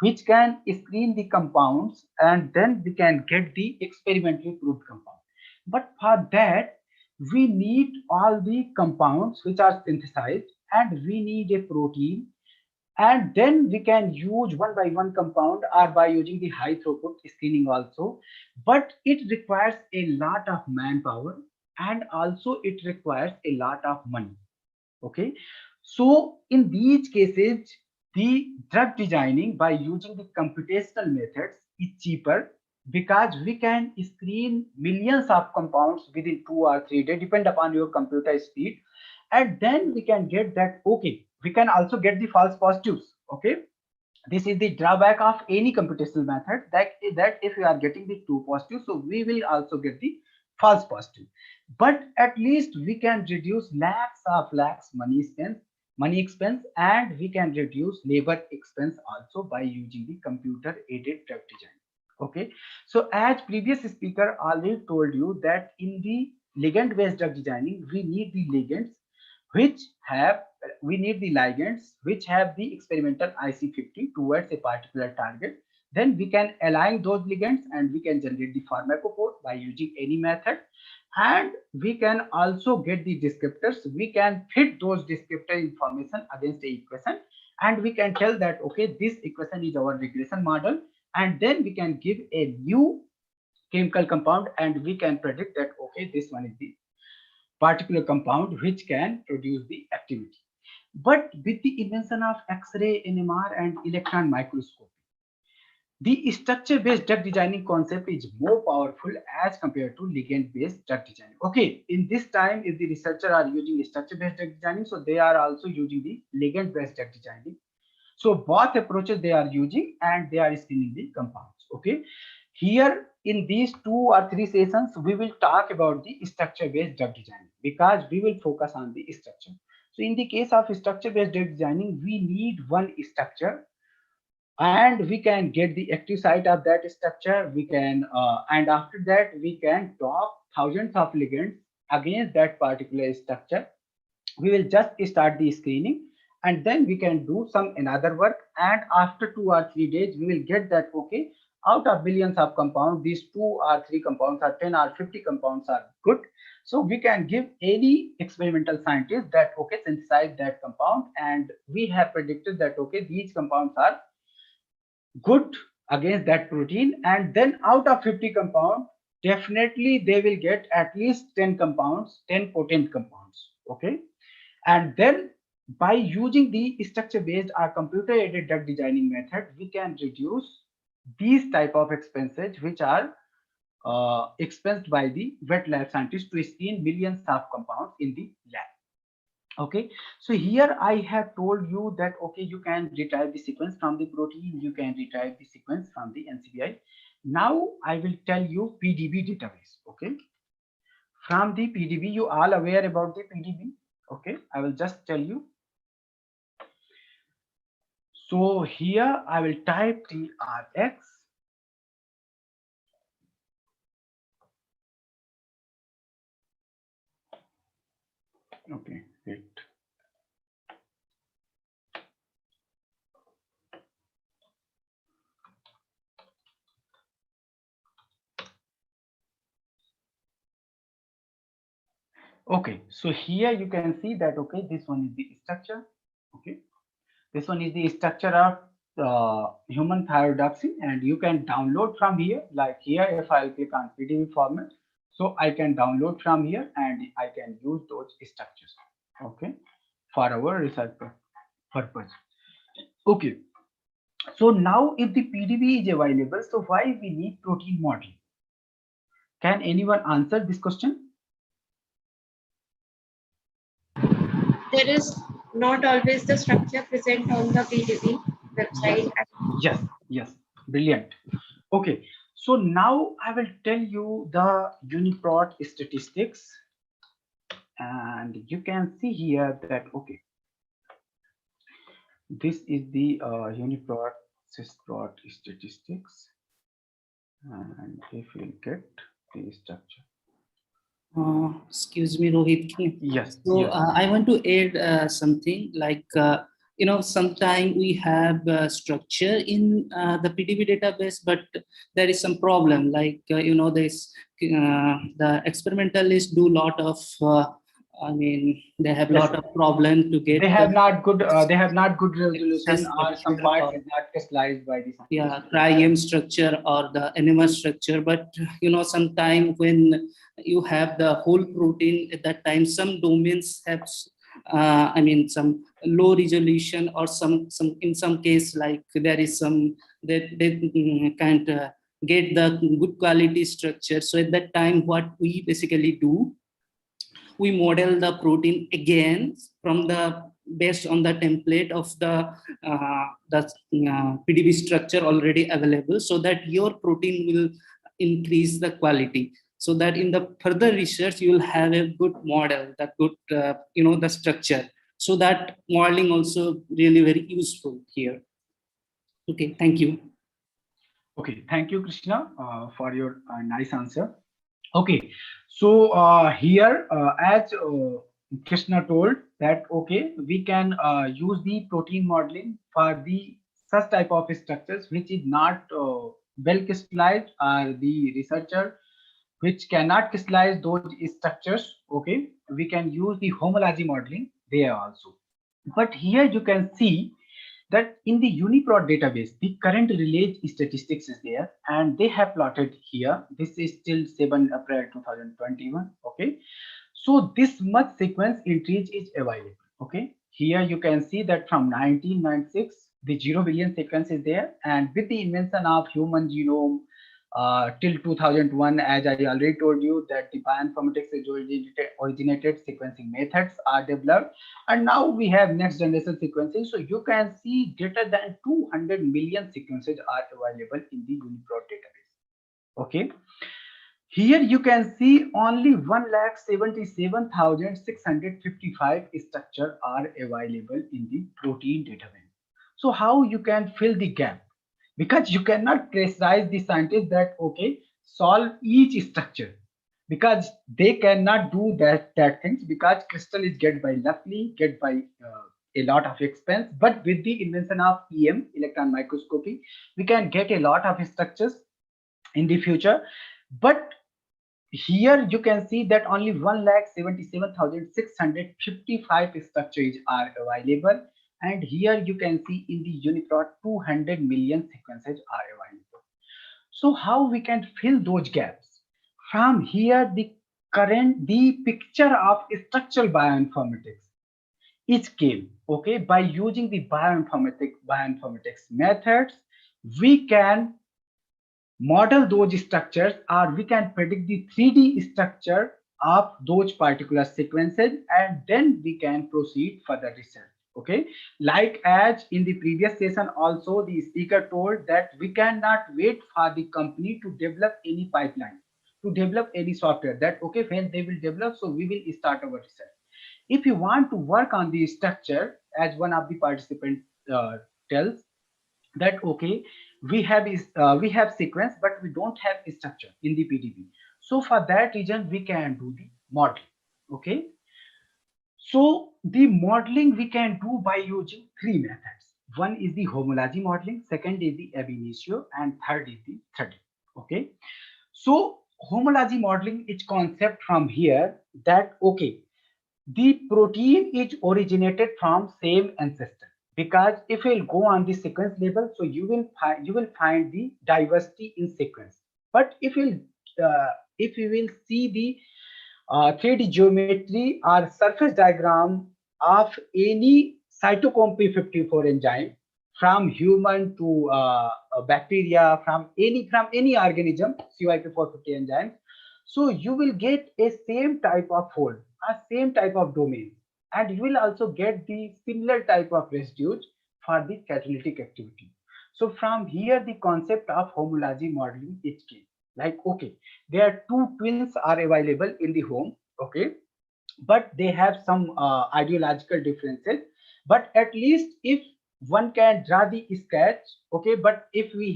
which can screen the compounds and then we can get the experimentally proved compound. But for that, we need all the compounds which are synthesized, and we need a protein, and then we can use one by one compound or by using the high throughput screening also. But it requires a lot of manpower, and also it requires a lot of money. Okay, so in these cases the drug designing by using the computational methods is cheaper, because we can screen millions of compounds within 2 or 3 days, depend upon your computer speed, and then we can get that, okay, we can also get the false positives. Okay, this is the drawback of any computational method, that if we are getting the true positive, so we will also get the false positive. But at least we can reduce lakhs money expense, and we can reduce labor expense also by using the computer aided drug design. Okay, so as previous speaker already told you that in the ligand based drug designing, we need the ligands which have the experimental IC50 towards a particular target. Then we can align those ligands and we can generate the pharmacophore by using any method, and we can also get the descriptors. We can fit those descriptor information against the equation, and we can tell that, okay, this equation is our regression model, and then we can give a new chemical compound and we can predict that, okay, this one is the particular compound which can produce the activity. But with the invention of X-ray, NMR and electron microscopy, the structure-based drug designing concept is more powerful as compared to ligand-based drug designing. Okay, in this time, if the researchers are using structure-based drug designing, so they are also using the ligand-based drug designing. So both approaches they are using, and they are screening the compounds. Okay, Here in these 2 or 3 sessions, we will talk about the structure-based drug design because we will focus on the structure. So in the case of structure-based drug designing, we need one structure and we can get the active site of that structure. We can, and after that, we can dock thousands of ligands against that particular structure. We will just start the screening and then we can do some another work. And after 2 or 3 days, we will get that, okay, out of billions of compounds, these 2 or 3 compounds or 10 or 50 compounds are good. So we can give any experimental scientist that, okay, synthesize that compound. And we have predicted that, okay, these compounds are good against that protein. And then out of 50 compounds, definitely they will get at least 10 compounds, 10 potent compounds. Okay. And then by using the structure-based or computer-aided drug designing method, we can reduce these type of expenses which are expensed by the wet lab scientists to screen millions of compounds in the lab. Okay, so here I have told you that, okay, you can retrieve the sequence from the protein, you can retrieve the sequence from the NCBI. Now I will tell you PDB database. Okay, from the PDB, you all aware about the PDB. Okay, I will just tell you. So here I will type TRX. Okay, wait. Okay, so here you can see that, okay, this one is the structure. Okay, this one is the structure of human thyroidoxine, and you can download from here. Like here, if I click on PDB format, so I can download from here and I can use those structures. Okay, for our research purpose. Okay, so now if the PDB is available, so why we need protein modeling? Can anyone answer this question? There is not always the structure present on the PDB website. Yes, yes, brilliant. Okay, so now I will tell you the UniProt statistics, and you can see here that, okay, this is the UniProt sysprot statistics, and if you get the structure. Excuse me, Rohit. Yes. So yes. I want to add something like, sometimes we have structure in the PDB database, but there is some problem. Like, this the experimentalists do a lot of, they have a lot of problem to get. They have not good. They have not good resolution, or some parts is not crystallized by the scientist. Yeah, cryo structure or the NMR structure. But sometimes when you have the whole protein at that time, some domains have some low resolution, or some in some case, like there is some that they can't get the good quality structure. So at that time, what we basically do, we model the protein again from the based on the template of the PDB structure already available, so that your protein will increase the quality, so that in the further research you will have a good model, that good the structure. So that modeling also really very useful here. Okay, thank you. Okay, thank you, Krishna, for your nice answer. Okay, so here, as Krishna told that, okay, we can use the protein modeling for the such type of structures which is not well crystallized, or the researcher which cannot crystallize those structures. Okay, we can use the homology modeling there also. But here you can see that in the UniProt database, the current release statistics is there, and they have plotted here. This is till 7 April 2021. Okay, so this much sequence entries is available. Okay, here you can see that from 1996, the 0 billion sequence is there, and with the invention of human genome till 2001, as I already told you, that the bioinformatics originated sequencing methods are developed, and now we have next generation sequencing. So you can see greater than 200 million sequences are available in the UniProt database. Okay. Here you can see only 1,77,655 structure are available in the protein data bank. So how you can fill the gap? Because you cannot pressurize the scientists that okay, solve each structure, because they cannot do that things, because crystal is get by luckily get by a lot of expense. But with the invention of EM, electron microscopy, we can get a lot of structures in the future. But here you can see that only 1,77,655 structures are available, and here you can see in the UniProt 200 million sequences are available. So how we can fill those gaps? From here, the picture of structural bioinformatics is came, okay, by using the bioinformatics methods. We can model those structures, or we can predict the 3D structure of those particular sequences, and then we can proceed further research. Okay, like as in the previous session also the speaker told that we cannot wait for the company to develop any pipeline, to develop any software, that okay, when they will develop, so we will start our research. If you want to work on the structure, as one of the participants tells, that okay, we have sequence but we don't have a structure in the PDB. So for that reason we can do the modeling. Okay, so the modeling we can do by using three methods. One is the homology modeling, second is the ab initio, and third is the threading. Okay, so homology modeling is concept from here that okay, the protein is originated from same ancestor, because if we'll go on the sequence level, so you will find the diversity in sequence. But if you will see the 3D geometry or surface diagram of any cytochrome P54 enzyme, from human to bacteria, from any organism, CYP450 enzymes, so you will get a same type of fold, a same type of domain, and you will also get the similar type of residues for the catalytic activity. So from here the concept of homology modeling is key. Like okay, there are two twins are available in the home, okay, but they have some ideological differences. But at least if one can draw the sketch, okay, but if we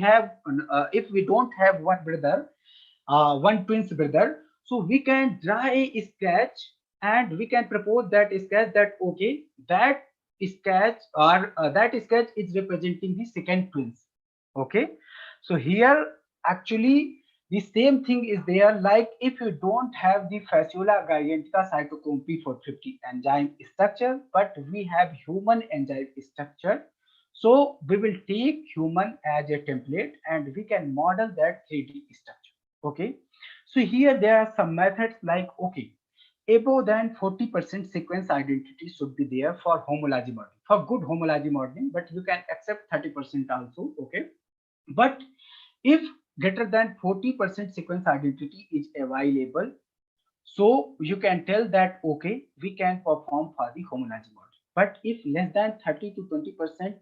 don't have one brother, one twins brother, so we can draw a sketch, and we can propose that sketch, that okay, that sketch or that sketch is representing the second twins. Okay, so here actually the same thing is there. Like if you don't have the fasciola gigantica cytochrome P450 enzyme structure, but we have human enzyme structure, so we will take human as a template and we can model that 3D structure. Okay, so here there are some methods like okay, above than 40% sequence identity should be there for homology modeling, for good homology modeling, but you can accept 30% also. Okay, but if greater than 40% sequence identity is available, so you can tell that okay, we can perform for the homology model. But if less than 30 to 20%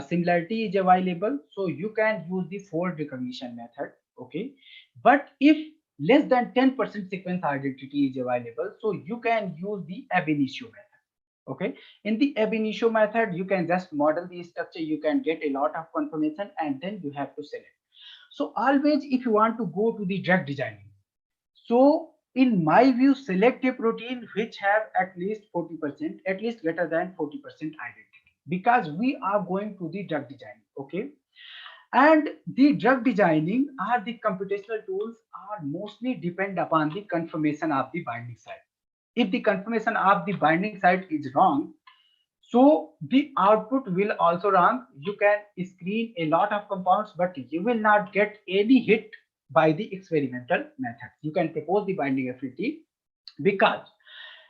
similarity is available, so you can use the fold recognition method. Okay, but if less than 10% sequence identity is available, so you can use the ab initio method. Okay, in the ab initio method you can just model the structure, you can get a lot of confirmation, and then you have to select. So always if you want to go to the drug designing, so in my view, select a protein which have at least 40%, at least greater than 40% identity, because we are going to the drug design. Okay, and the drug designing or the computational tools are mostly depend upon the confirmation of the binding site. If the confirmation of the binding site is wrong, so the output will also wrong. You can screen a lot of compounds, but you will not get any hit by the experimental method. You can propose the binding affinity, because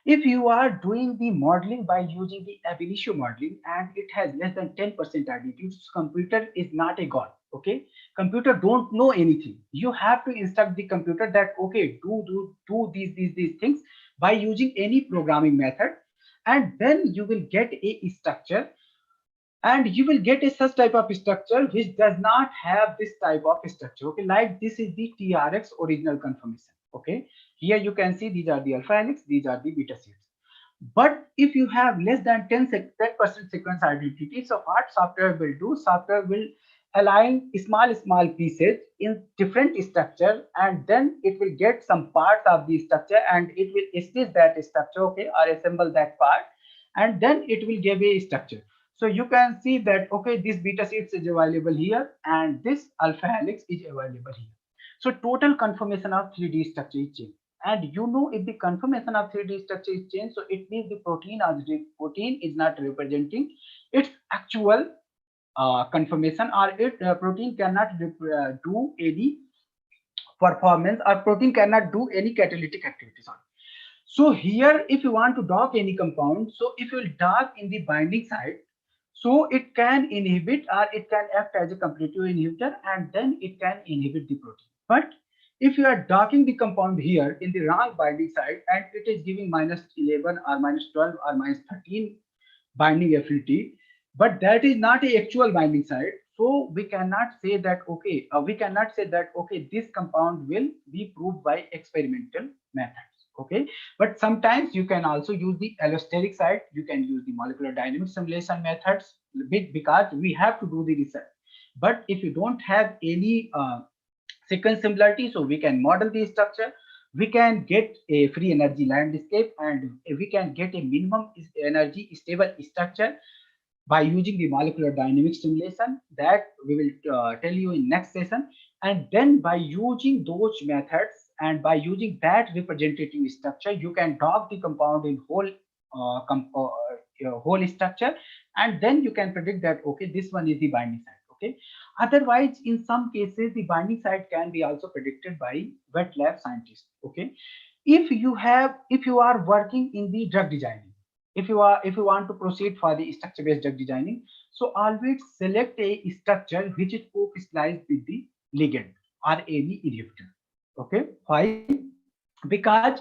if you are doing the modeling by using the ab initio modeling and it has less than 10% identity, computer is not a god. Okay, computer don't know anything. You have to instruct the computer that okay, do these things by using any programming method, and then you will get a structure And you will get a such type of structure which does not have this type of structure. Okay, like this is the TRX original conformation. Okay, here you can see these are the alpha helix, these are the beta sheets. But if you have less than 10% sequence identity, so what software will do? Software will align small pieces in different structure, and then it will get some parts of the structure and it will stitch that structure, okay, or assemble that part, and then it will give a structure. So you can see that, okay, this beta sheets is available here and this alpha helix is available here. So total conformation of 3D structure is changed. And you know, if the conformation of 3D structure is changed, so it means the protein is not representing its actual conformation, or protein cannot do any performance, or protein cannot do any catalytic activities on. So here, if you want to dock any compound, so if you will dock in the binding site, so it can inhibit or it can act as a competitive inhibitor, and then it can inhibit the protein. But if you are docking the compound here in the wrong binding site and it is giving -11 or -12 or -13 binding affinity, but that is not a actual binding site, so we cannot say that, okay, this compound will be proved by experimental methods. Okay, but sometimes you can also use the allosteric site, you can use the molecular dynamic simulation methods, because we have to do the research. But if you don't have any sequence similarity, so we can model the structure, we can get a free energy landscape, and we can get a minimum energy stable structure by using the molecular dynamic simulation that we will tell you in next session. And then by using those methods and by using that representative structure, you can dock the compound in whole structure, and then you can predict that, okay, this one is the binding site. Okay, otherwise in some cases the binding site can be also predicted by wet lab scientists. Okay, if you are working in the drug designing, if you want to proceed for the structure based drug designing, so always select a structure which is co-crystallized with the ligand or any inhibitor. Okay, why? Because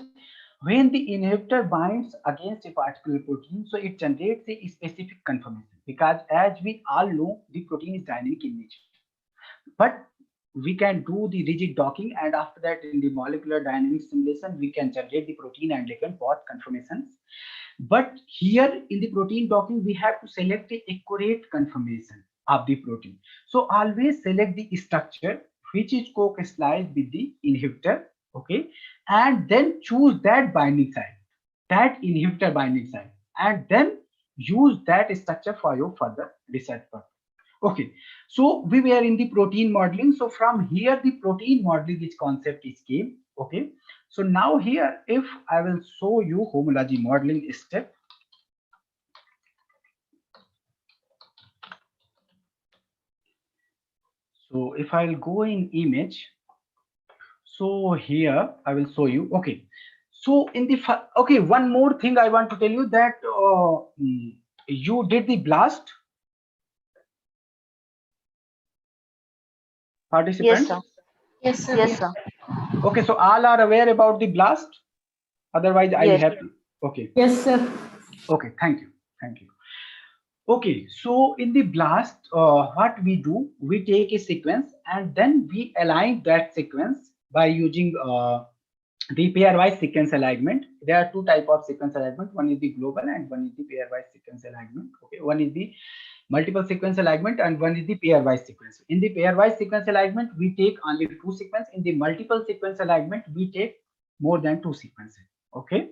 when the inhibitor binds against a particular protein, so it generates a specific conformation, because as we all know, the protein is dynamic in nature. But we can do the rigid docking, and after that in the molecular dynamic simulation we can generate the protein and ligand both conformations. But here in the protein docking we have to select a accurate conformation of the protein. So always select the structure which is co-crystallized with the inhibitor. Okay, and then choose that binding site, that inhibitor binding site, and then use that structure for your further research purpose. Okay, so we were in the protein modeling. So from here the protein modeling this concept is came. Okay, so now here if I will show you homology modeling step. So if I'll go in image, so here I will show you. Okay, so in the okay, one more thing I want to tell you that you did the blast, participants? Yes, sir. Yes, sir. Okay, so all are aware about the blast, otherwise I Yes. have to. Okay. Yes, sir. Okay, thank you. Okay, so in the blast, what we do, we take a sequence and then we align that sequence by using the pairwise sequence alignment. There are two types of sequence alignment. One is the global and one is the pairwise sequence alignment. Okay, one is the multiple sequence alignment and one is the pairwise sequence. In the pairwise sequence alignment, we take only two sequences. In the multiple sequence alignment, we take more than two sequences. Okay.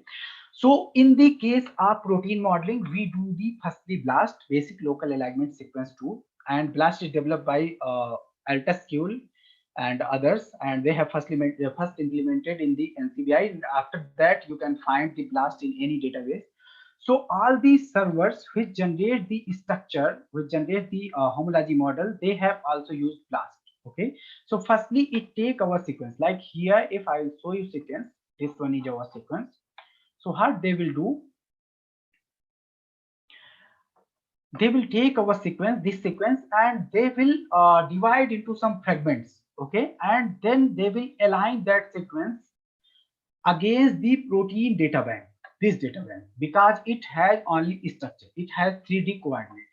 So in the case of protein modeling, we do the BLAST, basic local alignment sequence tool, and BLAST is developed by Altus and others, and they have first implemented in the NCBI, and after that you can find the BLAST in any database. So all these servers which generate the structure, which generate the homology model, they have also used BLAST. Okay, so firstly it take our sequence, like here if I will show you sequence, this one is our sequence. So what they will do, they will take our sequence, this sequence, and they will divide into some fragments. Okay, and then they will align that sequence against the protein data bank, this data bank, because it has only structure, it has 3D coordinates,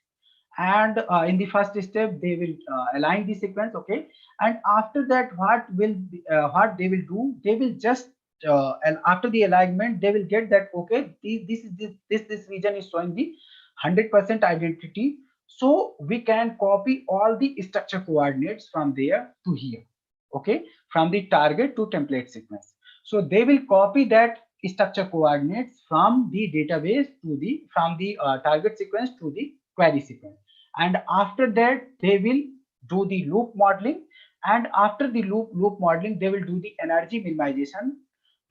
And in the first step, they will align the sequence. Okay, and after that, what they will do, they will just and after the alignment, they will get that okay, this region is showing the 100% identity. So we can copy all the structure coordinates from there to here. Okay, from the target to template sequence. So they will copy that structure coordinates from the database to the from the target sequence to the query sequence, and after that they will do the loop modeling, and after the loop modeling they will do the energy minimization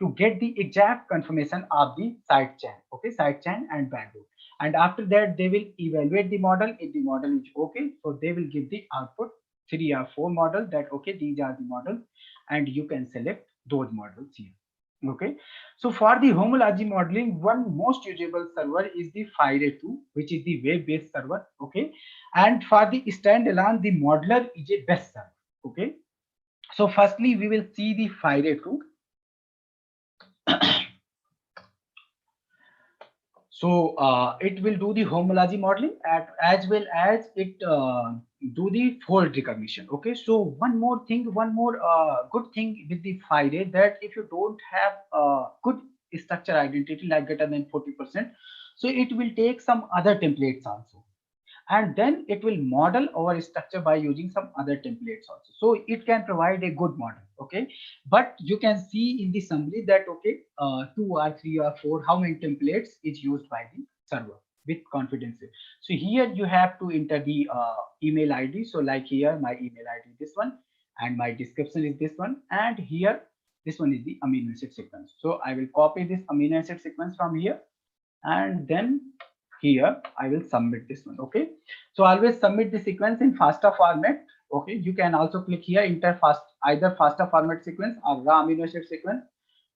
to get the exact confirmation of the side chain. Okay, side chain and bandwidth, and after that they will evaluate the model. If the model is okay, so they will give the output 3 or 4 models that okay, these are the models, and you can select those models here. Okay, so for the homology modeling, one most usable server is the FireA2, which is the web-based server. Okay, and for the standalone, the modeler is a best server. Okay, so firstly we will see the FireA2. So it will do the homology modeling as well as it do the fault recognition. Okay, so one more good thing with the FireA, that if you don't have good structure identity like greater than 40%, so it will take some other templates also, and then it will model our structure by using some other templates also. So it can provide a good model. Okay, but you can see in the summary that okay, 2 or 3 or 4 how many templates is used by the server with confidence. So here you have to enter the email ID. So like here my email ID is this one, and my description is this one, and here this one is the amino acid sequence. So I will copy this amino acid sequence from here, and then here I will submit this one. Okay, so always submit the sequence in FASTA format. Okay, you can also click here, enter either FASTA format sequence or raw amino acid sequence.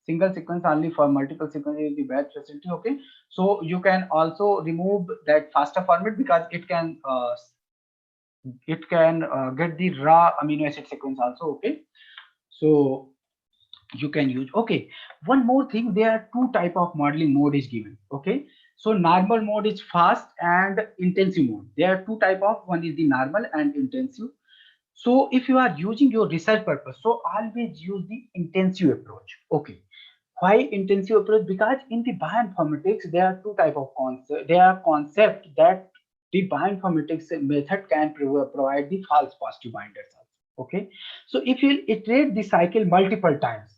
Single sequence only, for multiple sequences is the batch facility. Okay, so you can also remove that FASTA format because it can get the raw amino acid sequence also. Okay, so you can use. Okay, one more thing, there are 2 type of modeling mode is given. Okay, so normal mode is fast and intensive mode. There are 2 type of, one is the normal and intensive. So if you are using your research purpose, so always use the intensive approach. Okay, why intensive approach? Because in the bioinformatics there are 2 type of concept. There are concept that the bioinformatics method can provide the false positive binders also. Okay, so if you iterate the cycle multiple times,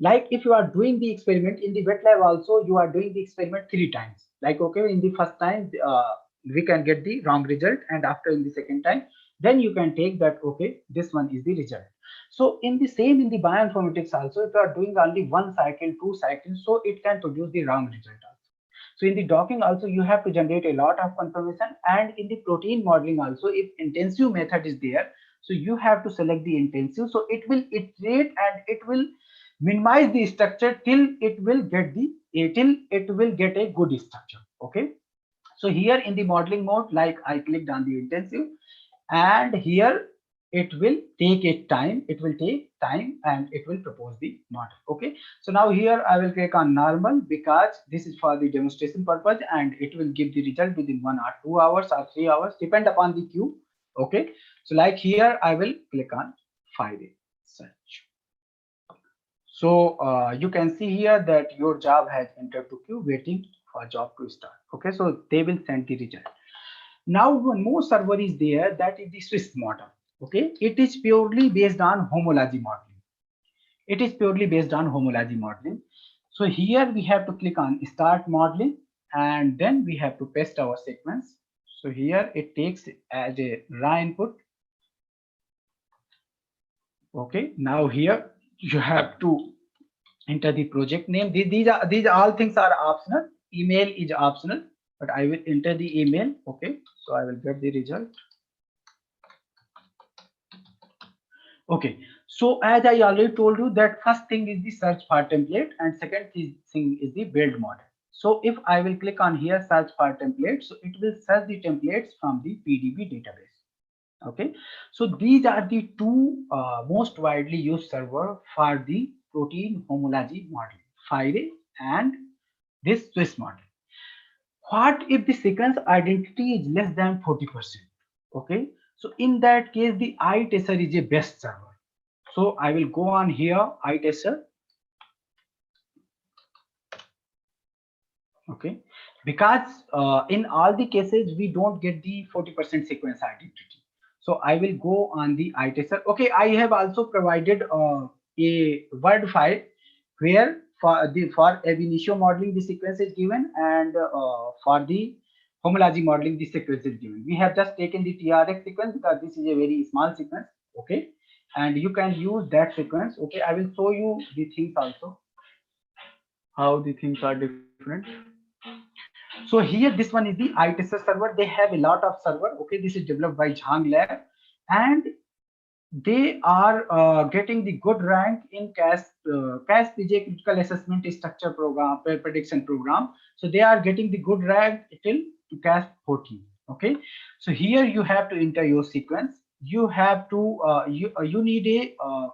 like if you are doing the experiment in the wet lab also, you are doing the experiment 3 times. Like okay, in the first time we can get the wrong result, and after in the second time, then you can take that okay, this one is the result. So in the same in the bioinformatics also, if you are doing only 1 cycle, 2 cycles, so it can produce the wrong result also. So in the docking also you have to generate a lot of confirmation, and in the protein modeling also, if intensive method is there, so you have to select the intensive, so it will iterate and it will minimize the structure till it will get a good structure. Okay, so here in the modeling mode, like I clicked on the intensive, and here it will take time and it will propose the model. Okay, so now here I will click on normal because this is for the demonstration purpose, and it will give the result within 1 or 2 hours or 3 hours, depend upon the queue. Okay, so like here I will click on FireA search. So you can see here that your job has entered to queue waiting for job to start. Okay, so they will send the result. Now one more server is there, that is the Swiss model. Okay, it is purely based on homology modeling. It is purely based on homology modeling. So here we have to click on start modeling, and then we have to paste our sequence. So here it takes as a raw input. Okay, now here you have to enter the project name. These all things are optional. Email is optional, but I will enter the email. Okay, so I will get the result. Okay, so as I already told you that first thing is the search for template, and second thing is the build model. So if I will click on here search for template, so it will search the templates from the PDB database. Okay, so these are the 2 most widely used server for the protein homology model, FireA and this Swiss model. What if the sequence identity is less than 40%? Okay, so in that case, the iTester is a best server. So I will go on here, iTester. Okay, because in all the cases we don't get the 40% sequence identity. So I will go on the iTester. Okay, I have also provided a Word file where for ab initio modeling the sequence is given, and for the homology modeling the sequence is given. We have just taken the TRX sequence because this is a very small sequence. Okay, and you can use that sequence. Okay, I will show you the things also, how the things are different. So here, this one is the iTester server. They have a lot of server. Okay, this is developed by Zhang Lab, and they are getting the good rank in Qsar PJ critical assessment structure program, prediction program. So they are getting the good rank till Qsar 14. Okay, so here you have to enter your sequence. You have to you need a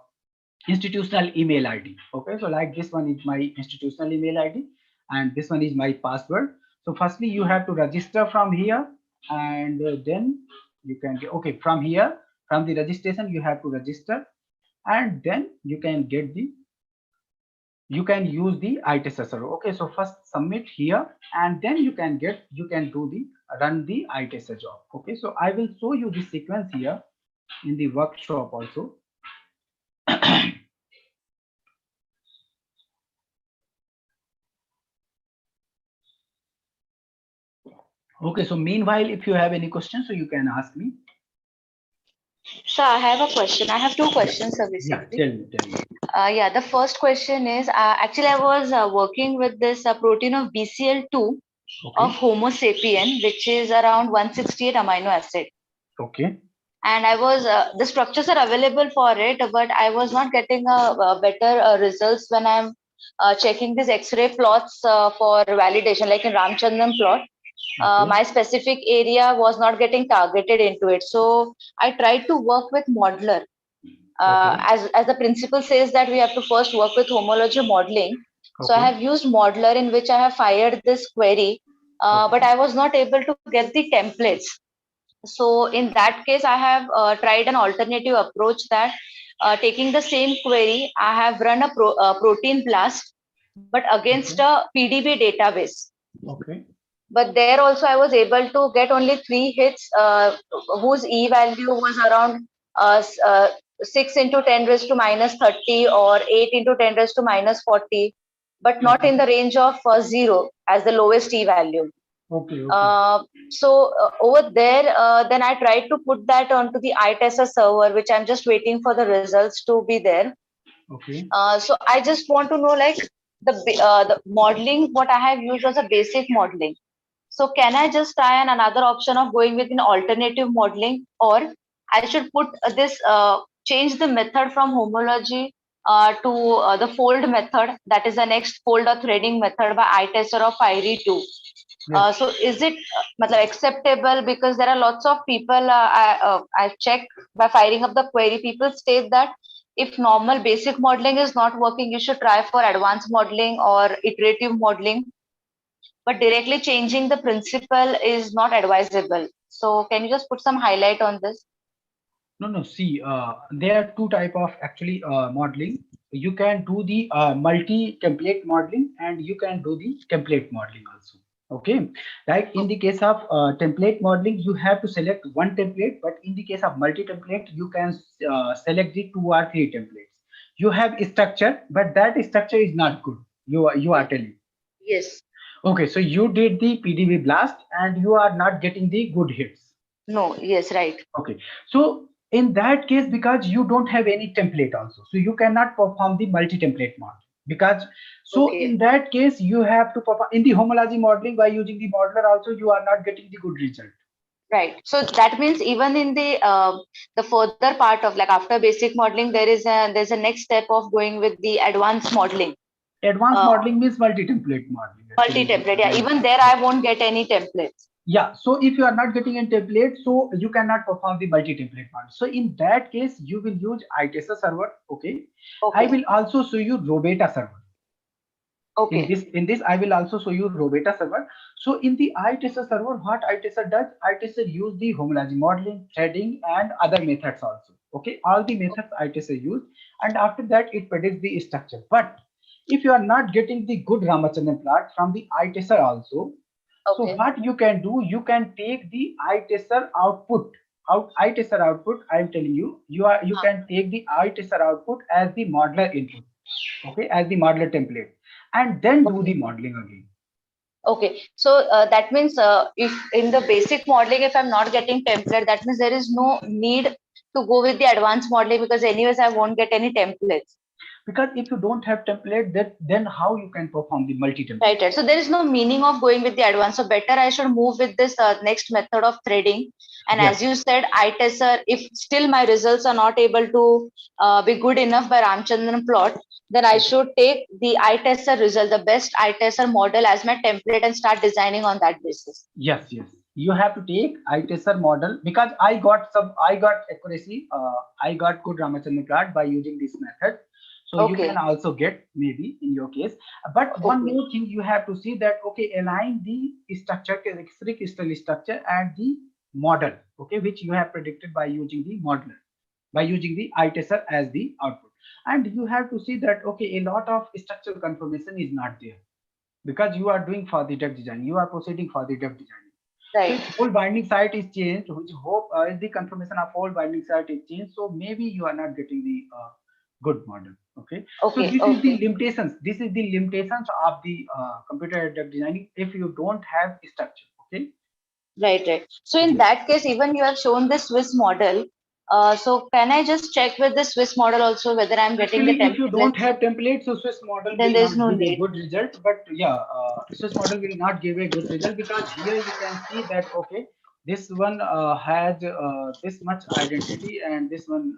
institutional email ID. Okay, so like this one is my institutional email ID, and this one is my password. So firstly, you have to register from here, and then you can get, okay, from here, from the registration, you have to register, and then you can get the, you can use the iTester server. Okay, so first submit here, and then you can do the run the iTester job. Okay, so I will show you the sequence here in the workshop also. Okay, so meanwhile, if you have any questions, so you can ask me. So I have a question. I have two questions, sir, basically. Yeah, tell me. Yeah, the first question is actually I was working with this protein of BCL2 of Homo sapien, which is around 168 amino acid. Okay. And I was the structures are available for it, but I was not getting a better results when I'm checking these X-ray plots for validation, like in Ramchandran plot. My specific area was not getting targeted into it, so I tried to work with modeler. As the principle says that we have to first work with homology modeling. So I have used modeler, in which I have fired this query, but I was not able to get the templates. So in that case, I have tried an alternative approach, that taking the same query, I have run a protein blast, but against a PDB database. Okay. But there also I was able to get only 3 hits whose E value was around 6 into 10 raised to minus 30 or 8 into 10 raised to minus 40, but not in the range of 0 as the lowest E value. So over there, then I tried to put that onto the iTester server, which I'm just waiting for the results to be there. So I just want to know, like, the modeling, what I have used was a basic modeling. So can I just try another option of going with an alternative modeling, or I should put this, change the method from homology to the fold method, that is the next fold or threading method by iTester of IRE2. So is it acceptable? Because there are lots of people, I checked by firing up the query, people state that if normal basic modeling is not working, you should try for advanced modeling or iterative modeling. But directly changing the principle is not advisable. So can you just put some highlight on this? No, see, there are two type of actually modeling. You can do the multi-template modeling, and you can do the template modeling also. Okay, like in the case of template modeling, you have to select one template, but in the case of multi-template, you can select the 2 or 3 templates. You have a structure, but that structure is not good. You are telling. Yes. Okay, so you did the PDB blast and you are not getting the good hits. No, yes, right. Okay, so in that case, because you don't have any template also, so you cannot perform the multi-template model. Because so in that case, you have to perform in the homology modeling by using the modeler also, you are not getting the good result. Right. So that means even in the further part of, like, after basic modeling, there's a next step of going with the advanced modeling. Advanced modeling means multi-template modeling. Multi-template, yeah. Even there, I won't get any templates. Yeah. So if you are not getting a template, so you cannot perform the multi-template model. So in that case, you will use iTester server. Okay. I will also show you Robeta server. Okay. In this, I will also show you raw data server. So in the iTester server, what iTester does, iTester use the homology modeling, threading, and other methods also. Okay, all the methods iTester use, and after that it predicts the structure. But if you are not getting the good Ramachandran plot from the iTester also, so Okay. what you can do, you can take the iTester output. iTester output, I am telling you, you can take the iTester output as the modeler input. Okay, as the modeler template, and then do the modeling again. Okay, so that means if in the basic modeling, if I'm not getting template, that means there is no need to go with the advanced modeling, because anyways I won't get any templates. Because if you don't have template, then how you can perform the multi-template? Right. So there is no meaning of going with the advanced. So better I should move with this next method of threading. And Yes. as you said, iTester, if still my results are not able to be good enough by Ramachandran plot, then I should take the iTester result, the best iTester model as my template, and start designing on that basis. Yes, yes. You have to take iTester model, because I got accuracy. I got good Ramachandran plot by using this method. So you can also get maybe in your case. But one more thing you have to see that, okay, align the structure, the crystal structure and the model, okay, which you have predicted by using the modeler, by using the iTester as the output. And you have to see that, okay, a lot of structural confirmation is not there, because you are doing for the drug design, you are proceeding for the drug design. Right. So whole binding site is changed, which hope the confirmation of whole binding site is changed. So maybe you are not getting the good model. Okay. So this is the limitations. This is the limitations of the computer drug designing if you don't have structure. Okay. Right, right. So in that case, even you have shown the Swiss model. So can I just check with the Swiss model also whether I'm getting the template? If you don't have templates, so Swiss model then will there's not no give need. a good result. But yeah, Swiss model will not give a good result, because here you can see that, okay, this one has this much identity, and this one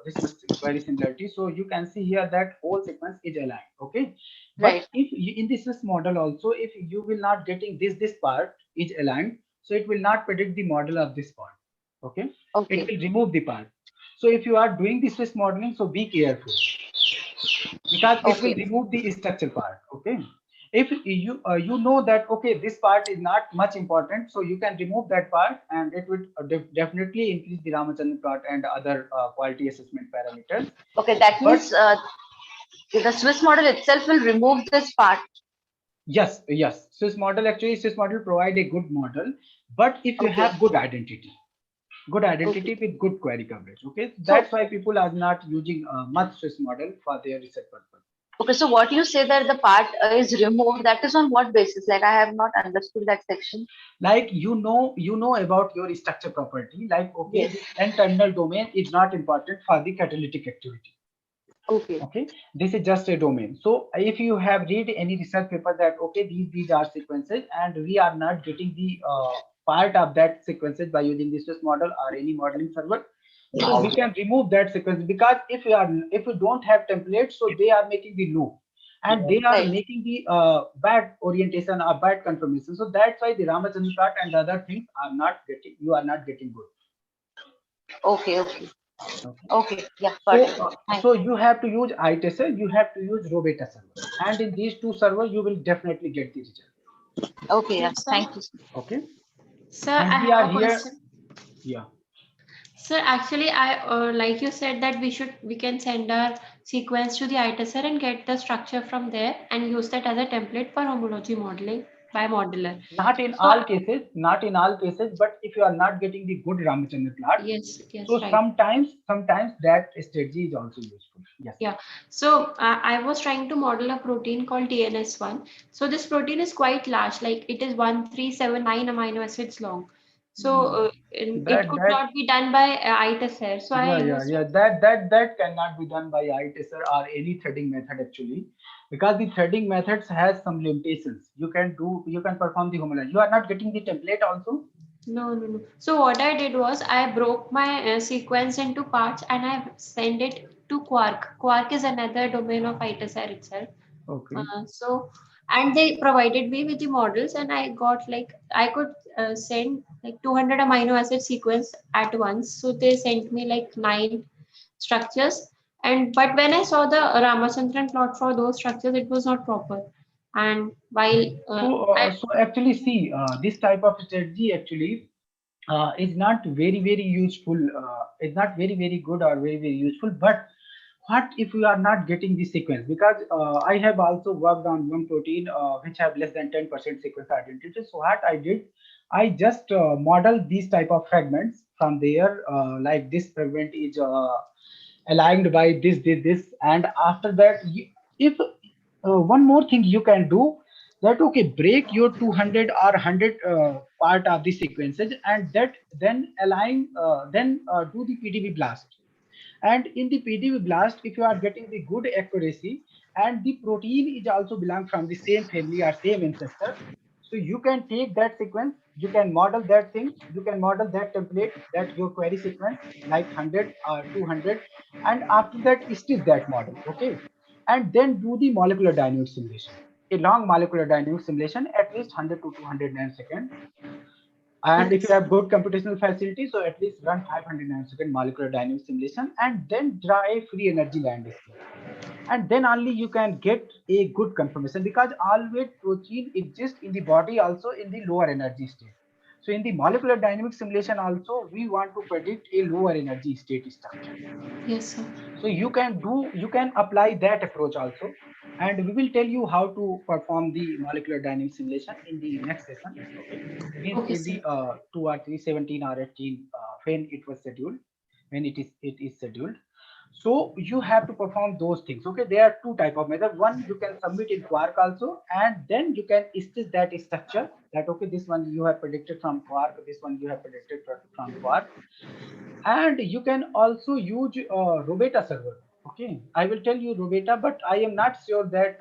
this much very similarity. So you can see here that whole sequence is aligned. Okay. But if you, in this Swiss model also, if you will not getting this part is aligned, so it will not predict the model of this part. Okay. It will remove the part. So if you are doing the Swiss modeling, so be careful, because it will remove the structure part. Okay. If you you know that, okay, this part is not much important, so you can remove that part, and it would definitely increase the Ramachandran plot and other quality assessment parameters. Okay, that means the Swiss model itself will remove this part. Yes, yes. Swiss model provide a good model, but if you have good identity with good query coverage, okay, that's why people are not using much Swiss model for their research purpose. Okay, so what you say that the part is removed, that is on what basis? Like, I have not understood that section. Like, you know about your structure property, like, okay, the N-terminal domain is not important for the catalytic activity. Okay, this is just a domain. So if you have read any research paper that, okay, these are sequences, and we are not getting the part of that sequences by using this Swiss model or any modeling server, so we can remove that sequence, because if you don't have templates, so they are making the loop, and they are making the bad orientation or bad confirmation. So that's why the Ramachandran plot and other things are not getting, you are not getting good. Okay, yeah. So you have to use iTester, you have to use raw data server, and in these two servers you will definitely get the result. Okay, yes, thank you. Okay. Sir, and I we have are a here. question. Yeah. Sir, actually, like you said that we can send our sequence to the iTester and get the structure from there and use that as a template for homology modeling by modeler. Not in all cases, but if you are not getting the good Ramachandran plot, so sometimes that strategy is also useful. Yes. Yeah. So I was trying to model a protein called DNS1. So this protein is quite large, like it is 1379 amino acids long. So it could not be done by iTester. So that cannot be done by iTester or any threading method actually, because the threading methods has some limitations. You can perform the homology. You are not getting the template also. No. So what I did was I broke my sequence into parts and I sent it to Quark. Quark is another domain of iTester itself. Okay. And they provided me with the models, and I got I could send 200 amino acid sequence at once. So they sent me 9 structures, but when I saw the Ramachandran plot for those structures, it was not proper. And while So actually, see, this type of strategy actually is not very useful. It's not very good or very useful. But what if you are not getting the sequence? Because I have also worked on one protein which have less than 10% sequence identity. So what I did, I just modeled these type of fragments from there. Like this fragment is aligned by this, and after that, if one more thing you can do, that okay, break your 200 or 100 part of the sequences, and that then align, do the PDB blast. And in the PDB blast, if you are getting the good accuracy and the protein is also belong from the same family or same ancestor, so you can take that sequence, you can model that thing, you can model that template, that your query sequence like 100 or 200, and after that stitch that model, okay, and then do the molecular dynamic simulation, a long molecular dynamic simulation at least 100 to 200 nanoseconds. And if you have good computational facility, so at least run 500 nanosecond molecular dynamic simulation, and then draw a free energy landscape. And then only you can get a good confirmation, because always protein exists in the body also in the lower energy state. So in the molecular dynamic simulation also, we want to predict a lower energy state structure. yes, sir. So you can apply that approach also, and we will tell you how to perform the molecular dynamic simulation in the next session. Okay, means Okay, in the sir. 2 or 3, 17 or 18 when it was scheduled, when it is scheduled. So you have to perform those things. Okay, there are two type of method. One, you can submit in Quark also, and then you can stitch that structure. That okay, this one you have predicted from Quark, this one you have predicted from Quark, and you can also use Robeta server. Okay, I will tell you Robeta, but I am not sure that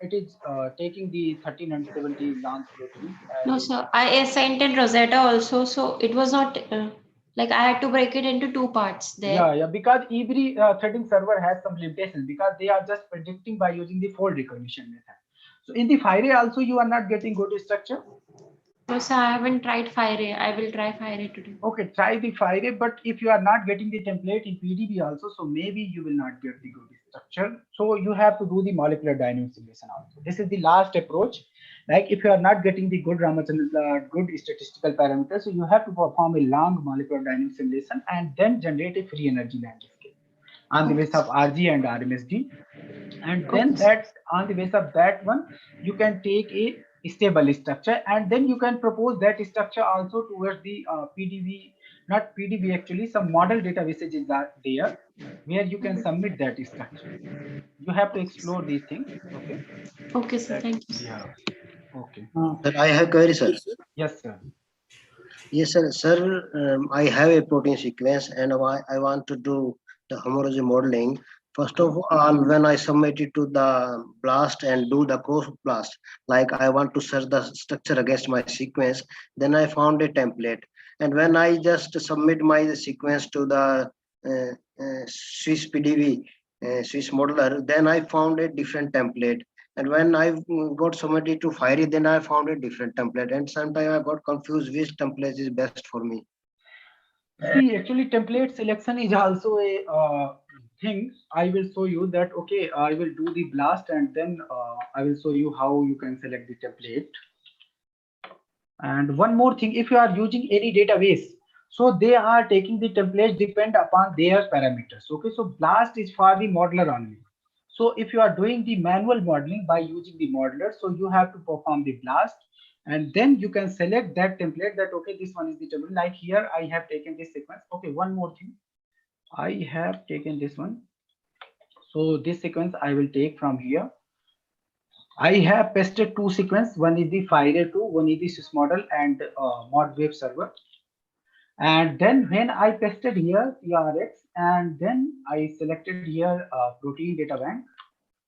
it is taking the 1370 lance protein No, as sir. I assigned in Rosetta also, so it was not like I had to break it into two parts there. yeah, because every threading server has some limitations, because they are just predicting by using the fold recognition method. So in the Fire also you are not getting good structure. No, sir. I haven't tried Fire. I will try Fire today. Okay, try the Fire, but if you are not getting the template in PDB also, so maybe you will not get the good structure. So you have to do the molecular dynamic simulation also. This is the last approach. Like if you are not getting the good Ramachandra, good statistical parameters, so you have to perform a long molecular dynamic simulation and then generate a free energy landscape on the basis of RG and RMSD. And then that on the basis of that one, you can take a stable structure, and then you can propose that structure also towards the PDB, not PDB actually, some model databases are there where you can submit that structure. You have to explore these things. Okay. Okay, sir. Thank you. Yeah. Okay. Sir, I have query, sir. Yes, sir. Yes, sir. Sir, I have a protein sequence and I want to do the homology modeling. First of all, when I submit it to the blast and do the cross blast, like I want to search the structure against my sequence, then I found a template. And when I just submit my sequence to the Swiss PDB, Swiss modeler, then I found a different template. And when I got submitted to Fiery, then I found a different template. And sometimes I got confused which template is best for me. See, actually, template selection is also a thing. I will show you that. Okay, I will do the blast, and then I will show you how you can select the template. And one more thing, if you are using any database, so they are taking the templates depend upon their parameters. Okay, so blast is for the modeler only. So if you are doing the manual modeling by using the modeler, so you have to perform the blast, and then you can select that template that okay, this one is the template. Like here I have taken this sequence. Okay, one more thing, I have taken this one. So this sequence I will take from here. I have pasted two sequences. One is the Fire 2, one is the Sys model and mod web server. And then when I pasted here TRX, and then I selected here protein data bank.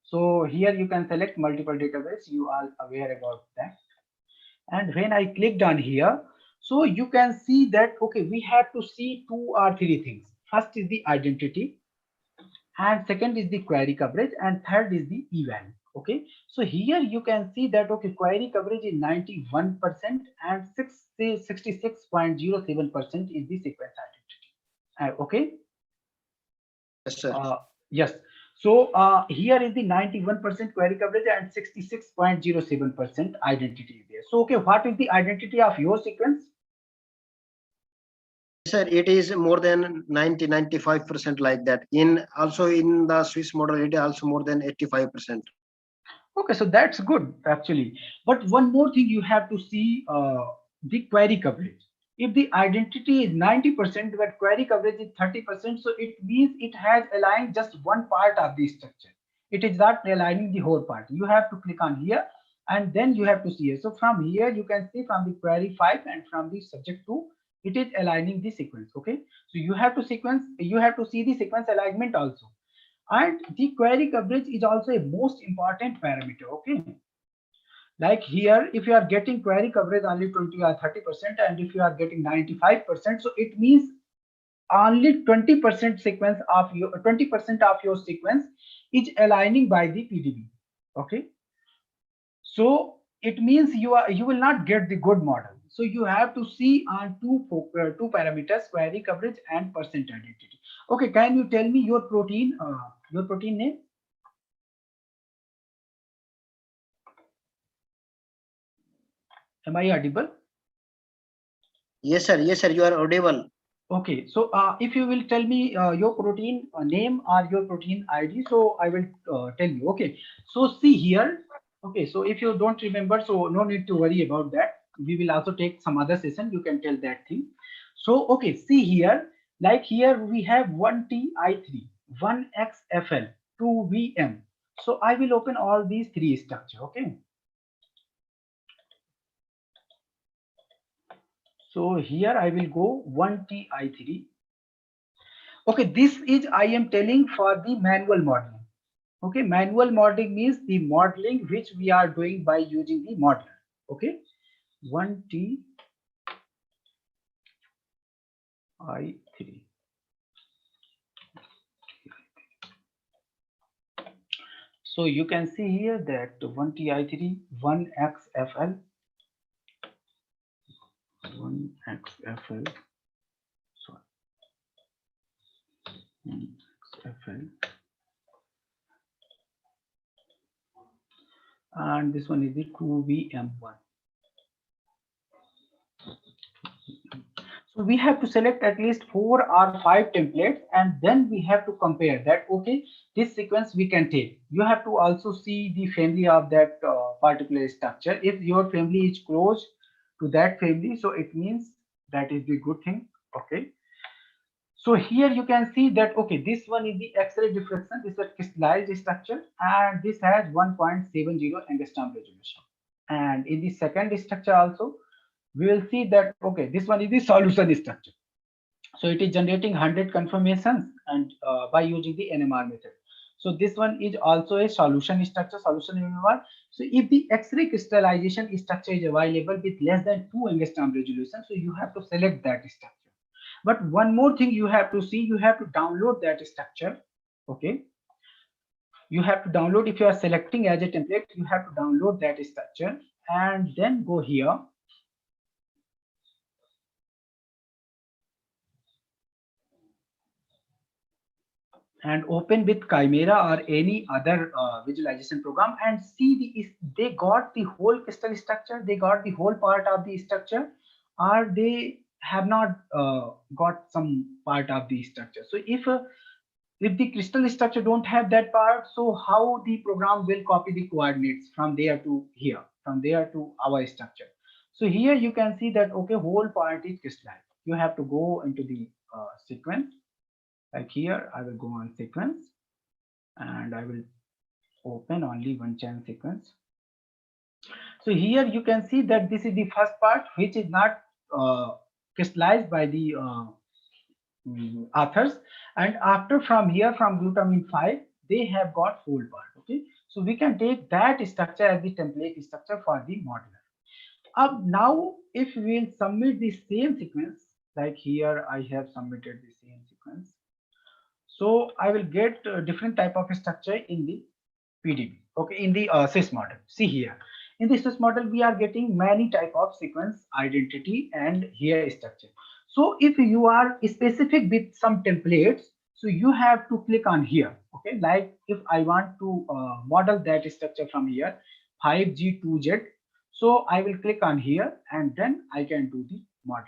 So here you can select multiple database. You are aware about that. And when I clicked on here, so you can see that okay, we have to see 2 or 3 things. First is the identity, and second is the query coverage, and third is the eval. Okay, so here you can see that okay, query coverage is 91% and 66.07% is the sequence identity. Okay. Yes, sir. Yes. So here is the 91% query coverage and 66.07% identity there. So okay, what is the identity of your sequence? Sir, it is more than 95% like that. In also in the Swiss model, it is also more than 85%. Okay, so that's good actually. But one more thing you have to see the query coverage. If the identity is 90%, but query coverage is 30%, so it means it has aligned just one part of the structure. It is not aligning the whole part. You have to click on here and then you have to see it. So from here, you can see from the query 5 and from the subject 2, it is aligning the sequence. Okay, so you have to see the sequence alignment also. And the query coverage is also a most important parameter. Okay, like here, if you are getting query coverage only 20 or 30%, and if you are getting 95%, so it means only 20% sequence of your 20% of your sequence is aligning by the PDB. Okay, so it means you will not get the good model. So you have to see on two parameters, query coverage and percent identity. Okay, can you tell me your protein name? Am I audible? Yes, sir. Yes, sir. You are audible. Okay, so if you will tell me your protein name or your protein ID, so I will tell you. Okay, so see here. Okay, so if you don't remember, so no need to worry about that. We will also take some other session. You can tell that thing. So okay, see here. Like here we have 1TI3, 1XFL, 2VM. So I will open all these three structure. Okay. So here I will go 1TI3. Okay, this is I am telling for the manual modeling. Okay, manual modeling means the modeling which we are doing by using the modeler. Okay, 1TI3. So you can see here that 1TI3, 1XFL, 1XFL, sorry, 1XFL, and this one is the 2VM1. So we have to select at least 4 or 5 templates, and then we have to compare that. Okay, this sequence we can take. You have to also see the family of that particular structure. If your family is close to that family, so it means that is the good thing. Okay, so here you can see that, okay, this one is the X-ray diffraction. This is a crystallized structure, and this has 1.70 angstrom resolution. And in the second structure also, we will see that, okay, this one is the solution structure. So it is generating 100 confirmations and by using the NMR method. So this one is also a solution structure, solution NMR. So if the X-ray crystallization structure is available with less than 2 angstrom resolution, so you have to select that structure. But one more thing you have to see, you have to download that structure. Okay, you have to download. If you are selecting as a template, you have to download that structure and then go here. And open with Chimera or any other visualization program and see they got the whole crystal structure, they got the whole part of the structure, or they have not got some part of the structure. So if the crystal structure don't have that part, so how the program will copy the coordinates from there to here, from there to our structure? So here you can see that, okay, whole part is crystallized. You have to go into the sequence. Like here, I will go on sequence and I will open only one chain sequence. So here you can see that this is the first part, which is not crystallized by the authors. And after from here, from glutamine 5, they have got whole part. Okay, so we can take that structure as the template structure for the modeler. Now, if we will submit the same sequence, like here, I have submitted the same sequence. So I will get a different type of structure in the PDB. Okay, in the SIS model. See here, in the SIS model, we are getting many type of sequence identity and here structure. So if you are specific with some templates, so you have to click on here. Okay, like if I want to model that structure from here, 5G2Z. So I will click on here and then I can do the model.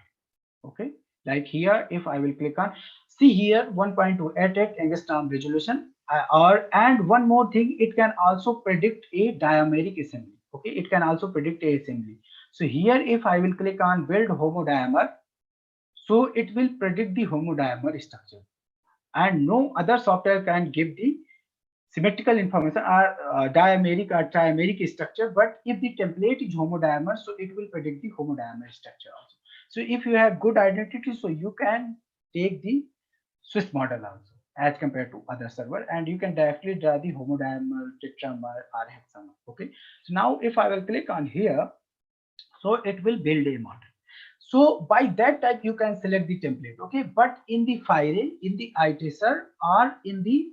Okay, like here, if I will click on, see here 1.288 angstrom resolution, and one more thing, it can also predict a diameric assembly. Okay, it can also predict a assembly. So here, if I will click on build homodimer, so it will predict the homodimer structure, and no other software can give the symmetrical information or diameric or trimeric structure. But if the template is homodimer, so it will predict the homodimer structure also. So if you have good identity, so you can take the Swiss model also as compared to other server, and you can directly draw the homodimer, tetramer, or hexamer. Okay, so now if I will click on here, so it will build a model. So by that type you can select the template. Okay, but in the file, in the iTracer, or in the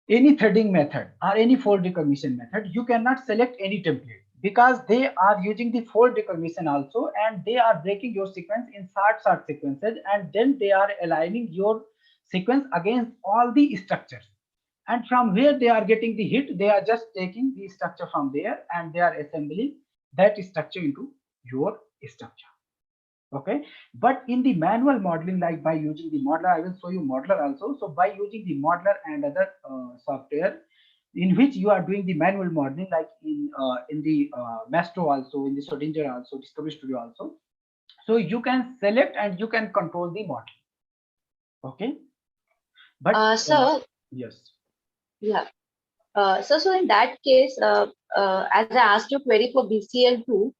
any threading method or any fold recognition method, you cannot select any template, because they are using the fold recognition also, and they are breaking your sequence in short sequences, and then they are aligning your sequence against all the structures, and from where they are getting the hit, they are just taking the structure from there and they are assembling that structure into your structure. Okay, but in the manual modeling, like by using the modeler, I will show you modeler also. So by using the modeler and other software in which you are doing the manual modeling, like in the Mastro also, in the Schrodinger also, Discovery Studio also, so you can select and you can control the model. Okay, but yes, yeah. So in that case, as I asked you query for BCL2,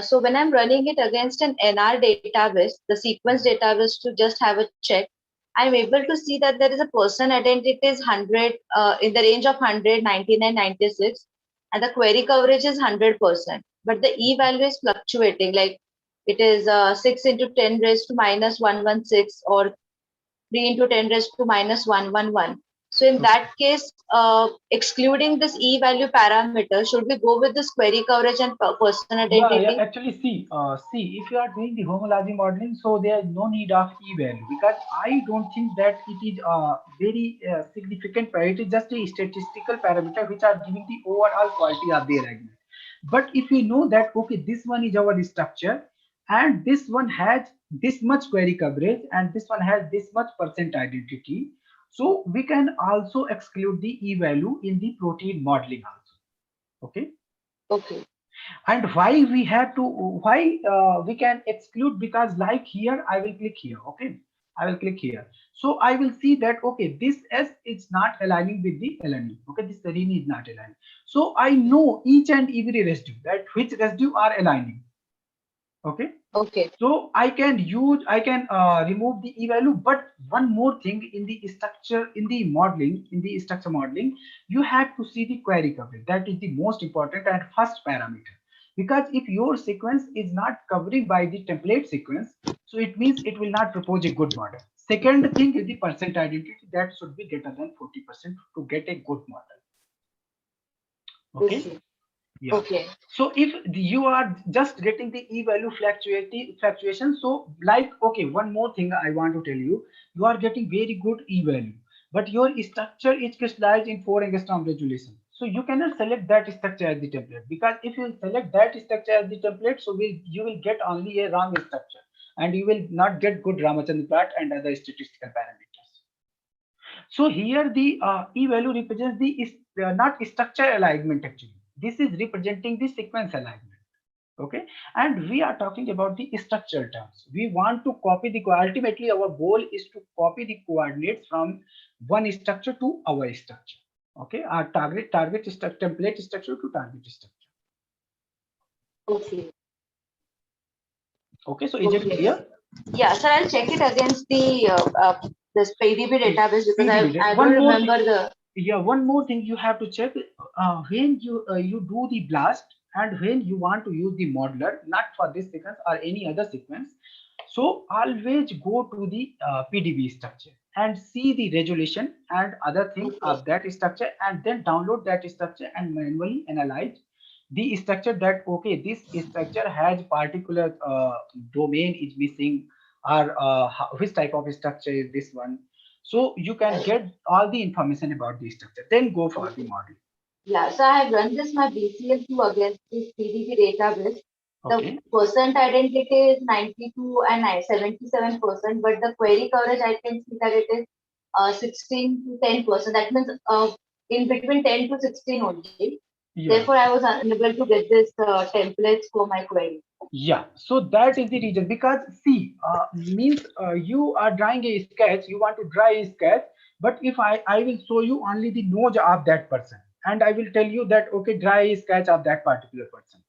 so when I'm running it against an NR database, the sequence database, to just have a check, I'm able to see that there is a person identity is 100 in the range of 100, 99, 96, and the query coverage is 100%. But the E value is fluctuating, like it is 6 into 10 raised to minus 116 or 3 into 10 raised to minus 111. So in that case, excluding this E value parameter, should we go with this query coverage and person identity? Yeah, actually, see, if you are doing the homology modeling, so there is no need of E value, because I don't think that it is a very significant parameter. It is just a statistical parameter which are giving the overall quality of the arrangement. But if we know that, okay, this one is our structure, and this one has this much query coverage, and this one has this much percent identity, so we can also exclude the E value in the protein modeling also. Okay. Okay. And why we have to, we can exclude, because like here I will click here. Okay, I will click here, so I will see that, okay, this S is not aligning with the LNE. Okay, this serine is not aligning, so I know each and every residue, that which residue are aligning. Okay. Okay. So I can remove the E value. But one more thing, in the structure, in the structure modeling, you have to see the query coverage. That is the most important and first parameter. Because if your sequence is not covering by the template sequence, so it means it will not propose a good model. Second thing is the percent identity, that should be greater than 40% to get a good model. Okay. Yeah. Okay. So if you are just getting the E value fluctuation, so like, okay, one more thing I want to tell you, you are getting very good E value, but your structure is crystallized in 4 angstrom resolution. So you cannot select that structure as the template, because if you select that structure as the template, so you will get only a wrong structure, and you will not get good Ramachandran plot and other statistical parameters. So here the E value represents the not structure alignment actually. This is representing the sequence alignment. Okay, and we are talking about the structural terms. We want to copy the, ultimately our goal is to copy the coordinates from one structure to our structure. Okay, our target structure, template structure to target structure. Okay. Okay, so is it clear? Yeah, sir, I'll check it against the this PDB database, because I don't remember the. Yeah, one more thing you have to check, when you do the blast, and when you want to use the modeler, not for this sequence or any other sequence, so always go to the PDB structure and see the resolution and other things of that structure, and then download that structure and manually analyze the structure, that okay, this structure has particular domain is missing, or which type of structure is this one. So you can get all the information about the structure, then go for the model. Yeah, so I have run this my BCL2 against this PDB database. Okay. The percent identity is 92 and 77%, but the query coverage I can see that it is 16 to 10%. That means in between 10 to 16 only. Yeah. Therefore, I was unable to get this templates for my query. Yeah, so that is the reason, because see, means you are drawing a sketch, you want to draw a sketch, but if I will show you only the nose of that person, and I will tell you that, okay, draw a sketch of that particular person.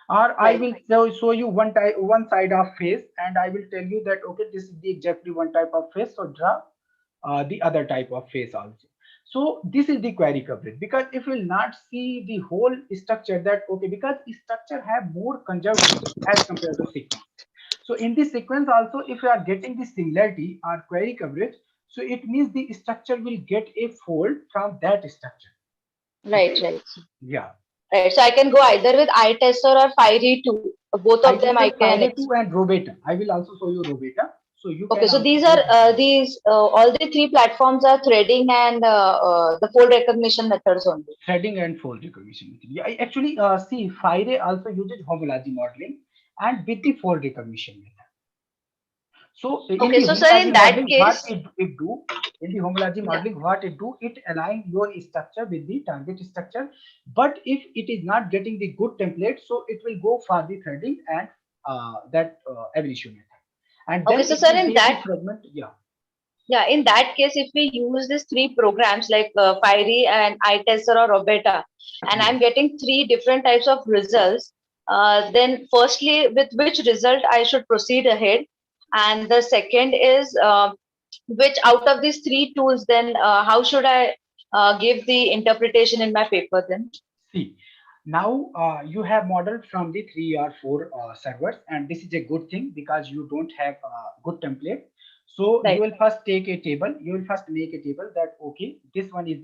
Or I will show you one side of face, and I will tell you that, okay, this is the exactly one type of face, so draw the other type of face also. So this is the query coverage, because if you will not see the whole structure, that okay, because structure have more conjugate features as compared to sequence. So in this sequence also, if you are getting the similarity or query coverage, so it means the structure will get a fold from that structure. Right, right. Yeah. Right. So I can go either with iTester or Fiery2. Both of them I can. Fiery2 and Robeta. I will also show you Robeta. So you okay, can so these are all the three platforms are threading and the fold recognition methods only. Threading and fold recognition. Yeah, I actually see Fire also uses homology modeling and with the fold recognition method. So okay, so sir, in that modeling, case, what it do in the homology modeling, what it do, it align your structure with the target structure. But if it is not getting the good template, so it will go for the threading and that evolution method. And then okay, so sir, in that fragment, yeah. Yeah, in that case, if we use these three programs like Fiery and iTester or Robeta, and I'm getting three different types of results, then firstly, with which result I should proceed ahead, and the second is which out of these three tools, then how should I give the interpretation in my paper then? See, now you have modeled from the 3 or 4 servers, and this is a good thing because you don't have a good template. So right. You will first take a table. You will first make a table that okay, this one is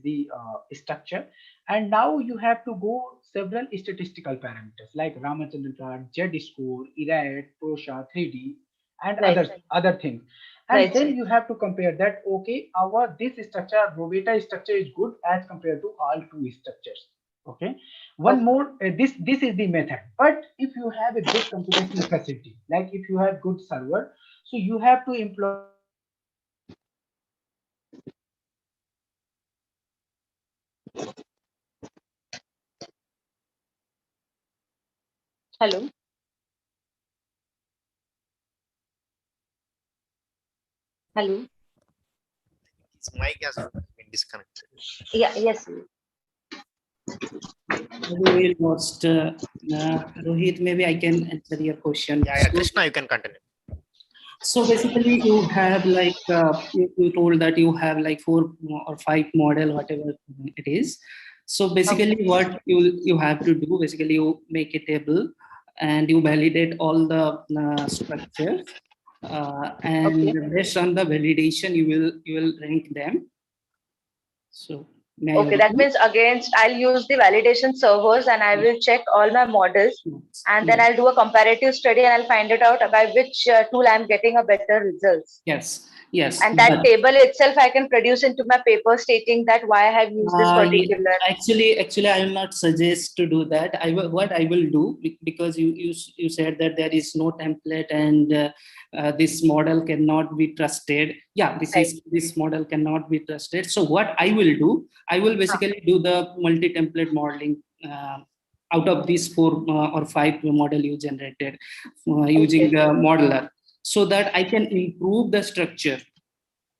the structure, and now you have to go several statistical parameters like Ramachandran plot, Z score, ERAT, Qsar, 3D, and right. other things. And right. then you have to compare that, okay, our this structure, Robeta structure is good as compared to all two structures. Okay. One more, this is the method. But if you have a good computational facility, like if you have good server, so you have to employ. Hello. Hello. His mic has been disconnected. Yeah. Yes. We lost Rohit. Maybe I can answer your question. Yeah, Krishna, you can continue. So basically, you have like you told that you have like 4 or 5 model, whatever it is. So basically, what you have to do, basically, you make a table and you validate all the structures, and based on the validation, you will rank them. So. Okay, that means against I'll use the validation servers and I will check all my models, and then I'll do a comparative study and I'll find it out by which tool I'm getting a better results. Yes. Yes. And that table itself I can produce into my paper stating that why I have used this particular. Actually, I will not suggest to do that. What I will do, because you said that there is no template and this model cannot be trusted. Yeah, this model cannot be trusted. So what I will do, I will basically do the multi-template modeling out of these 4 or 5 model you generated using the modeler, so that I can improve the structure.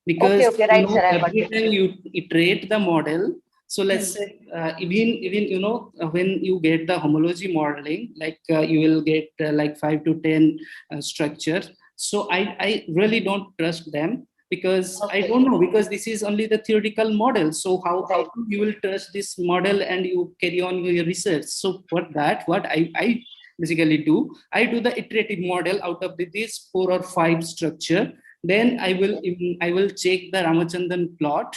Because right, sir, every time you iterate the model, so let's say even when you get the homology modeling, like you will get like 5 to 10 structures. So I really don't trust them, because I don't know, because this is only the theoretical model. So how you will trust this model and you carry on your research? So what I basically do, I do the iterative model out of these 4 or 5 structure. Then I will check the Ramachandran plot,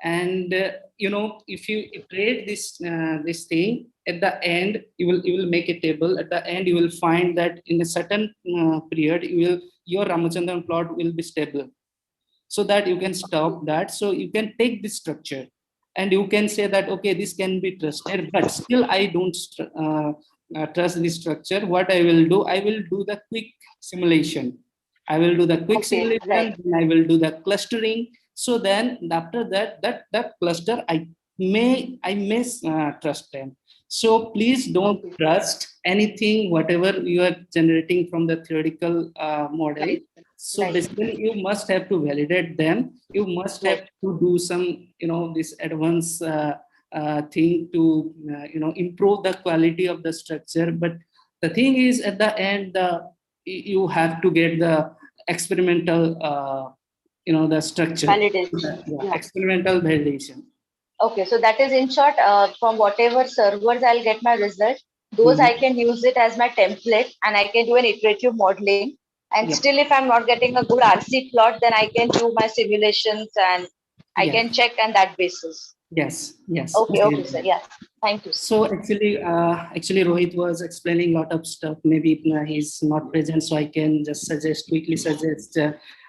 and if you iterate this thing, at the end you will make a table. At the end you will find that in a certain period your Ramachandran plot will be stable. so that you can stop that. So you can take this structure and you can say that, okay, this can be trusted, but still I don't trust this structure. What I will do the quick simulation. I will do the quick simulation, right. then I will do the clustering. So then after that, that cluster, I may trust them. So please don't trust anything, whatever you are generating from the theoretical model. Right. So Right. basically, you must have to validate them. You must have to do some, this advanced thing to, improve the quality of the structure. But the thing is, at the end, you have to get the experimental, the structure. Validation. Yeah. Experimental validation. Okay, so that is in short, from whatever servers I'll get my result, those I can use it as my template and I can do an iterative modeling. And still, if I'm not getting a good RC plot, then I can do my simulations and I can check on that basis. Yes. Okay, sir. Yeah. Thank you. So actually, Rohit was explaining a lot of stuff. Maybe he's not present, so I can just quickly suggest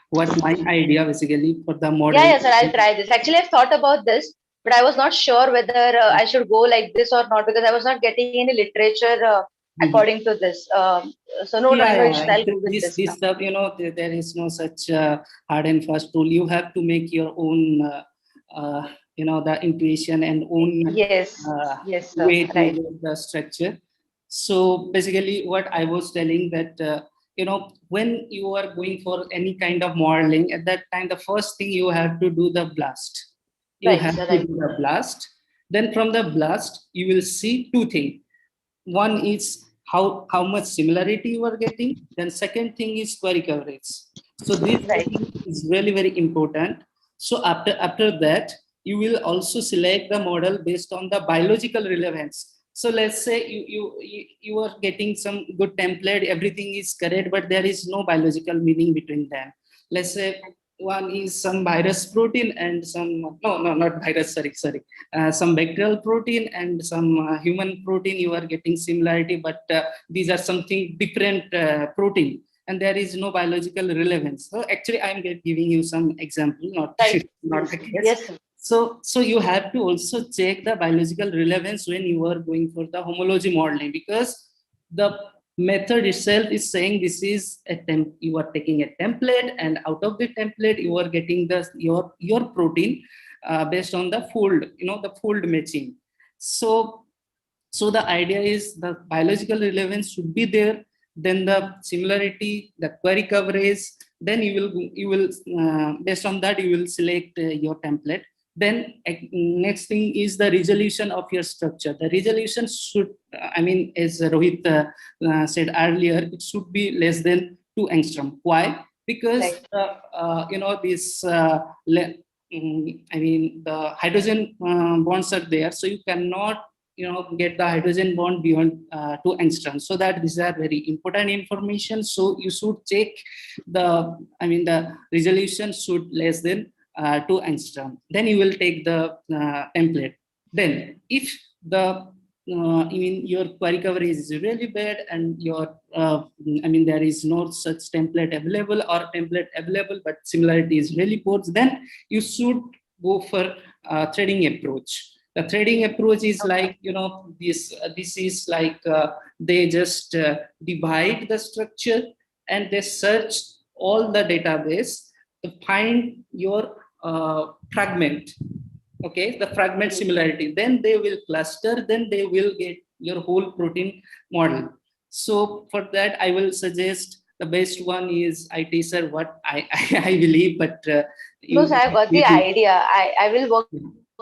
what my idea basically for the model. Yeah, sir. I'll try this. Actually, I've thought about this, but I was not sure whether I should go like this or not, because I was not getting any literature according to this. So no, I'll go with this stuff, there is no such hard and fast rule. You have to make your own, the intuition and own way to do the structure. So basically what I was telling that, when you are going for any kind of modeling, at that time, the first thing you have to do the blast. You have to do the blast. Then from the blast, you will see two things. One is how much similarity you are getting. Then second thing is query coverage. So this is really very important. So after that, you will also select the model based on the biological relevance. So let's say you are getting some good template, everything is correct, but there is no biological meaning between them. Let's say one is some virus protein and some, not virus, some bacterial protein and some human protein, you are getting similarity, but these are something different protein, and there is no biological relevance. So actually I'm giving you some example, not the case. Yes. So you have to also check the biological relevance when you are going for the homology modeling, because the method itself is saying this is you are taking a template, and out of the template you are getting your protein based on the fold, the fold matching. So the idea is the biological relevance should be there, then the similarity, the query coverage, then you will based on that you will select your template. Then next thing is the resolution of your structure. The resolution should, as Rohit said earlier, it should be less than 2 angstrom. Why? Because this the hydrogen bonds are there, so you cannot get the hydrogen bond beyond 2 angstrom. So that these are very important information. So you should check the resolution should less than 2 angstrom. Then you will take the template. Then if the your query coverage is really bad and your there is no such template available, or template available but similarity is really poor, then you should go for threading approach. The threading approach is like, this is like they just divide the structure and they search all the database to find your fragment, the fragment similarity. Then they will cluster, then they will get your whole protein model. So for that, I will suggest the best one is Qsar, what I believe, but no, sir, I've got the idea. I will work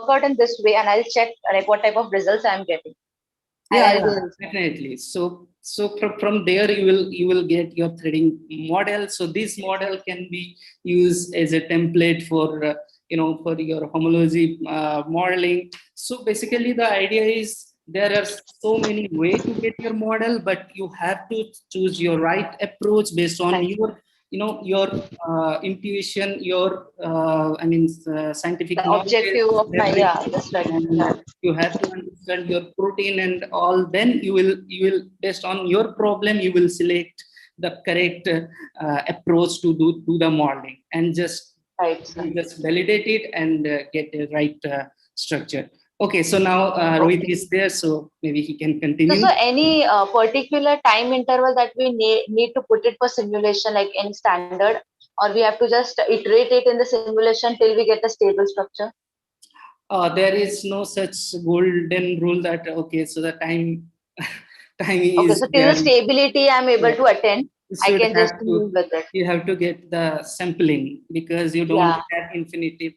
out in this way, and I'll check like what type of results I'm getting. Definitely. So from there you will get your threading model. So this model can be used as a template for for your homology modeling. So basically the idea is there are so many ways to get your model, but you have to choose your right approach based on your your intuition, your scientific the objective of my you have to understand your protein and all. Then you will based on your problem you will select the correct approach to do the modeling, and just Right, sir. You just validate it and get the right structure. Okay, so now Rohit is there, so maybe he can continue. So any particular time interval that we need to put it for simulation, like any standard, or we have to just iterate it in the simulation till we get a stable structure? There is no such golden rule that, okay, so the time is Okay, so till the stability I'm able to attend, I can just move with it. You have to get the sampling, because you don't have infinite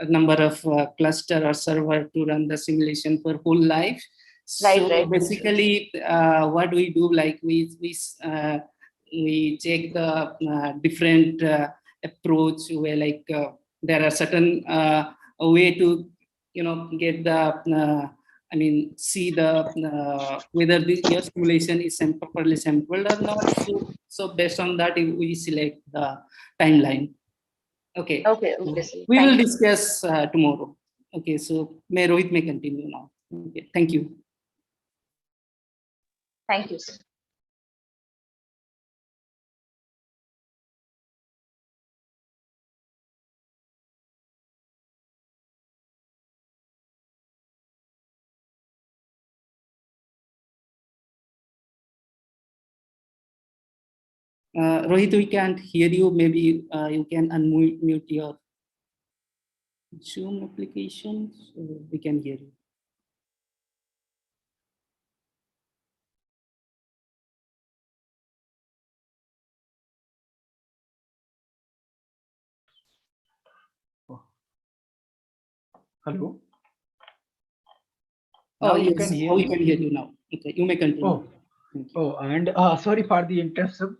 number of cluster or server to run the simulation for whole life. So basically, what we do, like we check the different approach where, like there are certain way to get the I mean, see the whether your simulation is properly sampled or not. So based on that, we select the timeline. Okay. Okay. We will discuss tomorrow. Okay. So Rohit may continue now. Okay. Thank you. Thank you, sir. Rohit, we can't hear you. Maybe you can unmute your Zoom application so we can hear you. Hello. Oh, you can hear. We can hear you now. Okay, you may continue. And sorry for the interruption.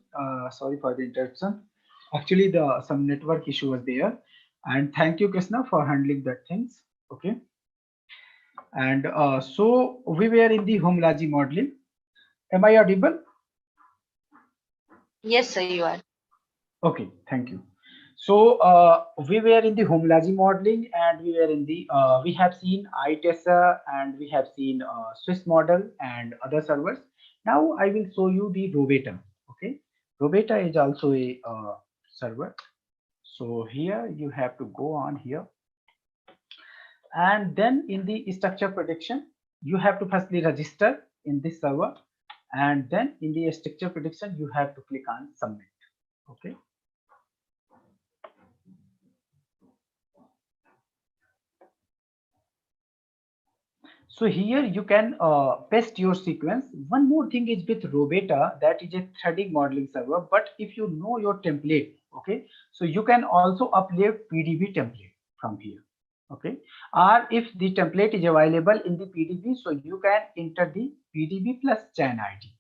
Actually, some network issue was there, and thank you, Krishna, for handling that things. Okay. And so we were in the homology modeling. Am I audible? Yes, sir, you are. Okay, thank you. So we were in the homology modeling, and we were in the we have seen iTESA, and we have seen Swiss model and other servers. Now I will show you the Robeta. Okay, Robeta is also a server. So here you have to go on here, and then in the structure prediction, you have to firstly register in this server, and then in the structure prediction, you have to click on submit. Okay. So here you can paste your sequence. One more thing is with Robeta, that is a threading modeling server. But if you know your template, okay, so you can also upload PDB template from here, okay. Or if the template is available in the PDB, so you can enter the PDB plus chain ID,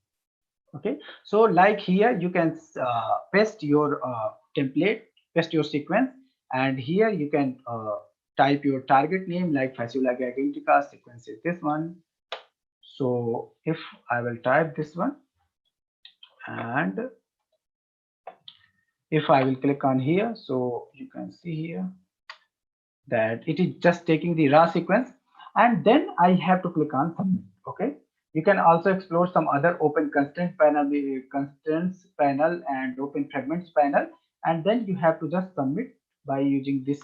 okay. So like here you can paste your template, paste your sequence, and here you can type your target name, like Fasciolaga identica, sequence is this one. So if I will type this one, and if I will click on here, so you can see here that it is just taking the raw sequence, and then I have to click on submit. Okay. You can also explore some other open constraints panel, and open fragments panel, and then you have to just submit by using this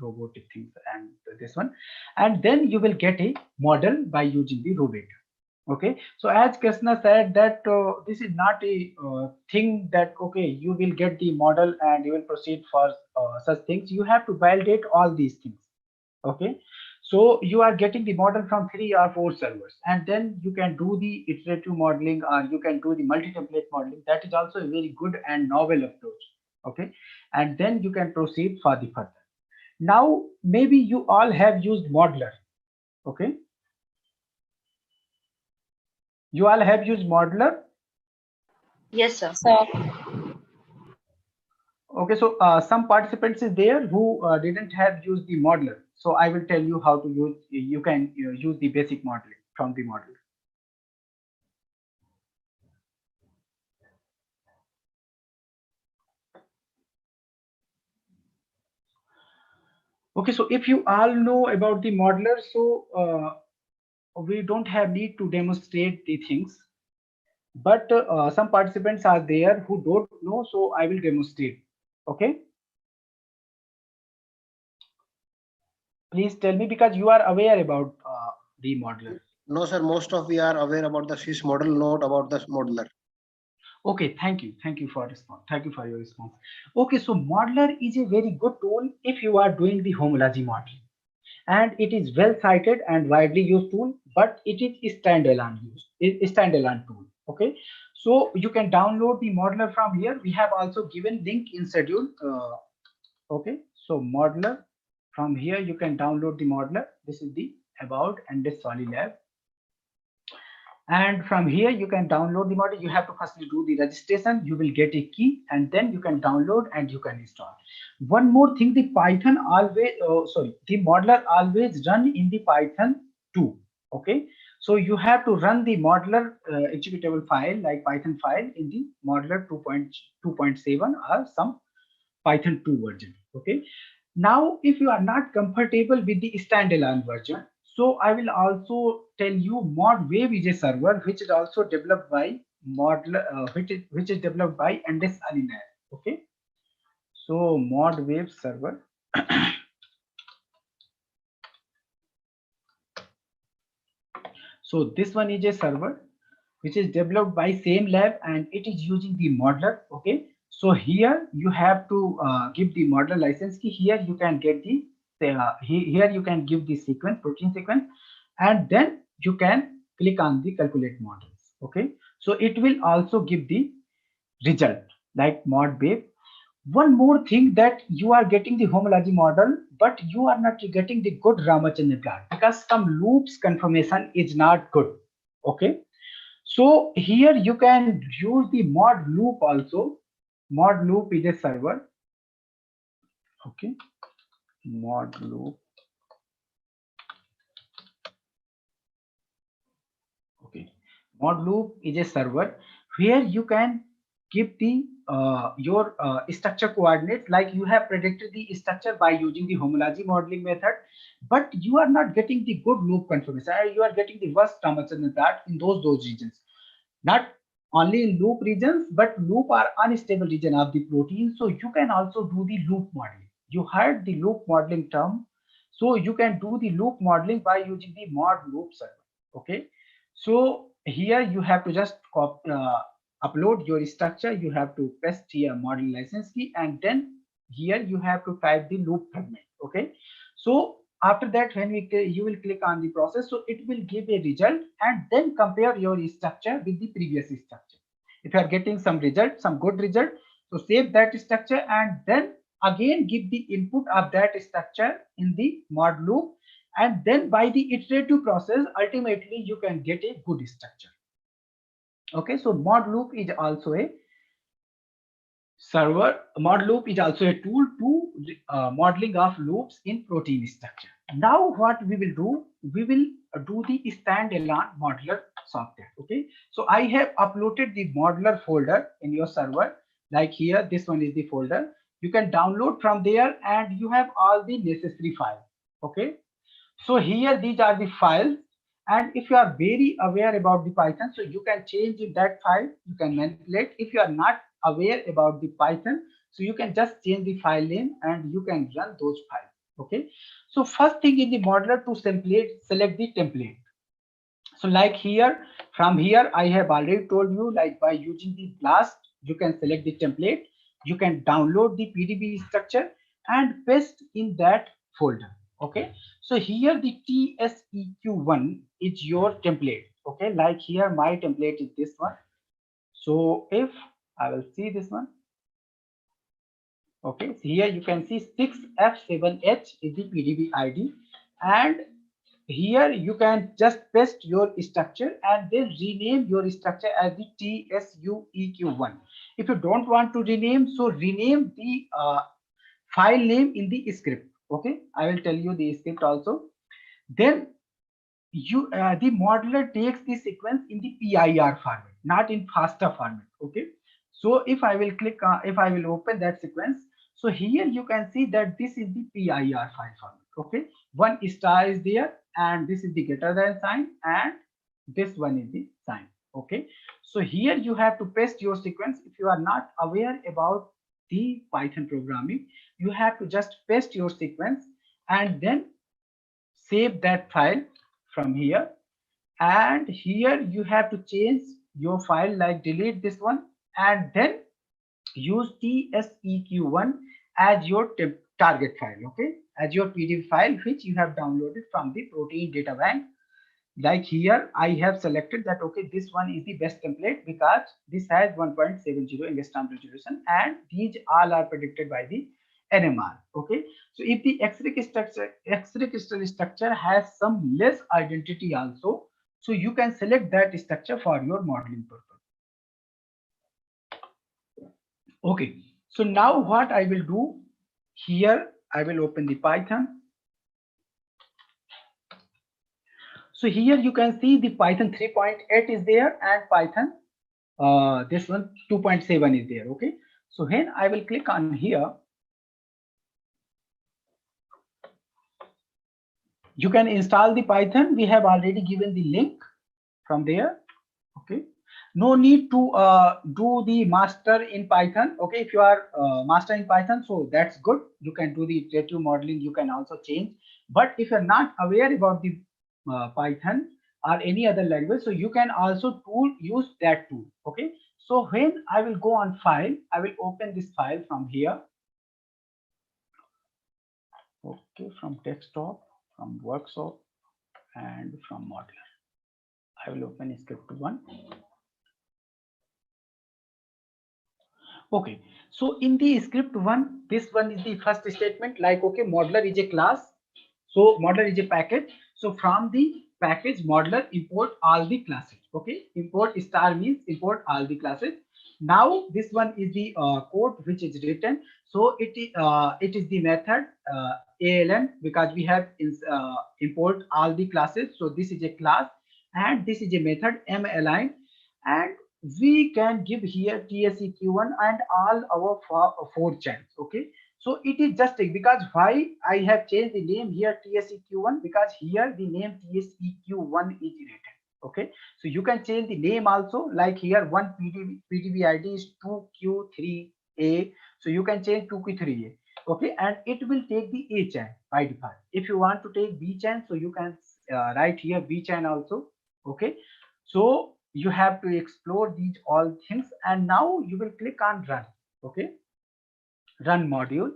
robotic things and this one, and then you will get a model by using the Robeta. Okay, so as Krishna said that this is not a thing that okay, you will get the model and you will proceed for such things. You have to validate all these things. Okay, so you are getting the model from 3 or 4 servers, and then you can do the iterative modeling, or you can do the multi-template modeling. That is also a very good and novel approach. Okay, and then you can proceed for the further. Now maybe you all have used modeler. Okay, you all have used modeler. Yes, sir. Okay, so some participants is there who didn't have used the modeler. So I will tell you how to use. You can use the basic modeling from the modeler. Okay, so if you all know about the modeler, so we don't have need to demonstrate the things. But some participants are there who don't know, so I will demonstrate. Okay. Please tell me, because you are aware about the modeler. No, sir. Most of we are aware about the Swiss model, not about the modeler. Okay, thank you. Thank you for response. Thank you for your response. Okay, so modeler is a very good tool if you are doing the homology modeling, and it is well cited and widely used tool, but it is standalone tool. Okay, so you can download the modeler from here. We have also given link in schedule. Okay, so modeler, from here you can download the modeler. This is the about and this Solilab. And from here you can download the model. You have to firstly do the registration. You will get a key, and then you can download and you can install. One more thing, the Python always the modeler always run in the Python 2. Okay, so you have to run the modeler executable file like Python file in the modeler 2.2.7 or some Python 2 version. Okay, now if you are not comfortable with the standalone version, so I will also tell you ModWave is a server which is also developed by which is developed by Andes Alina. Okay, so ModWave server. So this one is a server which is developed by same lab, and it is using the modeler. Okay, so here you have to give the modeler license key. Here you can get the here you can give the sequence, protein sequence, and then you can click on the calculate models. Okay, so it will also give the result like ModWave. One more thing, that you are getting the homology model, but you are not getting the good Ramachandran plot because some loops confirmation is not good. Okay, so here you can use the mod loop also. Mod loop is a server. Okay, mod loop. Okay, mod loop is a server where you can give the your structure coordinates, like you have predicted the structure by using the homology modeling method, but you are not getting the good loop confirmation. You are getting the worst Ramachandran plot in those regions. Not only in loop regions, but loop are unstable region of the protein. So you can also do the loop modeling. You heard the loop modeling term. So you can do the loop modeling by using the mod loop server. Okay. So here you have to just upload your structure. You have to paste here model license key, and then here you have to type the loop fragment. Okay. So after that, when you will click on the process, so it will give a result, and then compare your structure with the previous structure. If you are getting some result, some good result, so save that structure and then again give the input of that structure in the mod loop, and then by the iterative process, ultimately you can get a good structure. Okay, so mod loop is also a server. Mod loop is also a tool to modeling of loops in protein structure. Now what we will do the standalone modeler software. Okay, so I have uploaded the modeler folder in your server. Like here, this one is the folder. You can download from there, and you have all the necessary files. Okay, so here these are the files, and if you are very aware about the Python, so you can change that file, you can manipulate. If you are not aware about the Python, so you can just change the file name and you can run those files. Okay, so first thing in the modeler, to select the template. So like here, from here I have already told you, like by using the blast you can select the template, you can download the PDB structure and paste in that folder. Okay, so here the TSEQ1 is your template. Okay, like here my template is this one. So if I will see this one. Okay, so here you can see 6F7H is the PDB ID, and here you can just paste your structure and then rename your structure as the TSUEQ1. If you don't want to rename, so rename the file name in the script. Okay, I will tell you the script also. Then you the modeler takes the sequence in the PIR format, not in FASTA format. Okay, so if I will click if I will open that sequence, so here you can see that this is the PIR file format. Okay, one star is there, and this is the greater than sign, and this one is the sign. Okay, so here you have to paste your sequence. If you are not aware about the Python programming, you have to just paste your sequence and then save that file from here, and here you have to change your file, like delete this one and then use tseq1 as your target file, okay, as your pdb file which you have downloaded from the protein data bank. Like here I have selected that, okay, this one is the best template because this has 1.70 angstrom resolution and these all are predicted by the NMR. Okay, so if the X-ray crystal structure has some less identity also, so you can select that structure for your modeling purpose. Okay, so now what I will do here, I will open the Python. So here you can see the Python 3.8 is there and Python this one 2.7 is there. Okay, so when I will click on here, you can install the Python. We have already given the link from there. Okay, no need to do the master in Python. Okay, if you are master in Python, so that's good. You can do the iterative modeling. You can also change. But if you're not aware about the Python or any other language, so you can also use that tool. Okay, so when I will go on file, I will open this file from here. Okay, from desktop, from workshop, and from modeler. I will open script 1. Okay, so in the script 1, this one is the first statement, like, okay, modeler is a class, so modeler is a package. So from the package modeler, import all the classes. Okay, import star means import all the classes. Now this one is the code which is written. So it is the method ALN, because we have import all the classes. So this is a class and this is a method malign, and we can give here tseq1 and all our 4 channels. Okay, so it is just because why I have changed the name here tseq1, because here the name tseq1 is written. Okay, so you can change the name also, like here one PDB ID is 2Q3A, so you can change 2Q3A. Okay, and it will take the A chain by default. If you want to take B chain, so you can write here B chain also. Okay, so you have to explore these all things, and now you will click on run. Okay, run module,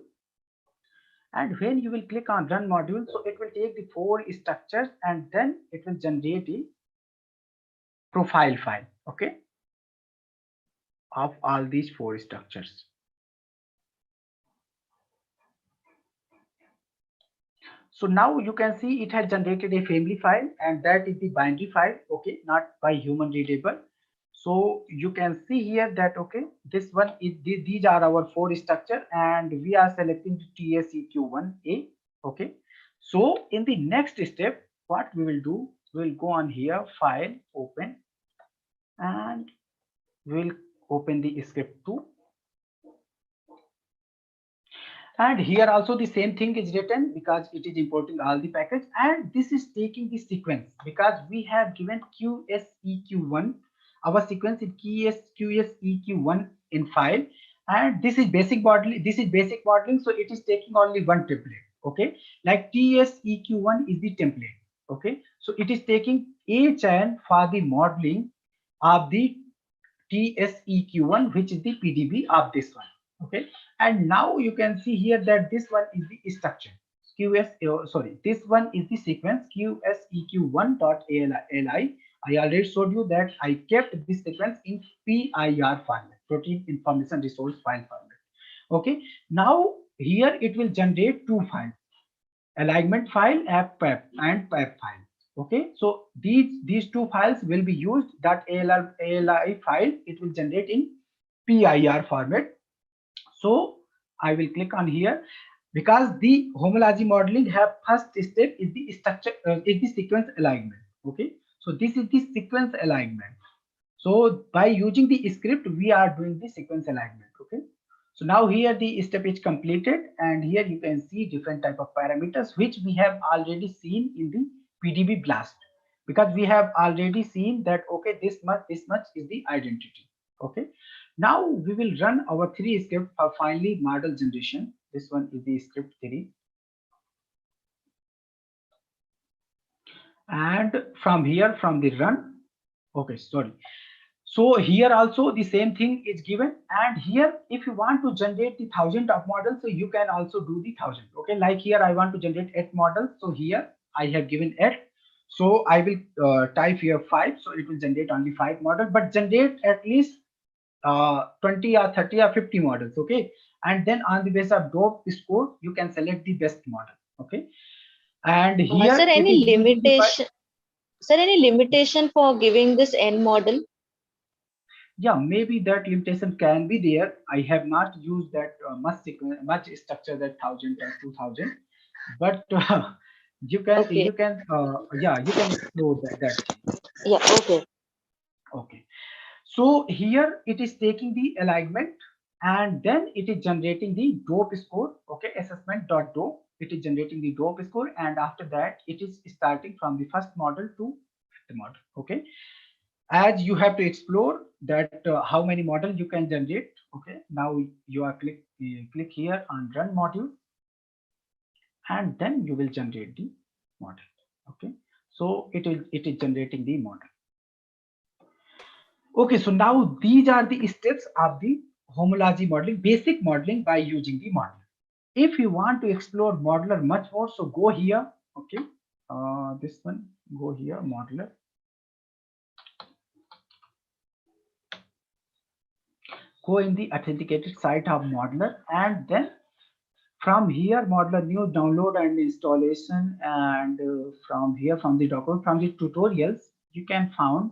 and when you will click on run module, so it will take the 4 structures and then it will generate a profile file, okay, of all these 4 structures. So now you can see it has generated a family file, and that is the binary file, okay, not by human readable. So you can see here that, okay, this one is these are our 4 structure, and we are selecting tseq1a. Okay, so in the next step, what we will do, we will go on here, file, open, and we'll open the script 2. And here also the same thing is written, because it is importing all the package, and this is taking the sequence, because we have given QSEQ1. Our sequence is QSEQ1 in file, and this is basic modeling. This is basic modeling, so it is taking only one template. Okay, like TSEQ1 is the template. Okay, so it is taking a chain for the modeling of the TSEQ1, which is the PDB of this one. Okay, and now you can see here that this one is the structure this one is the sequence QSEQ1.ali. I already showed you that I kept this sequence in PIR format, protein information resource file format. Okay, now here it will generate 2 files, alignment file, AppPep and PEP file. Okay, so these 2 files will be used. That ALI file, it will generate in PIR format. So I will click on here, because the homology modeling have first step is the structure is the sequence alignment. Okay, so this is the sequence alignment. So by using the script, we are doing the sequence alignment. Okay, so now here the step is completed, and here you can see different type of parameters which we have already seen in the PDB blast, because we have already seen that, okay, this much is the identity. Okay, now we will run our 3 script for finally model generation. This one is the script 3. And from here, from the run, okay, sorry. So here also the same thing is given, and here if you want to generate the 1000 of models, so you can also do the 1000. Okay, like here I want to generate 8 models, so here I have given 8. So I will type here 5, so it will generate only 5 models, but generate at least 20 or 30 or 50 models. Okay, and then on the basis of DOP score, you can select the best model. Okay, and here Sir, it any is using the limitation? Sir, any limitation for giving this N model? yeah, maybe that limitation can be there. I have not used that much structure, that 1000 or 2000, but you can Okay. you can yeah, you can explore that thing. Yeah, okay. Okay, so here it is taking the alignment, and then it is generating the DOP score. Okay, assessment.dope, it is generating the DOP score, and after that it is starting from the first model to the model. Okay, as you have to explore that how many models you can generate. Okay, now you are click here on run module, and then you will generate the model. Okay, so it is generating the model. Okay, so now these are the steps of the homology modeling, basic modeling by using the modeler. If you want to explore modeler much more, so go here. Okay, this one, go here, modeler. Go in the authenticated site of modeler, and then from here modeler new download and installation, and from here, from the document, from the tutorials, you can find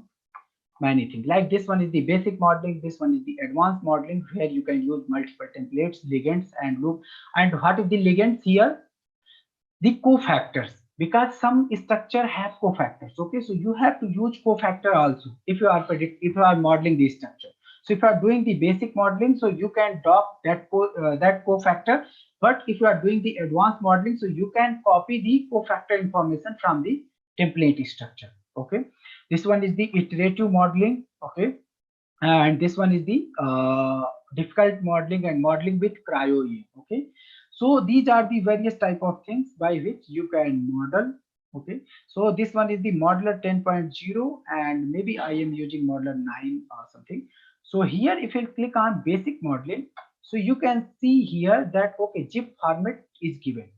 many things. Like this one is the basic modeling, this one is the advanced modeling, where you can use multiple templates, ligands and loop. And what is the ligands here? The cofactors, because some structure have cofactors. Okay, so you have to use cofactor also if you are modeling the structure. So if you are doing the basic modeling, so you can dock that cofactor. But if you are doing the advanced modeling, so you can copy the cofactor information from the template structure. Okay, this one is the iterative modeling. Okay, and this one is the difficult modeling and modeling with cryo-EM. Okay, so these are the various type of things by which you can model. Okay, so this one is the modeler 10.0, and maybe I am using modeler 9 or something. So here if you click on basic modeling, so you can see here that okay, zip format is given.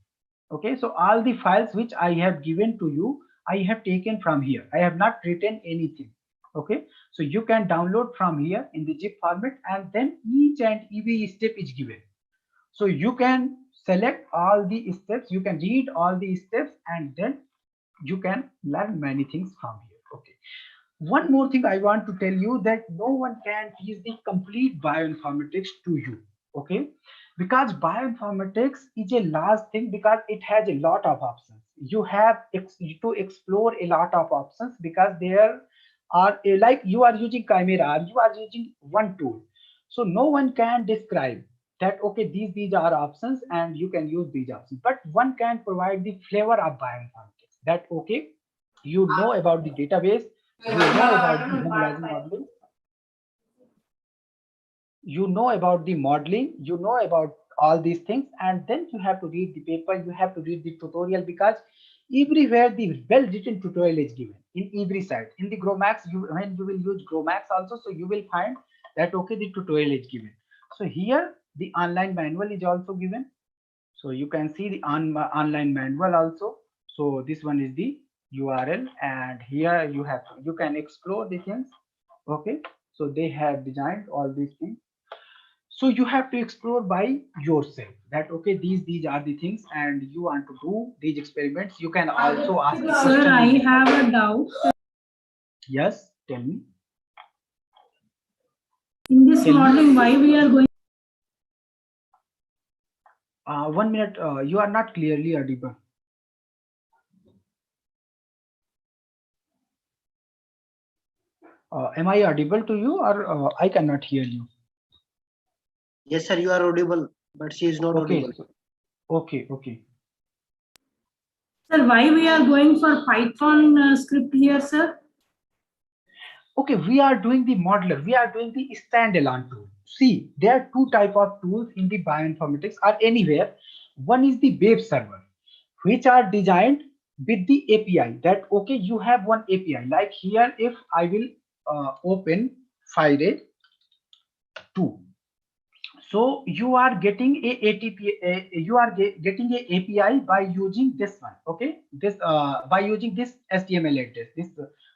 Okay, so all the files which I have given to you, I have taken from here. I have not written anything. Okay, so you can download from here in the zip format, and then each and every step is given. So you can select all the steps, you can read all the steps, and then you can learn many things from here. Okay, one more thing I want to tell you, that no one can teach the complete bioinformatics to you. Okay, because bioinformatics is a large thing, because it has a lot of options. You have to explore a lot of options, because there are like you are using Chimera, you are using one tool, so no one can describe that okay, these are options and you can use these options, but one can provide the flavor of bioinformatics, that okay, you know about the database, you know about the homology modeling, you know about the modeling, you know about all these things, and then you have to read the paper, you have to read the tutorial, because everywhere the well-written tutorial is given in every site. In the GrowMax, when you will use GrowMax also, so you will find that okay, the tutorial is given. So here the online manual is also given, so you can see the online manual also. So this one is the URL, and here you can explore the things. Okay, so they have designed all these things, so you have to explore by yourself that okay, these are the things, and you want to do these experiments. You can also ask the Sir, I have a doubt. Yes, tell me. In this modeling, why we are going? 1 minute, you are not clearly audible. Am I audible to you, or I cannot hear you? Yes, sir, you are audible, but she is not audible. Okay. Sir, why we are going for Python script here, sir? Okay, we are doing the modeler, we are doing the standalone tool. See, there are two type of tools in the bioinformatics or anywhere. One is the web server, which are designed with the API that, okay, you have one API. Like here, if I will open FireArray 2. So you are getting a ATP, you are getting a API by using this one, okay? This by using this HTML address, this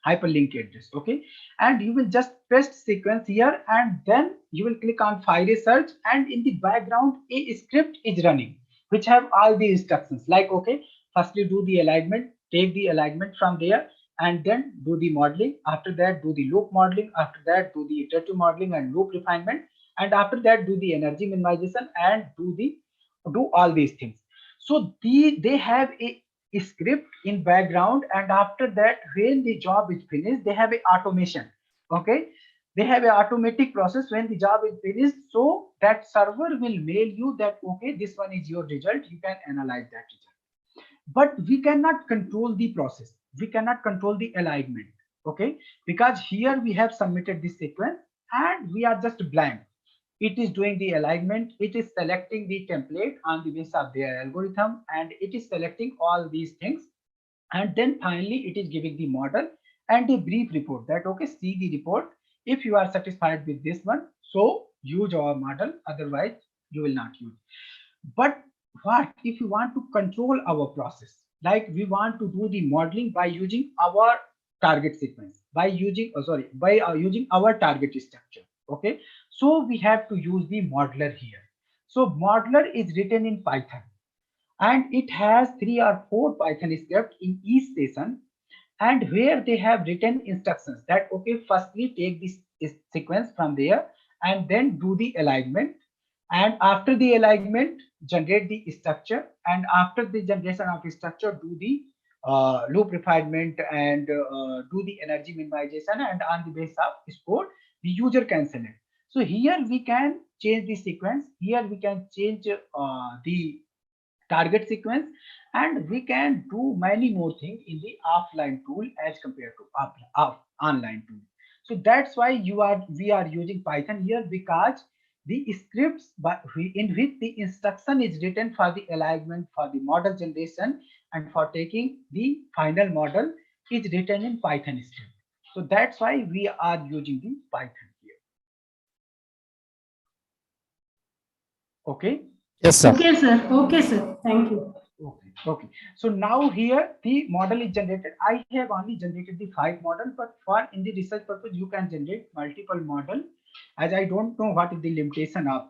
hyperlink address, okay? And you will just paste sequence here, and then you will click on FireArray search, and in the background a script is running, which have all the instructions. Like, okay, firstly do the alignment, take the alignment from there, and then do the modeling. After that, do the loop modeling. After that, do the iterative modeling and loop refinement. And after that, do the energy minimization and do all these things. So they have a script in background, and after that, when the job is finished, they have a automation. Okay, they have a automatic process when the job is finished. So that server will mail you that, okay, this one is your result. You can analyze that result. But we cannot control the process. We cannot control the alignment. Okay, because here we have submitted this sequence and we are just blank. It is doing the alignment, it is selecting the template on the basis of their algorithm, and it is selecting all these things, and then finally it is giving the model and a brief report that, okay, see the report. If you are satisfied with this one, so use our model, otherwise you will not use. But what if you want to control our process? Like we want to do the modeling by using our target sequence, by using using our target structure. Okay, so we have to use the modeler here. So modeler is written in Python, and it has 3 or 4 Python scripts in each session, and where they have written instructions that, okay, firstly take this sequence from there and then do the alignment, and after the alignment generate the structure, and after the generation of the structure do the loop refinement and do the energy minimization, and on the basis of score the user can select. So here we can change the sequence, here we can change the target sequence, and we can do many more things in the offline tool as compared to online tool. So that's why we are using Python here, because the scripts in which the instruction is written for the alignment, for the model generation, and for taking the final model is written in Python script. So that's why we are using the Python here. Okay. Yes, sir. Okay, sir. Okay, sir. Thank you. Okay. So now here the model is generated. I have only generated the 5 model, but for in the research purpose you can generate multiple model, as I don't know what is the limitation of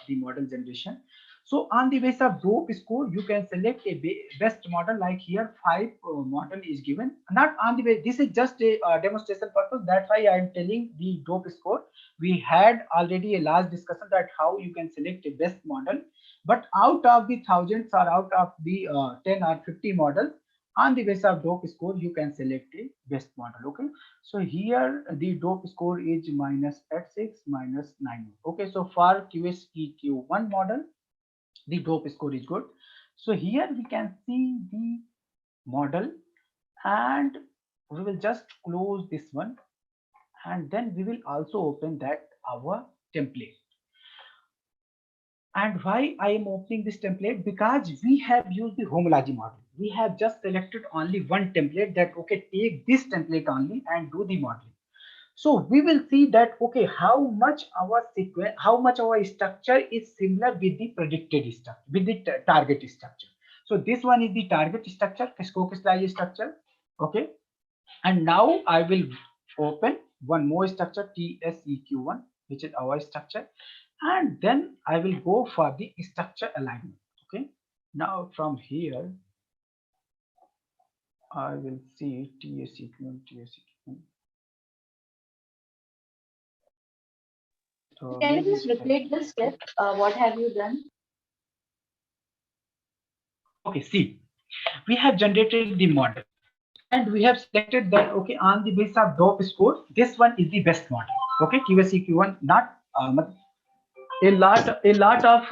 the model generation. So on the basis of dope score, you can select a best model. Like here 5 model is given. Not on the way. This is just a demonstration purpose. That's why I am telling the dope score. We had already a large discussion that how you can select a best model. But out of the thousands or out of the 10 or 50 models, on the basis of dope score, you can select a best model. Okay. So here the dope score is -86, -9. Okay. So for QSEQ1 model, the dope score is good. So here we can see the model, and we will just close this one, and then we will also open that our template. And why I am opening this template? Because we have used the homology model. We have just selected only one template that, okay, take this template only and do the modeling. So we will see that, okay, how much our sequence, how much our structure is similar with the predicted structure, with the target structure. So this one is the target structure, Qsar structure. Okay. And now I will open one more structure, TSEQ1, which is our structure. And then I will go for the structure alignment. Okay. Now from here, I will see TSEQ1, TSEQ1. So can you just repeat the step? What have you done? Okay, see, we have generated the model, and we have selected that, okay, on the basis of dope score, this one is the best model. Okay, QSEQ1, not a lot of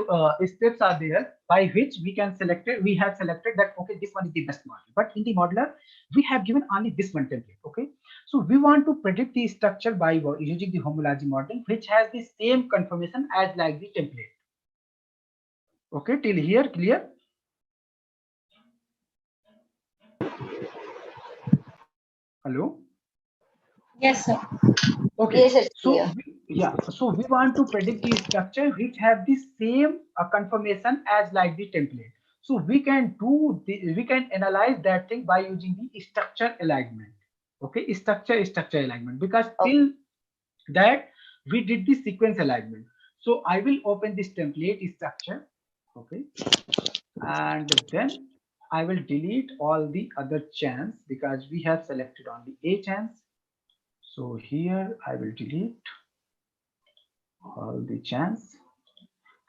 steps are there by which we can select it. We have selected that, okay, this one is the best model, but in the modeler we have given only this one template. Okay, so we want to predict the structure by using the homology modeling, which has the same confirmation as like the template. Okay, till here clear? Hello. Yes, sir. Okay. Yes, it's So clear. so we want to predict the structure which have the same conformation as like the template. So we can we can analyze that thing by using the structure alignment. Okay, structure alignment, because till that we did the sequence alignment. So I will open this template structure. Okay, and then I will delete all the other chains because we have selected only A chains. So here I will delete all the chains,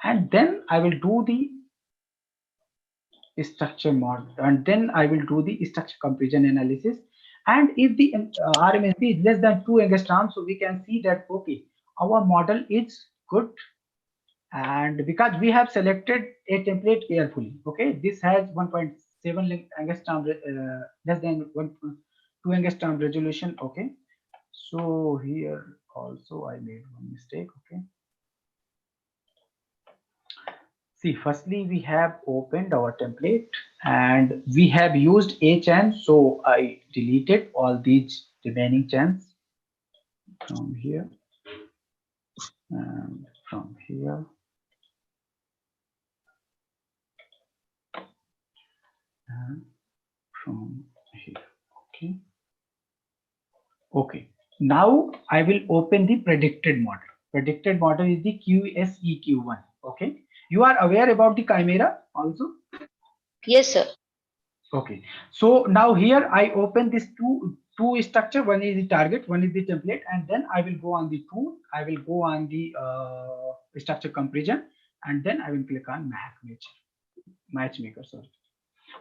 and then I will do the structure mod, and then I will do the structure comparison analysis. And if the RMSB is less than 2 angstrom, so we can see that okay, our model is good. And because we have selected a template carefully, okay, this has 1.7 angstrom, less than 1.2 angstrom resolution. Okay, so here also I made one mistake. Okay, see, firstly we have opened our template and we have used a chain, so I deleted all these remaining chains from here and from here and from here. Okay. Okay. Now I will open the predicted model. Predicted model is the QSEQ1. Okay. You are aware about the chimera also? Yes, sir. Okay. So now here I open this two structure. One is the target, one is the template, and then I will go on the tool. I will go on the structure comparison, and then I will click on matchmaker. Sorry.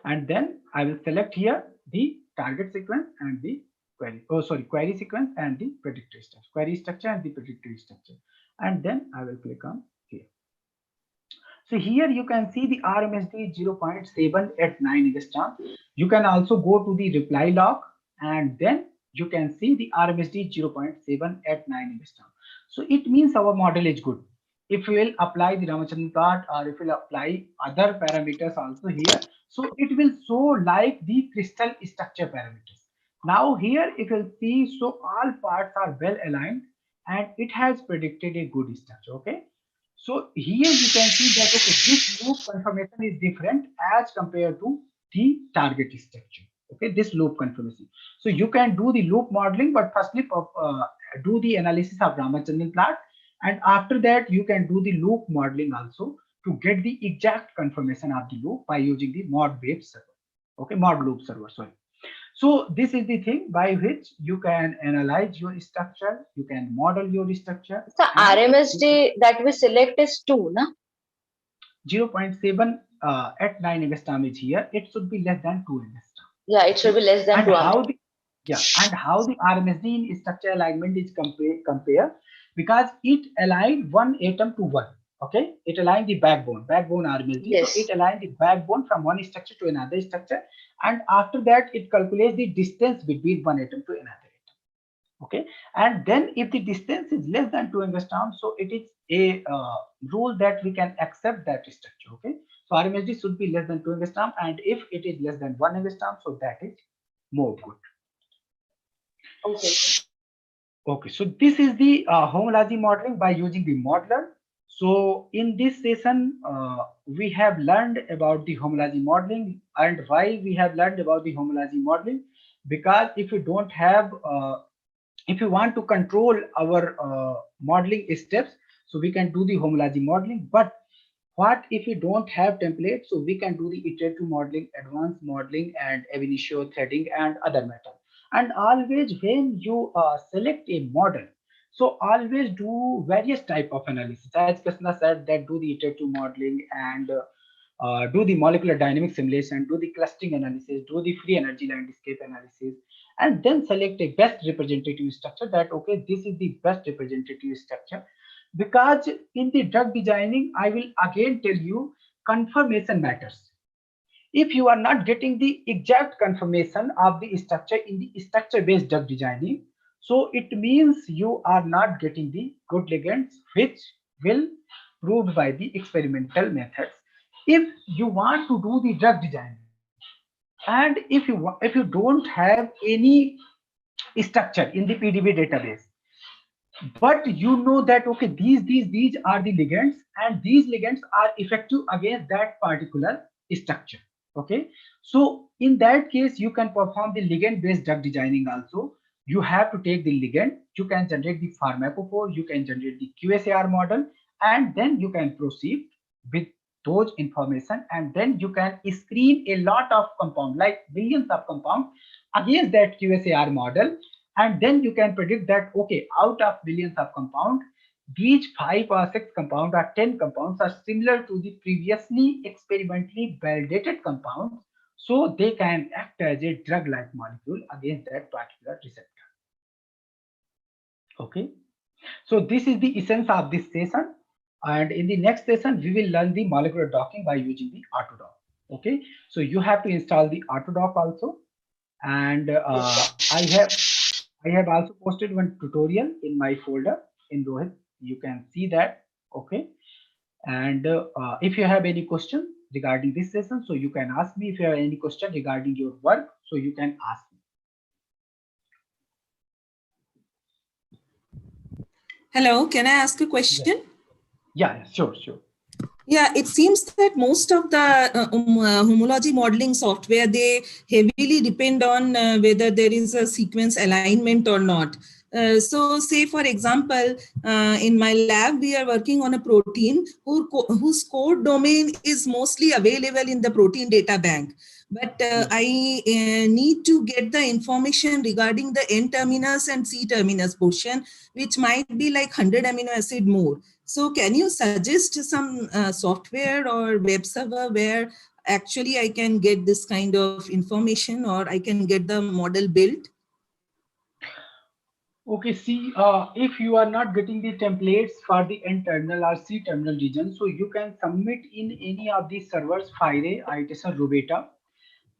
And then I will select here the target sequence and the query sequence and the predictor structure, query structure and the predictor structure. And then I will click on here. So here you can see the RMSD 0.7 at 9 angstrom. You can also go to the reply log, and then you can see the RMSD 0.7 at 9 angstrom. So it means our model is good. If we will apply the Ramachandran plot, or if we will apply other parameters also here, so it will show like the crystal structure parameters. Now here if you'll see, so all parts are well aligned and it has predicted a good structure. Okay. So here you can see that okay, this loop confirmation is different as compared to the target structure. Okay, this loop confirmation. So you can do the loop modeling, but firstly do the analysis of Ramachandran plot, and after that you can do the loop modeling also to get the exact confirmation of the loop by using the mod wave server. Okay, mod loop server. Sorry. So this is the thing by which you can analyze your structure, you can model your structure. So RMSD that we select is 2, na? 0.7 at 9 angstrom is here. It should be less than 2 angstrom. Yeah, it should be less than 2 angstrom. And how the RMSD in structure alignment is compared, because it aligned one atom to one. Okay, it aligned the backbone RMSD. Yes. So it aligned the backbone from one structure to another structure, and after that it calculates the distance between one atom to another atom. Okay, and then if the distance is less than 2 angstrom, so it is a rule that we can accept that structure. Okay, so RMSD should be less than 2 angstrom, and if it is less than 1 angstrom, so that is more good. Okay. Okay, so this is the homology modeling by using the modeler. So in this session, we have learned about the homology modeling. And why we have learned about the homology modeling? Because if you don't have, if you want to control our modeling steps, so we can do the homology modeling. But what if you don't have templates? So we can do the iterative modeling, advanced modeling, and ab initio threading and other methods. And always when you select a model, so always do various type of analysis. As Krishna said, that do the iterative modeling and do the molecular dynamic simulation, do the clustering analysis, do the free energy landscape analysis, and then select a best representative structure that, okay, this is the best representative structure. Because in the drug designing, I will again tell you, confirmation matters. If you are not getting the exact confirmation of the structure in the structure-based drug designing, so it means you are not getting the good ligands which will proved by the experimental methods. If you want to do the drug design, and if you don't have any structure in the PDB database. But you know that, okay, these are the ligands, and these ligands are effective against that particular structure. Okay, so in that case, you can perform the ligand-based drug designing also. You have to take the ligand, you can generate the pharmacophore, you can generate the Qsar model, and then you can proceed with those information, and then you can screen a lot of compound, like billions of compounds against that Qsar model. And then you can predict that, okay, out of billions of compounds, these 5 or 6 compounds or 10 compounds are similar to the previously experimentally validated compounds, so they can act as a drug-like molecule against that particular receptor. Okay, so this is the essence of this session, and in the next session we will learn the molecular docking by using the Autodock. Okay, so you have to install the Autodock also, and I have also posted one tutorial in my folder in Rohit. You can see that. Okay, and if you have any question regarding this session, so you can ask me. If you have any question regarding your work, so you can ask me. Hello, can I ask a question? Yeah, sure. Yeah, it seems that most of the homology modeling software, they heavily depend on whether there is a sequence alignment or not. So say, for example, in my lab, we are working on a protein whose code domain is mostly available in the protein data bank. But I need to get the information regarding the N-terminus and C-terminus portion, which might be like 100 amino acid more. So can you suggest some software or web server where actually I can get this kind of information, or I can get the model built? Okay, see, if you are not getting the templates for the N-terminal or C-terminal region, so you can submit in any of these servers, Fire, ITS or Rubeta,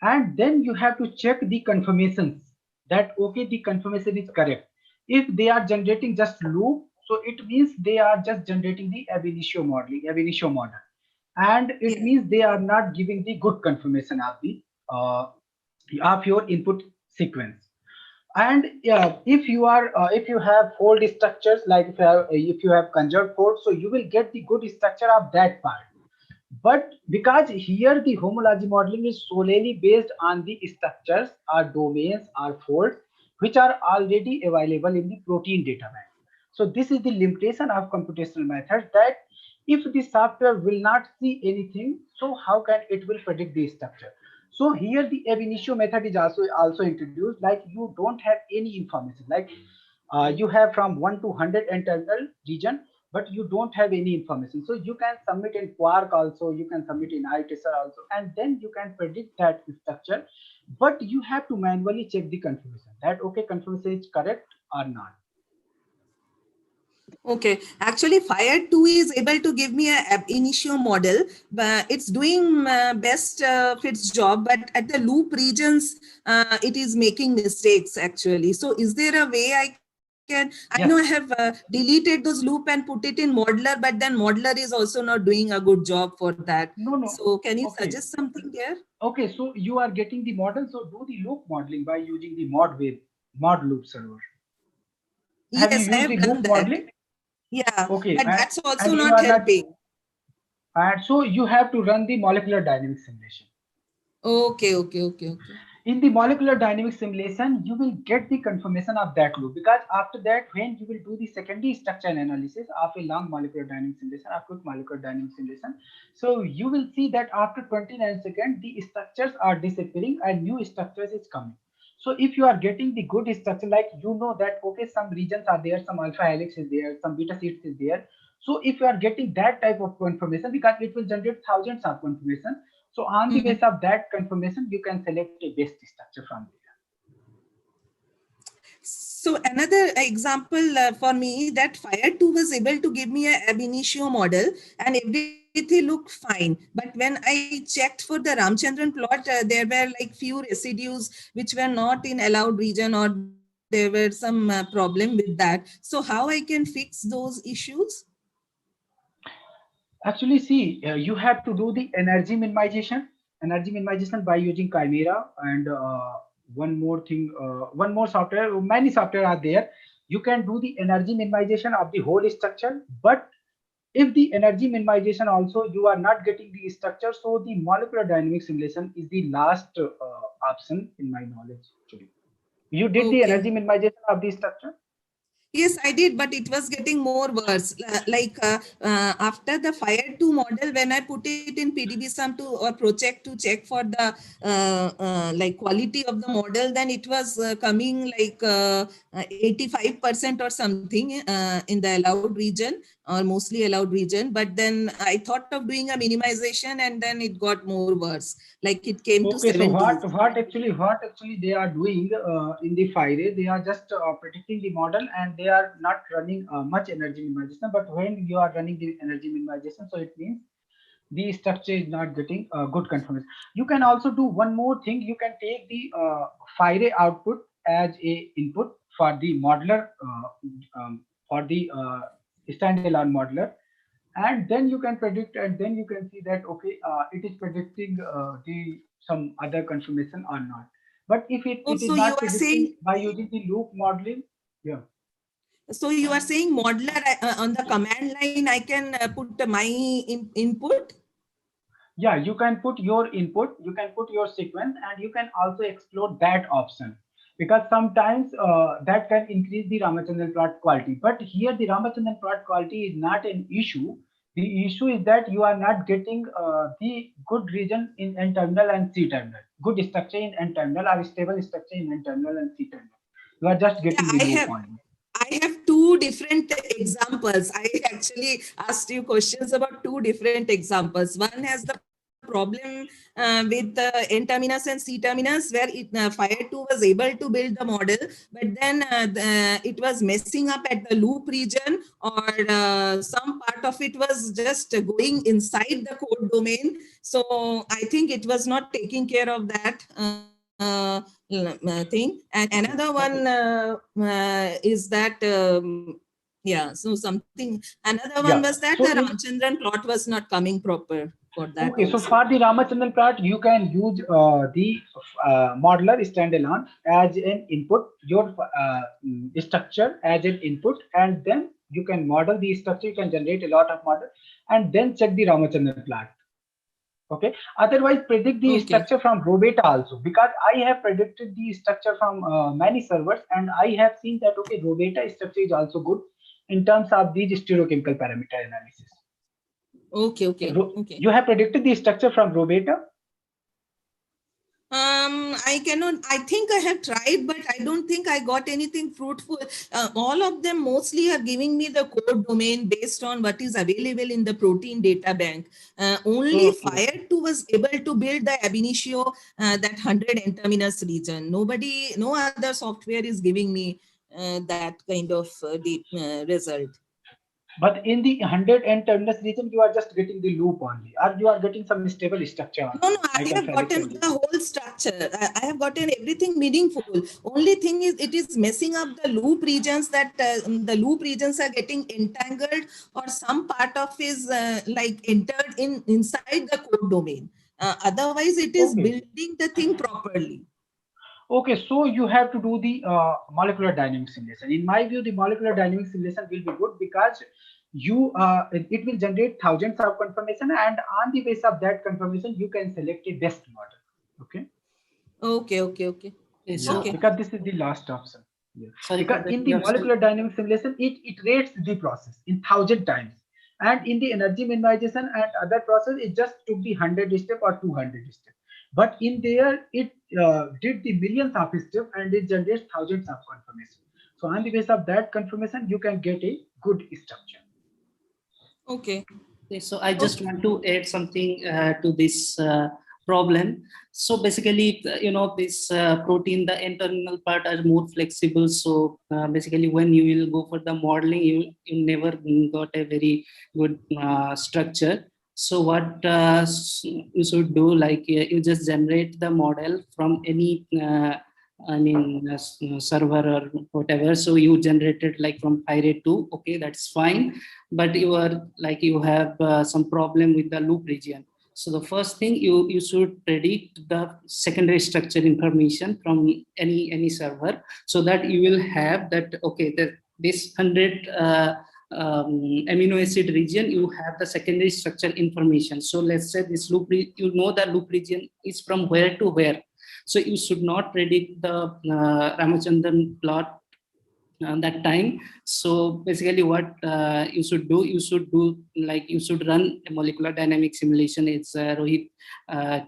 and then you have to check the confirmations that, okay, the confirmation is correct. If they are generating just loop, so it means they are just generating the ab initio model, and it means they are not giving the good confirmation of the of your input sequence. And if you have fold structures, like if you have conjugate fold, so you will get the good structure of that part. But because here the homology modeling is solely based on the structures or domains or folds which are already available in the protein data bank. So this is the limitation of computational methods, that if the software will not see anything, so how can it will predict the structure? So here the ab initio method is also introduced, like you don't have any information, like you have from 1 to 100 N-terminal region, but you don't have any information. So you can submit in Quark also, you can submit in ITSR also, and then you can predict that structure, but you have to manually check the confirmation that, okay, confirmation is correct or not. Okay, actually Fire 2 is able to give me a ab initio model, but it's doing best of its job, but at the loop regions, it is making mistakes actually. So is there a way I know I have deleted those loop and put it in modeler, but then modeler is also not doing a good job for that. No. So can you suggest something there? Okay, so you are getting the model, so do the loop modeling by using the mod loop server. Have you used the loop modeling? Yeah, okay, but that's also not helping. And so you have to run the molecular dynamics simulation. Okay. In the molecular dynamics simulation, you will get the confirmation of that loop, because after that, when you will do the secondary structure analysis of a long molecular dynamics simulation, a quick molecular dynamics simulation, so you will see that after 29 seconds, the structures are disappearing and new structures is coming. So if you are getting the good structure, like you know that, okay, some regions are there, some alpha helix is there, some beta sheets is there. So if you are getting that type of confirmation, because it will generate thousands of confirmation, so on the basis of that confirmation, you can select a best structure from there. So another example for me, that Fire 2 was able to give me a ab initio model and everything looked fine. But when I checked for the Ramchandran plot, there were like few residues which were not in allowed region, or there were some problem with that. So how I can fix those issues? Actually, see, you have to do the energy minimization by using Chimera, and one more thing, one more software, many software are there. You can do the energy minimization of the whole structure, but if the energy minimization also you are not getting the structure, so the molecular dynamic simulation is the last option in my knowledge. Actually, you did the Okay. energy minimization of the structure. Yes, I did, but it was getting more worse. After the Fire2 model, when I put it in PDB-Sum to or Project to check for the like quality of the model, then it was coming like 85% or something in the allowed region or mostly allowed region. But then I thought of doing a minimization, and then it got more worse. Like it came to Okay, so 70. what actually they are doing in the Fire, they are just predicting the model and they are not running much energy minimization. But when you are running the energy minimization, so it means the structure is not getting good confirmation. You can also do one more thing. You can take the Fire output as a input for the modeler, for the standalone modeler, and then you can predict, and then you can see that okay, it is predicting the some other confirmation or not. But if it is So you not are predicting saying, by using the loop modeling, yeah. so you are saying modeler on the command line, I can put my input? Yeah, you can put your input, you can put your sequence, and you can also explore that option, because sometimes that can increase the Ramachandran plot quality. But here the Ramachandran plot quality is not an issue. The issue is that you are not getting the good region in N terminal and C terminal, good structure in N terminal or stable structure in N terminal and C terminal. You are just Yeah, getting the loop only. I have two different examples. I actually asked you questions about two different examples. One has the problem with N terminus and C terminus, where Fire2 was able to build the model, but then it was messing up at the loop region, or some part of it was just going inside the code domain. So I think it was not taking care of that. Thing. And another one is that yeah, so something, another one was that So the Ramachandran plot was not coming proper for that. Okay, so also. for the Ramachandran plot, you can use the modeler standalone as an input, your structure as an input, and then you can model the structure, you can generate a lot of model, and then check the Ramachandran plot. Okay, otherwise predict the structure from Robeta also, because I have predicted the structure from many servers, and I have seen that okay, Robeta structure is also good in terms of these stereochemical parameter analysis. Okay. You have predicted the structure from Robeta? I cannot, I think I have tried, but I don't think I got anything fruitful. All of them mostly are giving me the code domain based on what is available in the protein data bank. Only Fire2 was able to build the ab initio, that 100 N terminus region. No other software is giving me that kind of result. But in the 100 N terminus region, you are just getting the loop only, or you are getting some stable structure. No, I have gotten the whole structure. I have gotten everything meaningful. Only thing is, it is messing up the loop regions, that the loop regions are getting entangled, or some part of is like entered inside the code domain. Otherwise, it is building the thing properly. Okay, so you have to do the molecular dynamic simulation. In my view, the molecular dynamic simulation will be good, because you it will generate thousands of confirmation, and on the basis of that confirmation, you can select a best model. Okay. So, because this is the last option. Because in the molecular dynamic simulation, it iterates the process in 1,000 times, and in the energy minimization and other process, it just took the 100 step or 200 step. But in there, it did the millions of steps, and it generates thousands of confirmation. So on the basis of that confirmation, you can get a good structure. Okay. So I just want to add something to this problem. So basically, this protein, the N-terminal part are more flexible. So basically, when you will go for the modeling, you never got a very good structure. So what you should do, like you just generate the model from any server or whatever. So you generated like from Fire2, okay, that's fine. But you have some problem with the loop region. So the first thing you should predict the secondary structure information from any server, so that you will have that, okay, this 100 amino acid region, you have the secondary structure information. So let's say this loop, you know the loop region is from where to where. So you should not predict the Ramachandran plot that time. So basically what you should do like you should run a molecular dynamic simulation, it's Rohit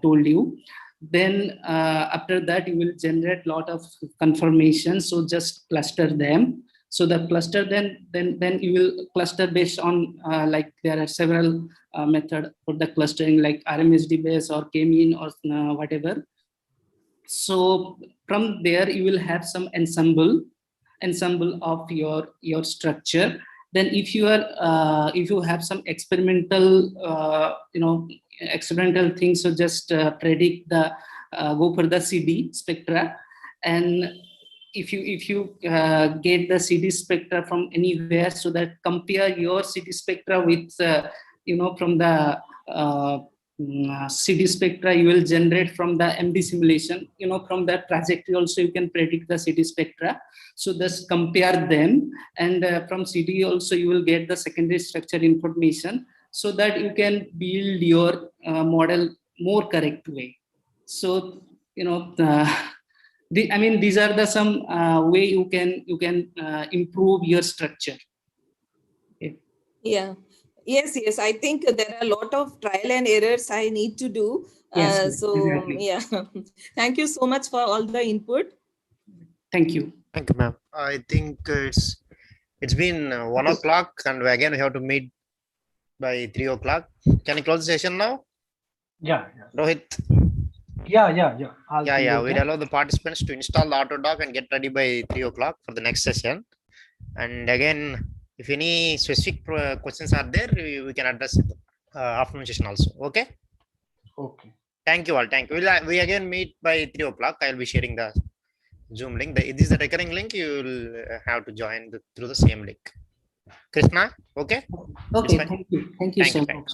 told you. Then after that you will generate lot of confirmations, so just cluster them. So the cluster, then you will cluster based on like there are several methods for the clustering, like RMSD base or k-mean or whatever. So from there you will have some ensemble of your structure. Then if you have some experimental experimental things, so just predict the go for the CD spectra. And if you get the CD spectra from anywhere, so that compare your CD spectra with from the CD spectra you will generate from the MD simulation, from that trajectory also you can predict the CD spectra. So just compare them, and from CD also you will get the secondary structure information, so that you can build your model more correct way. So these are the some way you can improve your structure. Okay. Yeah. Yes. I think there are a lot of trial and errors I need to do. Yes, So exactly. yeah, thank you so much for all the input. Thank you. Thank you, ma'am. I think it's been 1 o'clock, and again we have to meet by 3 o'clock. Can you close the session now? Yeah. Rohit. Yeah. We'll allow the participants to install the Autodoc and get ready by 3 o'clock for the next session. And again, if any specific questions are there, we can address it afternoon session also. Okay. Okay. Thank you all. Thank you. We again meet by 3 o'clock. I'll be sharing the Zoom link. This is the recurring link. You will have to join through the same link. Krishna, okay? Okay. Thank you. Thank you so much.